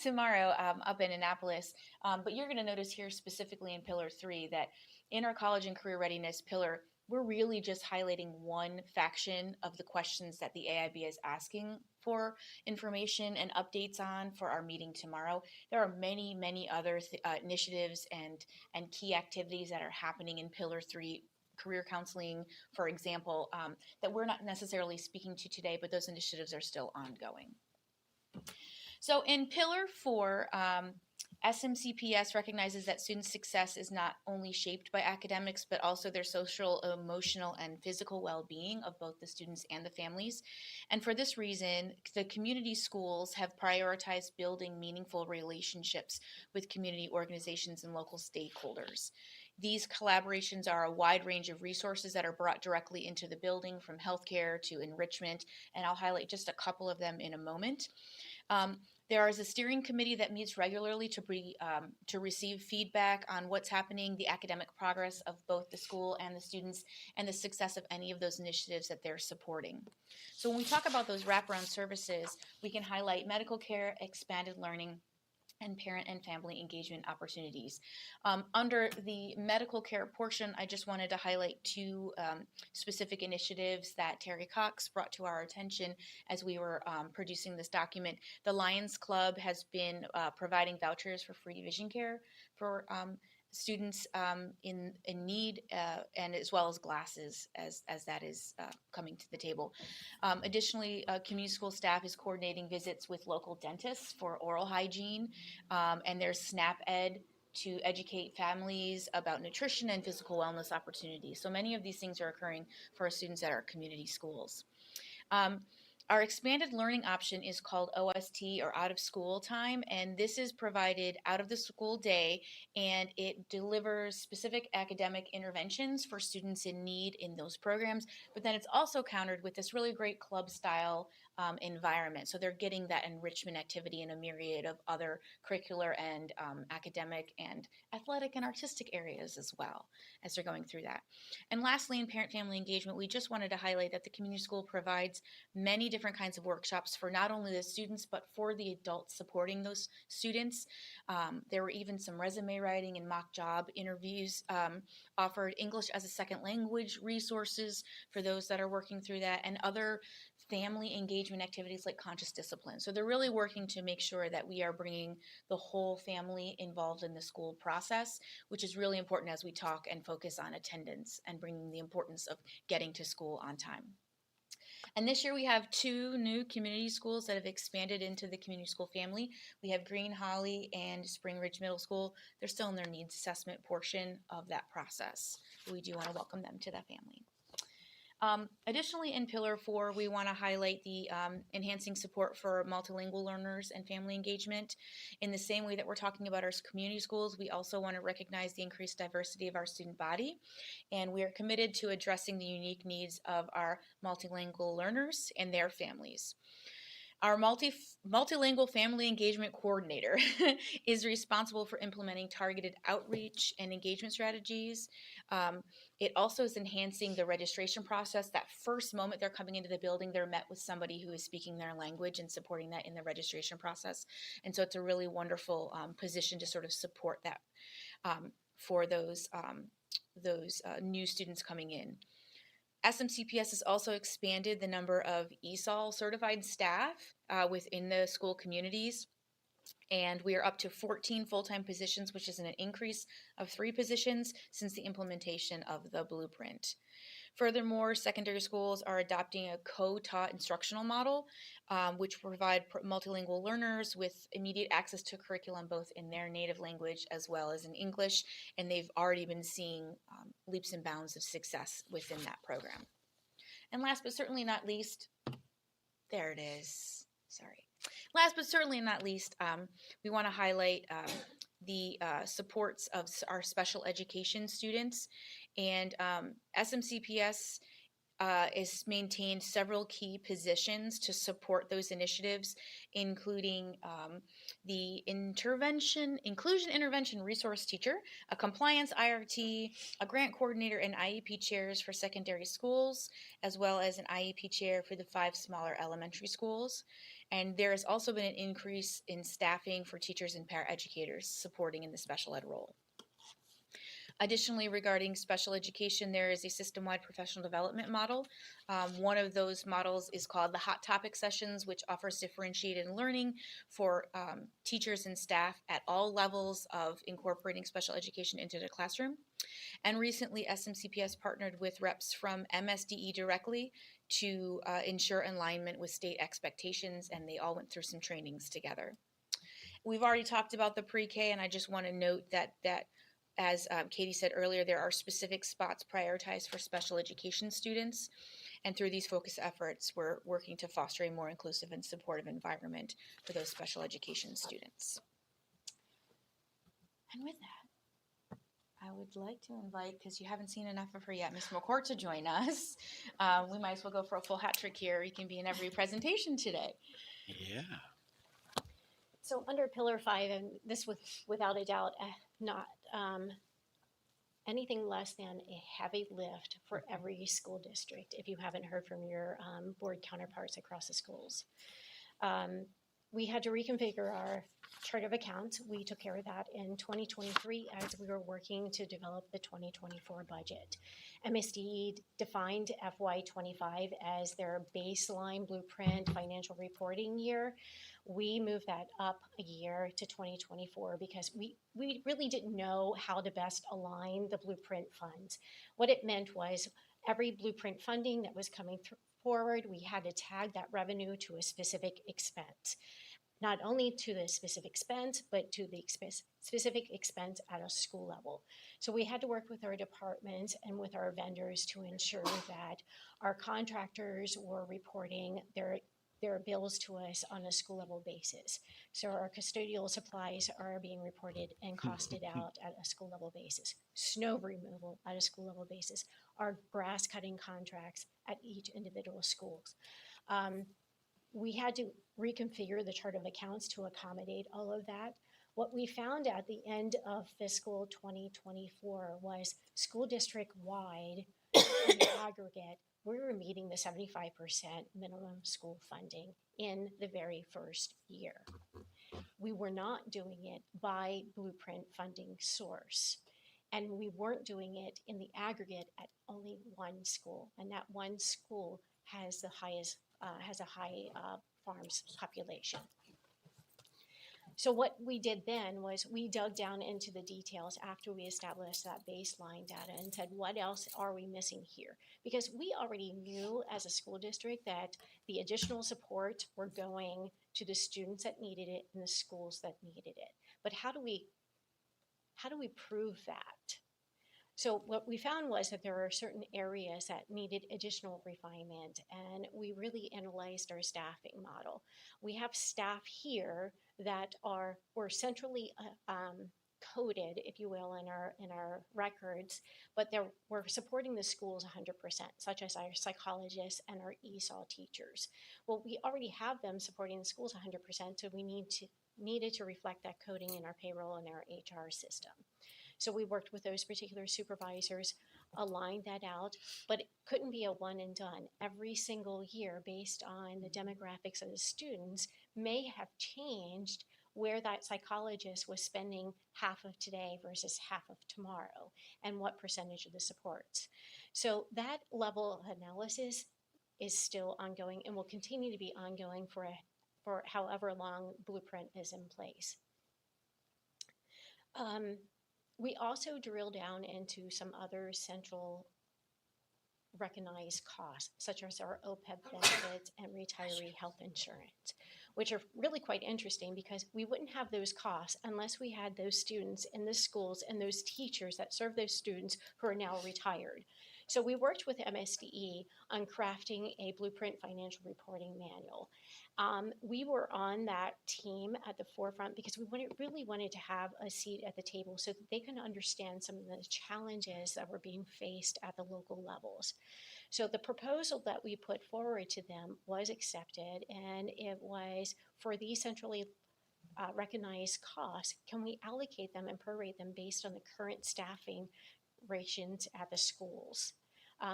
[SPEAKER 12] Tomorrow up in Annapolis. But you're going to notice here specifically in Pillar 3 that in our college and career readiness pillar, we're really just highlighting one faction of the questions that the AIB is asking for information and updates on for our meeting tomorrow. There are many, many other initiatives and key activities that are happening in Pillar 3, career counseling, for example, that we're not necessarily speaking to today, but those initiatives are still ongoing. So in Pillar 4, SMCPS recognizes that student success is not only shaped by academics, but also their social, emotional, and physical well-being of both the students and the families. And for this reason, the community schools have prioritized building meaningful relationships with community organizations and local stakeholders. These collaborations are a wide range of resources that are brought directly into the building, from healthcare to enrichment, and I'll highlight just a couple of them in a moment. There is a steering committee that meets regularly to receive feedback on what's happening, the academic progress of both the school and the students, and the success of any of those initiatives that they're supporting. So when we talk about those wraparound services, we can highlight medical care, expanded learning, and parent and family engagement opportunities. Under the medical care portion, I just wanted to highlight 2 specific initiatives that Terry Cox brought to our attention as we were producing this document. The Lions Club has been providing vouchers for free vision care for students in need, and as well as glasses as that is coming to the table. Additionally, community school staff is coordinating visits with local dentists for oral hygiene, and there's SNAP Ed to educate families about nutrition and physical wellness opportunities. So many of these things are occurring for our students at our community schools. Our expanded learning option is called OST, or out of school time, and this is provided out of the school day, and it delivers specific academic interventions for students in need in those programs, but then it's also countered with this really great club style environment. So they're getting that enrichment activity in a myriad of other curricular and academic and athletic and artistic areas as well as they're going through that. And lastly, in parent-family engagement, we just wanted to highlight that the community school provides many different kinds of workshops for not only the students, but for the adults supporting those students. There were even some resume writing and mock job interviews offered, English as a second language resources for those that are working through that, and other family engagement activities like conscious discipline. So they're really working to make sure that we are bringing the whole family involved in the school process, which is really important as we talk and focus on attendance and bringing the importance of getting to school on time. And this year we have 2 new community schools that have expanded into the community school family. We have Green Holly and Spring Ridge Middle School. They're still in their needs assessment portion of that process. We do want to welcome them to that family. Additionally, in Pillar 4, we want to highlight the enhancing support for multilingual learners and family engagement. In the same way that we're talking about our community schools, we also want to recognize the increased diversity of our student body, and we are committed to addressing the unique needs of our multilingual learners and their families. Our multilingual family engagement coordinator is responsible for implementing targeted outreach and engagement strategies. It also is enhancing the registration process. That first moment they're coming into the building, they're met with somebody who is speaking their language and supporting that in the registration process. And so it's a really wonderful position to sort of support that for those new students coming in. SMCPS has also expanded the number of ESOL certified staff within the school communities, and we are up to 14 full-time positions, which is an increase of 3 positions since the implementation of the blueprint. Furthermore, secondary schools are adopting a co-taught instructional model, which provide multilingual learners with immediate access to curriculum both in their native language as well as in English, and they've already been seeing leaps and bounds of success within that program. And last but certainly not least, there it is, sorry. Last but certainly not least, we want to highlight the supports of our special education students. And SMCPS has maintained several key positions to support those initiatives, including the inclusion intervention resource teacher, a compliance IRT, a grant coordinator, and IEP chairs for secondary schools, as well as an IEP chair for the 5 smaller elementary schools. And there has also been an increase in staffing for teachers and paraeducators supporting in the special ed role. Additionally, regarding special education, there is a system-wide professional development model. One of those models is called the Hot Topic Sessions, which offers differentiated learning for teachers and staff at all levels of incorporating special education into the classroom. And recently, SMCPS partnered with reps from MSDE directly to ensure alignment with state expectations, and they all went through some trainings together. We've already talked about the pre-K, and I just want to note that as Katie said earlier, there are specific spots prioritized for special education students. And through these focus efforts, we're working to foster a more inclusive and supportive environment for those special education students. And with that, I would like to invite, because you haven't seen enough of her yet, Ms. McCourt to join us. We might as well go for a full hat trick here. You can be in every presentation today.
[SPEAKER 4] Yeah.
[SPEAKER 9] So under Pillar 5, and this was without a doubt not anything less than a heavy lift for every school district, if you haven't heard from your board counterparts across the schools. We had to reconfigure our chart of accounts. We took care of that in 2023 as we were working to develop the 2024 budget. MSDE defined FY25 as their baseline blueprint financial reporting year. We moved that up a year to 2024 because we really didn't know how to best align the blueprint funds. What it meant was every blueprint funding that was coming forward, we had to tag that revenue to a specific expense. Not only to the specific expense, but to the specific expense at a school level. So we had to work with our departments and with our vendors to ensure that our contractors were reporting their bills to us on a school level basis. So our custodial supplies are being reported and costed out at a school level basis. Snow removal at a school level basis. Our grass cutting contracts at each individual schools. we had to reconfigure the chart of accounts to accommodate all of that. What we found at the end of fiscal 2024 was school district wide, in the aggregate, we were meeting the 75% minimum school funding in the very first year. We were not doing it by blueprint funding source. And we weren't doing it in the aggregate at only one school. And that one school has the highest, has a high farms population. So what we did then was we dug down into the details after we established that baseline data and said, what else are we missing here? Because we already knew as a school district that the additional support were going to the students that needed it and the schools that needed it. But how do we prove that? So what we found was that there are certain areas that needed additional refinement, and we really analyzed our staffing model. We have staff here that were centrally coded, if you will, in our records, but we're supporting the schools 100%, such as our psychologists and our ESOL teachers. Well, we already have them supporting the schools 100%, so we needed to reflect that coding in our payroll and our HR system. So we worked with those particular supervisors, aligned that out, but it couldn't be a one and done. Every single year, based on the demographics of the students, may have changed where that psychologist was spending half of today versus half of tomorrow, and what percentage of the supports. So that level of analysis is still ongoing and will continue to be ongoing for however long Blueprint is in place. We also drill down into some other central recognized costs, such as our OPEB benefits and retiree health insurance, which are really quite interesting because we wouldn't have those costs unless we had those students in the schools and those teachers that serve those students who are now retired. So we worked with MSDE on crafting a Blueprint financial reporting manual. We were on that team at the forefront because we really wanted to have a seat at the table so that they can understand some of the challenges that were being faced at the local levels. So the proposal that we put forward to them was accepted, and it was for these centrally recognized costs, can we allocate them and prorate them based on the current staffing rations at the schools?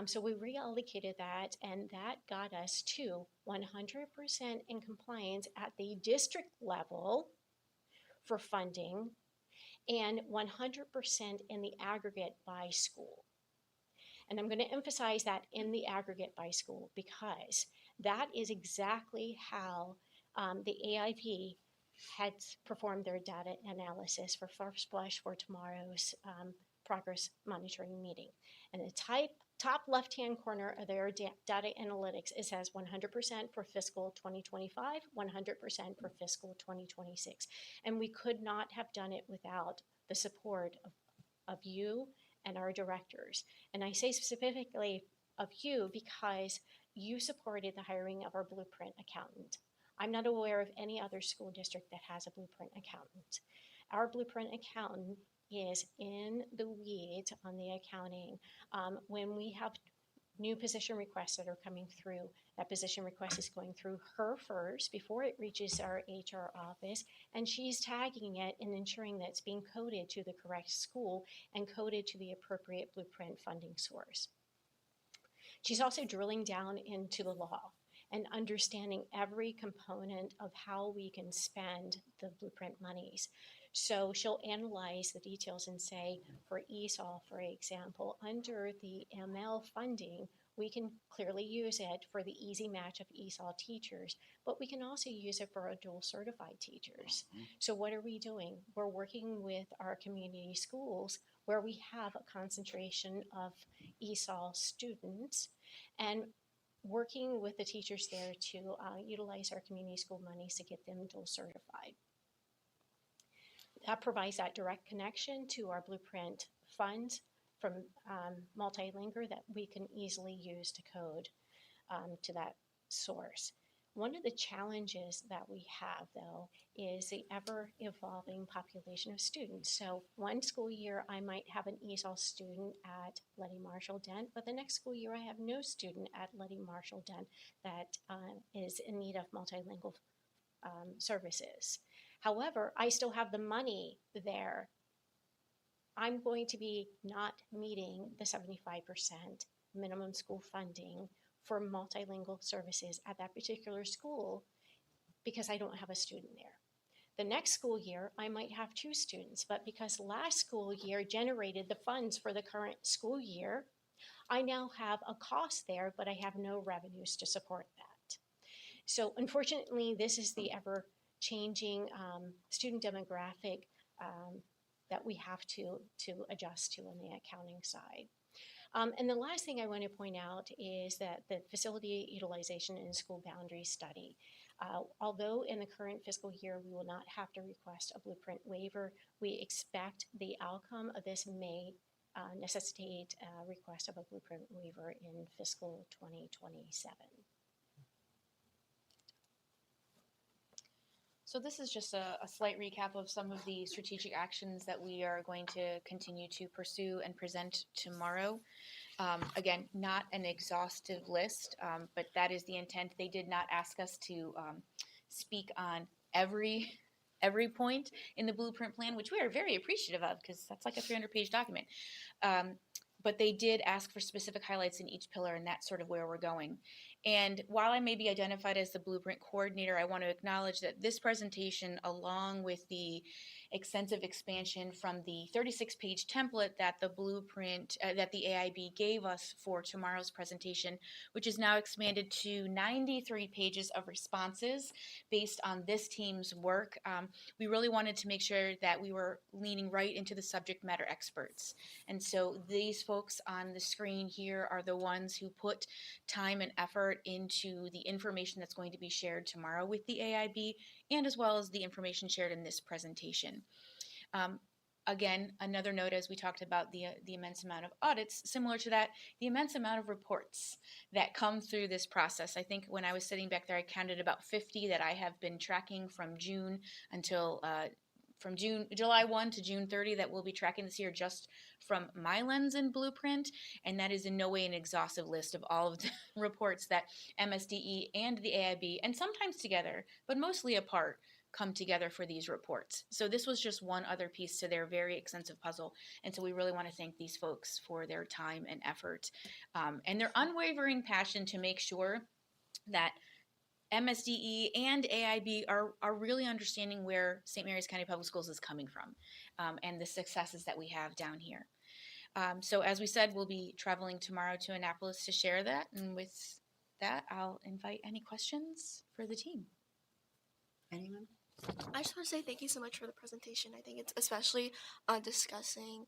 [SPEAKER 9] So we reallocated that, and that got us to 100% in compliance at the district level for funding and 100% in the aggregate by school. And I'm going to emphasize that in the aggregate by school because that is exactly how the AIP had performed their data analysis for First Blush for tomorrow's progress monitoring meeting. And the top left-hand corner of their data analytics, it says 100% for fiscal 2025, 100% for fiscal 2026. And we could not have done it without the support of you and our directors. And I say specifically of you because you supported the hiring of our Blueprint accountant. I'm not aware of any other school district that has a Blueprint accountant. Our Blueprint accountant is in the weeds on the accounting. When we have new position requests that are coming through, that position request is going through her first before it reaches our HR office, and she's tagging it and ensuring that it's being coded to the correct school and coded to the appropriate Blueprint funding source. She's also drilling down into the law and understanding every component of how we can spend the Blueprint monies. So she'll analyze the details and say, for ESOL, for example, under the ML funding, we can clearly use it for the easy match of ESOL teachers, but we can also use it for our dual certified teachers. So what are we doing? We're working with our community schools where we have a concentration of ESOL students and working with the teachers there to utilize our community school monies to get them dual certified. That provides that direct connection to our Blueprint funds from Multilingual that we can easily use to code to that source. One of the challenges that we have, though, is the ever-evolving population of students. So one school year, I might have an ESOL student at Letty Marshall Dent, but the next school year, I have no student at Letty Marshall Dent that is in need of multilingual services. However, I still have the money there. I'm going to be not meeting the 75% minimum school funding for multilingual services at that particular school because I don't have a student there. The next school year, I might have 2 students, but because last school year generated the funds for the current school year, I now have a cost there, but I have no revenues to support that. So unfortunately, this is the ever changing student demographic that we have to adjust to on the accounting side. And the last thing I want to point out is that the facility utilization and school boundary study. Although in the current fiscal year we will not have to request a blueprint waiver, we expect the outcome of this may necessitate a request of a blueprint waiver in fiscal 2027.
[SPEAKER 12] So this is just a slight recap of some of the strategic actions that we are going to continue to pursue and present tomorrow. Again, not an exhaustive list, but that is the intent. They did not ask us to speak on every point in the blueprint plan, which we are very appreciative of because that's like a 300-page document. But they did ask for specific highlights in each pillar, and that's sort of where we're going. And while I may be identified as the blueprint coordinator, I want to acknowledge that this presentation, along with the extensive expansion from the 36-page template that the blueprint, that the AIB gave us for tomorrow's presentation, which is now expanded to 93 pages of responses based on this team's work, we really wanted to make sure that we were leaning right into the subject matter experts. And so these folks on the screen here are the ones who put time and effort into the information that's going to be shared tomorrow with the AIB, and as well as the information shared in this presentation. Again, another note, as we talked about the immense amount of audits, similar to that, the immense amount of reports that come through this process. I think when I was sitting back there, I counted about 50 that I have been tracking from June until from July 1 to June 30 that we'll be tracking this year just from my lens and blueprint, and that is in no way an exhaustive list of all of the reports that MSDE and the AIB, and sometimes together, but mostly apart, come together for these reports. So this was just one other piece to their very extensive puzzle, and so we really want to thank these folks for their time and effort and their unwavering passion to make sure that MSDE and AIB are really understanding where St. Mary's County Public Schools is coming from and the successes that we have down here. So as we said, we'll be traveling tomorrow to Annapolis to share that. And with that, I'll invite any questions for the team.
[SPEAKER 1] Anyone?
[SPEAKER 5] I just want to say thank you so much for the presentation. I think it's especially discussing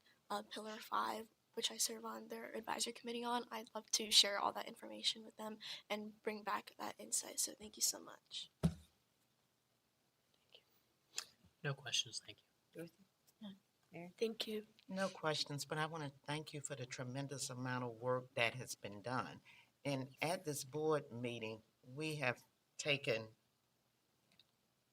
[SPEAKER 5] Pillar 5, which I serve on their advisory committee on. I'd love to share all that information with them and bring back that insight. So thank you so much.
[SPEAKER 2] No questions, thank you.
[SPEAKER 10] Thank you.
[SPEAKER 14] No questions, but I want to thank you for the tremendous amount of work that has been done. And at this board meeting, we have taken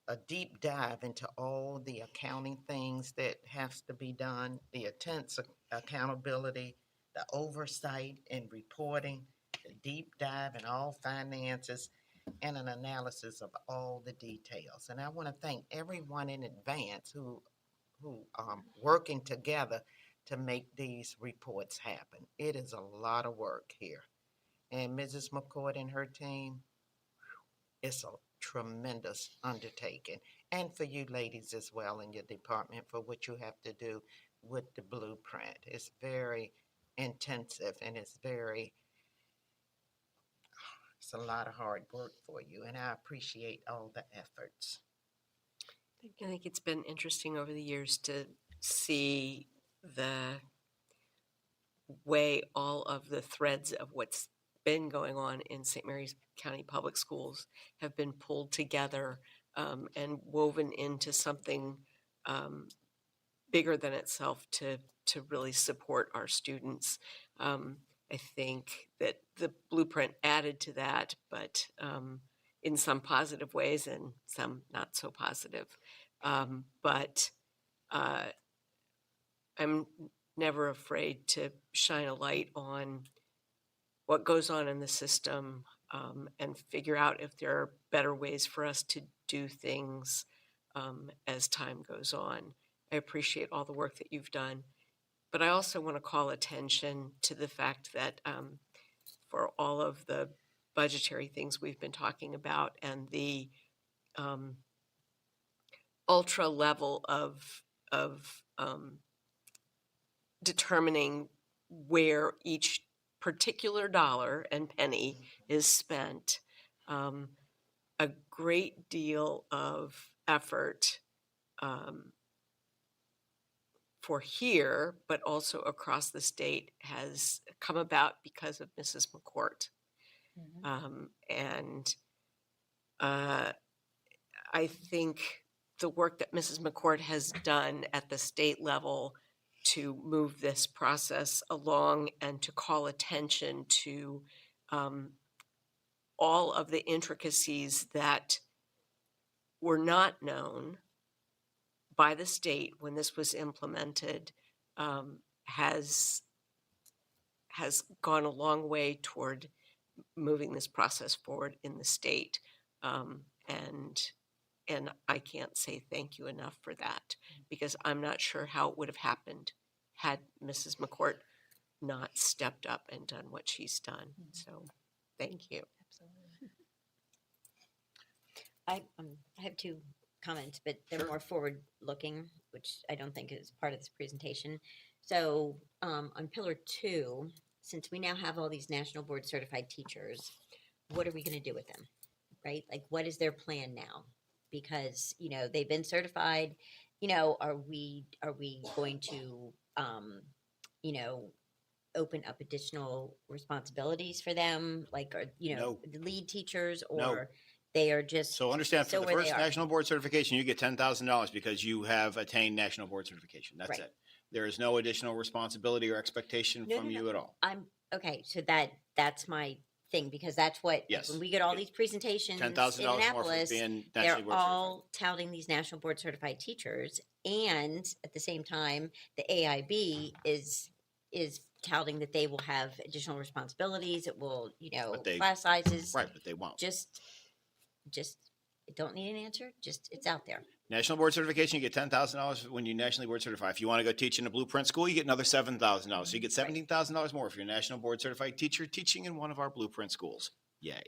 [SPEAKER 14] a deep dive into all the accounting things that has to be done, the intense accountability, the oversight and reporting, the deep dive in all finances, and an analysis of all the details. And I want to thank everyone in advance who working together to make these reports happen. It is a lot of work here. And Mrs. McCord and her team, it's a tremendous undertaking. And for you ladies as well in your department for what you have to do with the blueprint. It's very intensive and it's a lot of hard work for you. And I appreciate all the efforts.
[SPEAKER 3] I think it's been interesting over the years to see the way all of the threads of what's been going on in St. Mary's County Public Schools have been pulled together and woven into something bigger than itself to really support our students. I think that the blueprint added to that, but in some positive ways and some not so positive. But I'm never afraid to shine a light on what goes on in the system, and figure out if there are better ways for us to do things as time goes on. I appreciate all the work that you've done, but I also want to call attention to the fact that for all of the budgetary things we've been talking about and the ultra level of determining where each particular dollar and penny is spent, a great deal of effort for here, but also across the state, has come about because of Mrs. McCourt. And I think the work that Mrs. McCourt has done at the state level to move this process along and to call attention to all of the intricacies that were not known by the state when this was implemented has gone a long way toward moving this process forward in the state. And I can't say thank you enough for that, because I'm not sure how it would have happened had Mrs. McCourt not stepped up and done what she's done. So thank you.
[SPEAKER 1] I have two comments, but they're more forward looking, which I don't think is part of this presentation. So on pillar 2, since we now have all these national board certified teachers, what are we going to do with them? Right? Like, what is their plan now? Because, you know, they've been certified, you know, are we going to, you know, open up additional responsibilities for them? Like, are, you know,
[SPEAKER 4] No.
[SPEAKER 1] lead teachers, or
[SPEAKER 4] No.
[SPEAKER 1] they are just,
[SPEAKER 4] So understand, for the
[SPEAKER 1] where they
[SPEAKER 4] first
[SPEAKER 1] are.
[SPEAKER 4] national board certification, you get $10,000 because you have attained national board certification. That's
[SPEAKER 1] Right.
[SPEAKER 4] it. There is no additional responsibility or expectation
[SPEAKER 1] No,
[SPEAKER 4] from
[SPEAKER 1] no,
[SPEAKER 4] you
[SPEAKER 1] no.
[SPEAKER 4] at all.
[SPEAKER 1] I'm okay. So that's my thing, because that's what,
[SPEAKER 4] Yes.
[SPEAKER 1] when we get all these presentations in
[SPEAKER 4] $10,000 more for
[SPEAKER 1] Annapolis,
[SPEAKER 4] being
[SPEAKER 1] they're
[SPEAKER 4] nationally board certified.
[SPEAKER 1] all touting these national board certified teachers, and at the same time, the AIB is touting that they will have additional responsibilities. It will, you know,
[SPEAKER 4] But they-
[SPEAKER 1] class sizes.
[SPEAKER 4] Right, but they won't.
[SPEAKER 1] Just don't need an answer. Just, it's out there.
[SPEAKER 4] National board certification, you get $10,000 when you're nationally board certified. If you want to go teach in a Blueprint school, you get another $7,000. So you get $17,000 more if you're a national board certified teacher teaching in one of our Blueprint schools. Yay.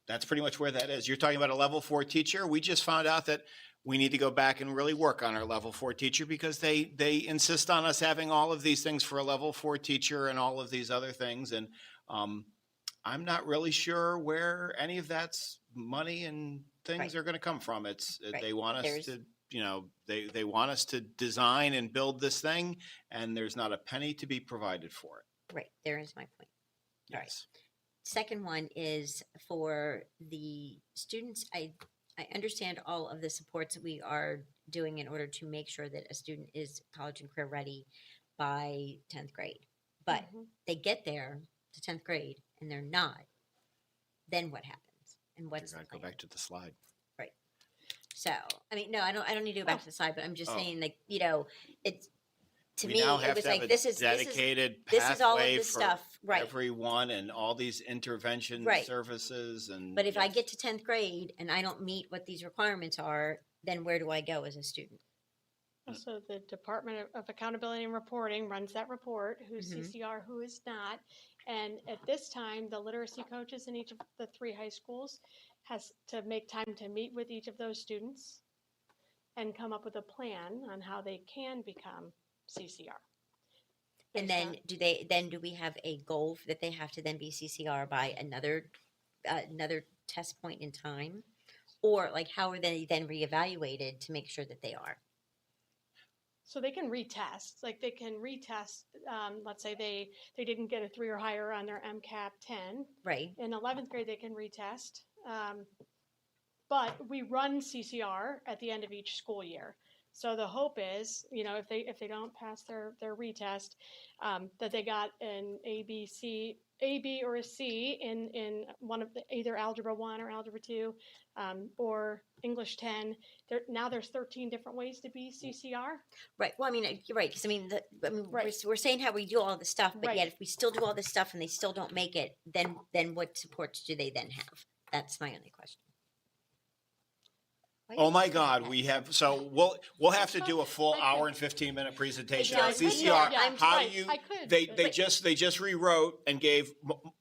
[SPEAKER 4] That's pretty much where that is. You're talking about a level 4 teacher. We just found out that we need to go back and really work on our level 4 teacher, because they insist on us having all of these things for a level 4 teacher and all of these other things. And I'm not really sure where any of that's money and things
[SPEAKER 1] Right.
[SPEAKER 4] are going to come from. It's
[SPEAKER 1] Right.
[SPEAKER 4] they want us
[SPEAKER 1] There's-
[SPEAKER 4] to, you know, they want us to design and build this thing, and there's not a penny to be provided for it.
[SPEAKER 1] Right. There is my point. All right.
[SPEAKER 4] Yes.
[SPEAKER 1] Second one is for the students. I understand all of the supports that we are doing in order to make sure that a student is college and career ready by 10th grade. But they get there to 10th grade and they're not. Then what happens? And what's
[SPEAKER 4] You're
[SPEAKER 1] the
[SPEAKER 4] gonna go
[SPEAKER 1] plan?
[SPEAKER 4] back to the slide.
[SPEAKER 1] Right. So, I mean, no, I don't need to go back to the slide, but I'm just
[SPEAKER 4] Oh.
[SPEAKER 1] saying, like, you know, it's, to
[SPEAKER 4] We
[SPEAKER 1] me,
[SPEAKER 4] now
[SPEAKER 1] it
[SPEAKER 4] have
[SPEAKER 1] was
[SPEAKER 4] to have
[SPEAKER 1] like,
[SPEAKER 4] a
[SPEAKER 1] this is
[SPEAKER 4] dedicated
[SPEAKER 1] this is all of
[SPEAKER 4] pathway
[SPEAKER 1] this
[SPEAKER 4] for
[SPEAKER 1] stuff, right?
[SPEAKER 4] everyone, and all these intervention
[SPEAKER 1] Right.
[SPEAKER 4] services. And
[SPEAKER 1] But if I
[SPEAKER 4] yes.
[SPEAKER 1] get to 10th grade and I don't meet what these requirements are, then where do I go as a student?
[SPEAKER 13] Also, the Department of Accountability and Reporting runs that report, who's
[SPEAKER 1] Mhm.
[SPEAKER 13] CCR, who is not. And at this time, the literacy coaches in each of the 3 high schools has to make time to meet with each of those students and come up with a plan on how they can become CCR.
[SPEAKER 1] And
[SPEAKER 13] based
[SPEAKER 1] then do we have a goal that they have to then be CCR by another test point in time? Or like, how are they then reevaluated to make sure that they are?
[SPEAKER 13] So they can retest, like they can retest, let's say they didn't get a 3 or higher on their MCAP 10.
[SPEAKER 1] Right.
[SPEAKER 13] In 11th grade, they can retest. But we run CCR at the end of each school year. So the hope is, if they don't pass their retest, that they got an A, B, or a C in one of either Algebra 1 or Algebra 2, or English 10. Now there's 13 different ways to be CCR.
[SPEAKER 1] Right. Well, I mean, you're right. Because
[SPEAKER 13] Right.
[SPEAKER 1] we're saying how we do all this stuff, but
[SPEAKER 13] Right.
[SPEAKER 1] yet if we still do all this stuff and they still don't make it, then what supports do they then have? That's my only question. Why
[SPEAKER 4] Oh
[SPEAKER 1] you
[SPEAKER 4] my
[SPEAKER 1] looking at
[SPEAKER 4] God,
[SPEAKER 1] that?
[SPEAKER 4] we have, so we'll have to do a full hour and 15-minute presentation on
[SPEAKER 1] I could,
[SPEAKER 4] CCR.
[SPEAKER 1] I'm
[SPEAKER 4] How
[SPEAKER 13] right,
[SPEAKER 4] do you,
[SPEAKER 13] I could,
[SPEAKER 4] they
[SPEAKER 13] but-
[SPEAKER 4] just rewrote and gave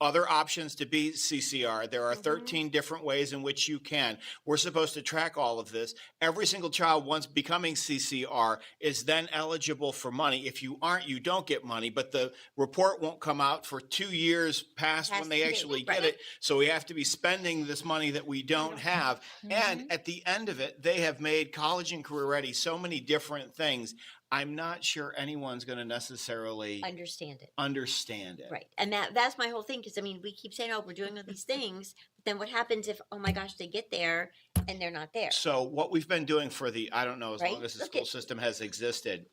[SPEAKER 4] other options to be CCR. There are
[SPEAKER 13] Mhm.
[SPEAKER 4] 13 different ways in which you can. We're supposed to track all of this. Every single child, once becoming CCR, is then eligible for money. If you aren't, you don't get money, but the report won't come out for 2 years past
[SPEAKER 1] Has
[SPEAKER 4] when they
[SPEAKER 1] to be,
[SPEAKER 4] actually
[SPEAKER 1] right.
[SPEAKER 4] get it. So we have to be spending this money that we don't have. And at the end of it, they have made college and career ready so many different things. I'm not sure anyone's going to necessarily
[SPEAKER 1] understand it.
[SPEAKER 4] understand it.
[SPEAKER 1] Right. And that's my whole thing. Because we keep saying, oh, we're doing all these things. But then what happens if, oh my gosh, they get there and they're not there?
[SPEAKER 4] So what we've been doing for I don't know, as
[SPEAKER 1] Right?
[SPEAKER 4] long as the
[SPEAKER 1] Look
[SPEAKER 4] school
[SPEAKER 1] at-
[SPEAKER 4] system has existed,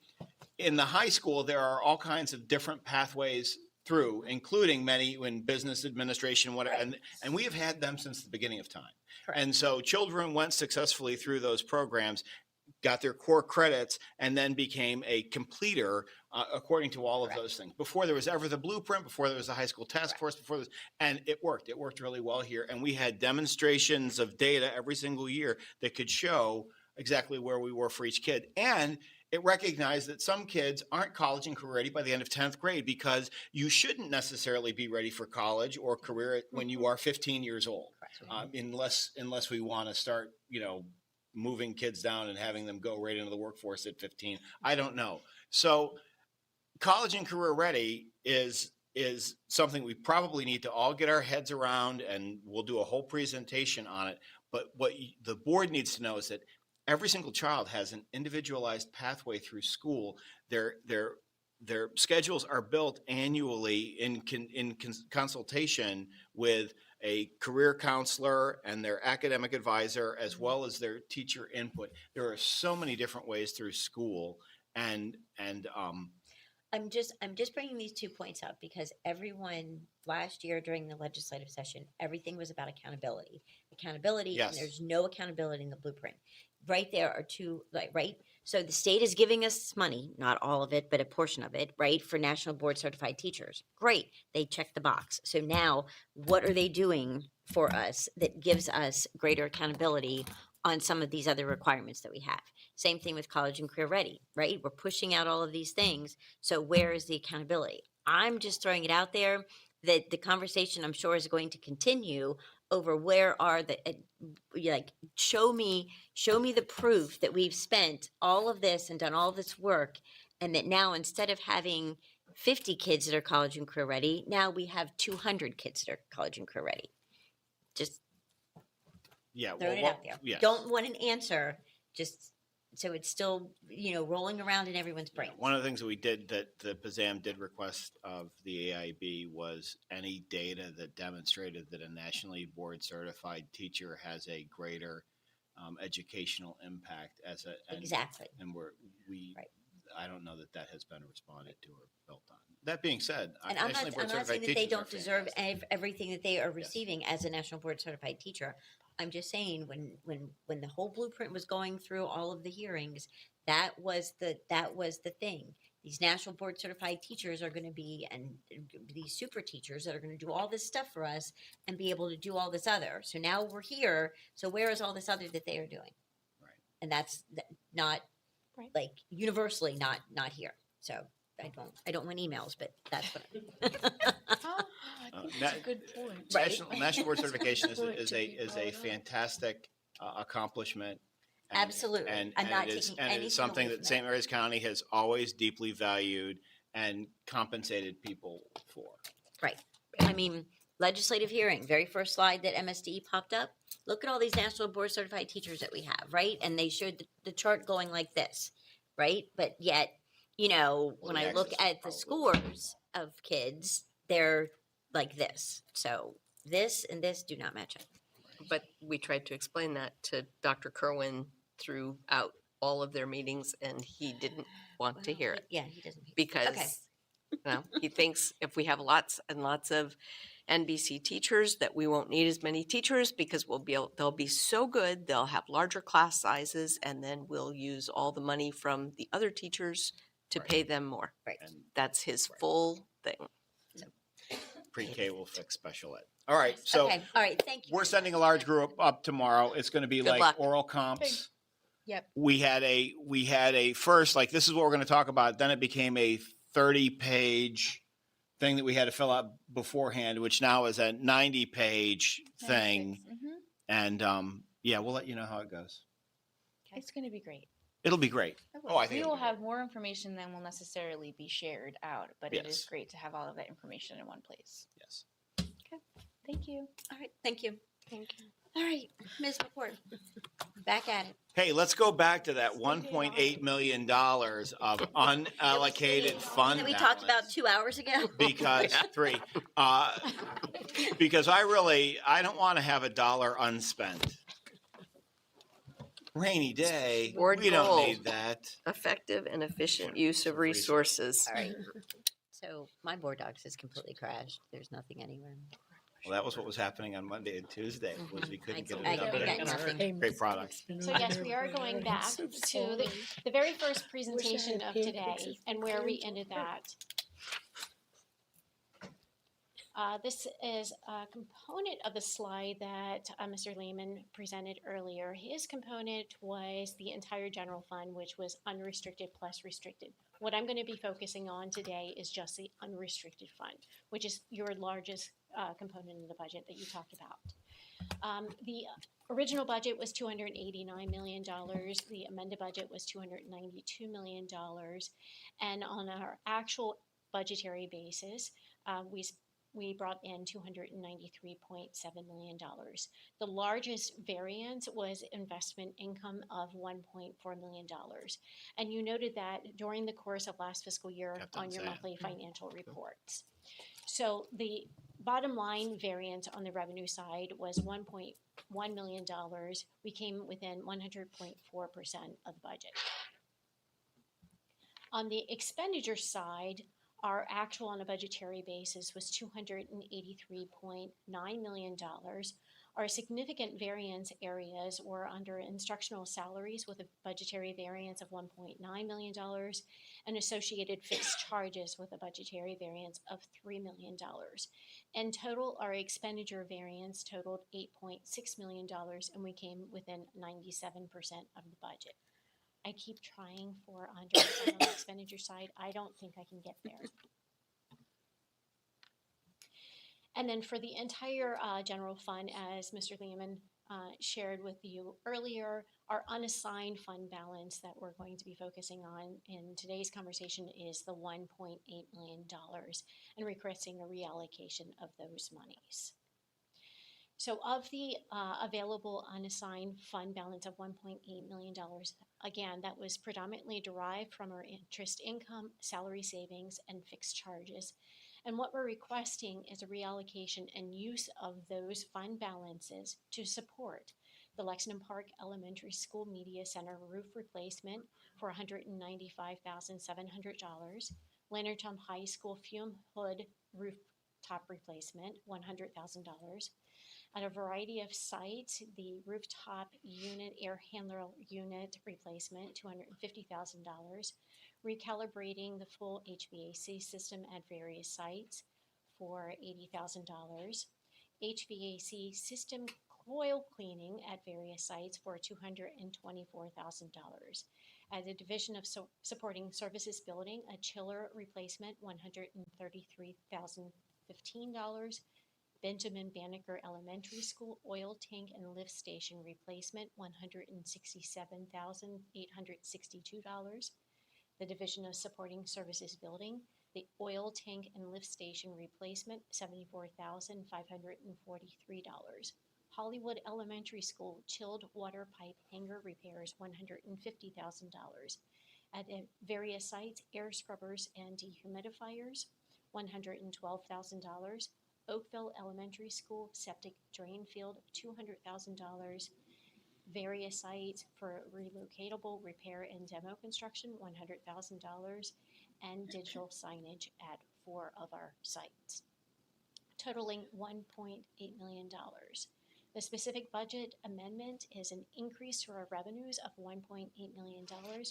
[SPEAKER 4] in the high school, there are all kinds of different pathways through, including many in business administration, whatever,
[SPEAKER 1] Right.
[SPEAKER 4] and we have had them since the beginning of time.
[SPEAKER 1] Correct.
[SPEAKER 4] And so children went successfully through those programs, got their core credits, and then became a completer according to all of
[SPEAKER 1] Correct.
[SPEAKER 4] those things. Before there was ever the blueprint, before there was the high school task force, before this, and it worked. It worked really well here. And we had demonstrations of data every single year that could show exactly where we were for each kid. And it recognized that some kids aren't college and career ready by the end of 10th grade because you shouldn't necessarily be ready for college or career when you are 15 years old, unless we want to start, moving kids down and having them go right into the workforce at 15. I don't know. So college and career ready is something we probably need to all get our heads around, and we'll do a whole presentation on it. But what the board needs to know is that every single child has an individualized pathway through school. Their schedules are built annually in consultation with a career counselor and their academic advisor, as well as their teacher input. There are so many different ways through school, and
[SPEAKER 1] I'm just bringing these 2 points up because everyone last year during the legislative session, everything was about accountability.
[SPEAKER 4] Yes.
[SPEAKER 1] And there's no accountability in the blueprint. Right there are two, right? So the state is giving us money, not all of it, but a portion of it, right, for national board certified teachers. Great, they checked the box. So now, what are they doing for us that gives us greater accountability on some of these other requirements that we have? Same thing with college and career ready, right? We're pushing out all of these things. So where is the accountability? I'm just throwing it out there that the conversation, I'm sure, is going to continue over where are the show me the proof that we've spent all of this and done all this work, and that now instead of having 50 kids that are college and career ready, now we have 200 kids that are college and career ready. Just throwing it out there.
[SPEAKER 4] Yes.
[SPEAKER 1] Don't want an answer, just so it's still rolling around in everyone's brain.
[SPEAKER 4] One of the things that we did that the PZAM did request of the AIB was any data that demonstrated that a nationally board certified teacher has a greater educational impact
[SPEAKER 1] Exactly.
[SPEAKER 4] And
[SPEAKER 1] Right.
[SPEAKER 4] I don't know that has been responded to or built on. That being said,
[SPEAKER 1] And I'm
[SPEAKER 4] nationally board
[SPEAKER 1] not saying
[SPEAKER 4] certified
[SPEAKER 1] that they
[SPEAKER 4] teachers
[SPEAKER 1] don't
[SPEAKER 4] are
[SPEAKER 1] deserve
[SPEAKER 4] fantastic.
[SPEAKER 1] everything that they are receiving as a national board certified teacher. I'm just saying when the whole blueprint was going through all of the hearings, that was the thing. These national board certified teachers are going to be, and these super teachers that are going to do all this stuff for us and be able to do all this other. So now we're here. So where is all this other that they are doing?
[SPEAKER 4] Right.
[SPEAKER 1] And that's not
[SPEAKER 5] Right.
[SPEAKER 1] like universally not here. So I don't win emails, but that's what.
[SPEAKER 10] I think that's a good point.
[SPEAKER 4] National board certification
[SPEAKER 10] Point
[SPEAKER 4] is
[SPEAKER 10] to be
[SPEAKER 4] a
[SPEAKER 10] brought up.
[SPEAKER 4] fantastic accomplishment.
[SPEAKER 1] Absolutely.
[SPEAKER 4] And
[SPEAKER 1] I'm not
[SPEAKER 4] it is,
[SPEAKER 1] taking
[SPEAKER 4] and it
[SPEAKER 1] anything
[SPEAKER 4] is something
[SPEAKER 1] away
[SPEAKER 4] that
[SPEAKER 1] from
[SPEAKER 4] St. Mary's County has always deeply valued and compensated people for.
[SPEAKER 1] Right. Legislative hearing, very first slide that MSDE popped up. Look at all these national board certified teachers that we have, right? And they showed the chart going like this, right? But yet, when I look at the scores of kids, they're like this. So this and this do not match up.
[SPEAKER 3] But we tried to explain that to Dr. Kerwin throughout all of their meetings, and he didn't want to hear it
[SPEAKER 1] Yeah, he doesn't.
[SPEAKER 3] because he thinks if we have lots and lots of NBC teachers that we won't need as many teachers because they'll be so good, they'll have larger class sizes, and then we'll use all the money from the other teachers to pay them more.
[SPEAKER 1] Right.
[SPEAKER 4] And
[SPEAKER 3] That's his full thing.
[SPEAKER 4] pre-K will fix special ed. All right, so
[SPEAKER 1] Okay, all right, thank you.
[SPEAKER 4] we're sending a large group up tomorrow. It's going to be
[SPEAKER 3] Good
[SPEAKER 4] like
[SPEAKER 3] luck.
[SPEAKER 4] oral comps.
[SPEAKER 12] Yep.
[SPEAKER 4] We had a first, like, this is what we're going to talk about. Then it became a 30-page thing that we had to fill out beforehand, which now is a 90-page thing. And yeah, we'll let you know how it goes.
[SPEAKER 12] It's going to be great.
[SPEAKER 4] It'll be great. Oh, I think
[SPEAKER 12] we
[SPEAKER 4] it'll
[SPEAKER 12] will
[SPEAKER 4] be great.
[SPEAKER 12] have more information than will necessarily be shared out, but it is
[SPEAKER 4] Yes.
[SPEAKER 12] great to have all of that information in one place.
[SPEAKER 4] Yes.
[SPEAKER 12] Thank you.
[SPEAKER 1] All right, thank you.
[SPEAKER 13] Thank you.
[SPEAKER 1] All right, Ms. McCord, back at it.
[SPEAKER 4] Hey, let's go back to that $1.8 million of unallocated fund
[SPEAKER 1] That we talked
[SPEAKER 4] balance.
[SPEAKER 1] about 2 hours ago.
[SPEAKER 4] Because because I don't want to have a dollar unspent. Rainy day,
[SPEAKER 3] Board
[SPEAKER 4] we don't
[SPEAKER 3] goal.
[SPEAKER 4] need that.
[SPEAKER 3] Effective and efficient use of resources.
[SPEAKER 1] All right. So my board docs is completely crashed. There's nothing anywhere.
[SPEAKER 4] Well, that was what was happening on Monday and Tuesday, was we couldn't get
[SPEAKER 1] I
[SPEAKER 4] it done.
[SPEAKER 1] got nothing.
[SPEAKER 4] Great product.
[SPEAKER 9] So yes, we are going back to the very first presentation of today and where we ended that. This is a component of the slide that Mr. Lehman presented earlier. His component was the entire general fund, which was unrestricted plus restricted. What I'm going to be focusing on today is just the unrestricted fund, which is your largest component in the budget that you talked about. The original budget was $289 million. The amended budget was $292 million. And on our actual budgetary basis, we brought in $293.7 million. The largest variance was investment income of $1.4 million. And you noted that during the course of last fiscal year on your monthly financial reports. So the bottom line variance on the revenue side was $1.1 million. We came within 100.4% of the budget. On the expenditure side, our actual on a budgetary basis was $283.9 million. Our significant variance areas were under instructional salaries with a budgetary variance of $1.9 million and associated fixed charges with a budgetary variance of $3 million. In total, our expenditure variance totaled $8.6 million and we came within 97% of the budget. I keep trying for 100% on the expenditure side. I don't think I can get there. And then for the entire general fund, as Mr. Lehman shared with you earlier, our unassigned fund balance that we're going to be focusing on in today's conversation is the $1.8 million and requesting a reallocation of those monies. So of the available unassigned fund balance of $1.8 million, again, that was predominantly derived from our interest income, salary savings, and fixed charges. And what we're requesting is a reallocation and use of those fund balances to support the Lexington Park Elementary School Media Center roof replacement for $195,700, Leonardtown High School fume hood rooftop replacement, $100,000. At a variety of sites, the rooftop unit, air handler unit replacement, $250,000. Recalibrating the full HVAC system at various sites for $80,000. HVAC system coil cleaning at various sites for $224,000. At the Division of Supporting Services Building, a chiller replacement, $133,015. Benjamin Banneker Elementary School oil tank and lift station replacement, $167,862. The Division of Supporting Services Building, the oil tank and lift station replacement, $74,543. Hollywood Elementary School chilled water pipe hanger repairs, $150,000. At various sites, air scrubbers and dehumidifiers, $112,000. Oakville Elementary School septic drain field, $200,000. various sites for relocatable repair and demo construction, $100,000, and digital signage at 4 of our sites, totaling $1.8 million. The specific budget amendment is an increase to our revenues of $1.8 million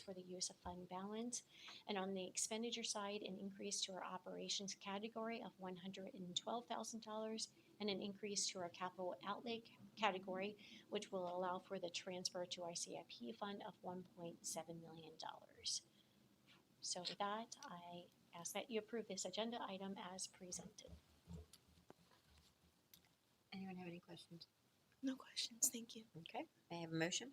[SPEAKER 9] for the use of fund balance, and on the expenditure side, an increase to our operations category of $112,000, and an increase to our capital outlay category, which will allow for the transfer to our CIP fund of $1.7 million. So with that, I ask that you approve this agenda item as presented.
[SPEAKER 1] Anyone have any questions?
[SPEAKER 5] No questions, thank you.
[SPEAKER 1] Okay, may I have a motion?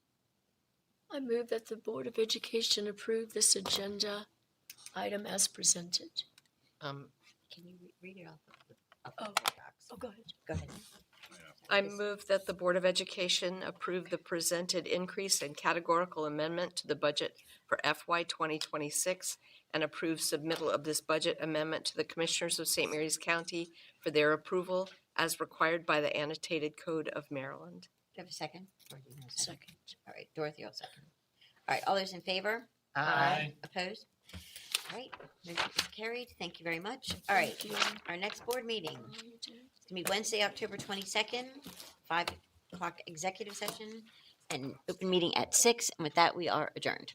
[SPEAKER 10] I move that the Board of Education approve this agenda item as presented.
[SPEAKER 1] Can you read it off?
[SPEAKER 10] Oh, go ahead.
[SPEAKER 1] Go ahead.
[SPEAKER 3] I move that the Board of Education approve the presented increase and categorical amendment to the budget for FY 2026 and approve submittal of this budget amendment to the Commissioners of St. Mary's County for their approval as required by the Annotated Code of Maryland.
[SPEAKER 1] Do you have a second? Or do you have a
[SPEAKER 10] Second.
[SPEAKER 1] All right, Dorothy will second. All right, all those in favor?
[SPEAKER 14] Aye.
[SPEAKER 1] Opposed? All right, motion is carried. Thank you very much. All right, our next board meeting. It's gonna be Wednesday, October 22nd, 5 o'clock executive session and open meeting at 6. And with that, we are adjourned.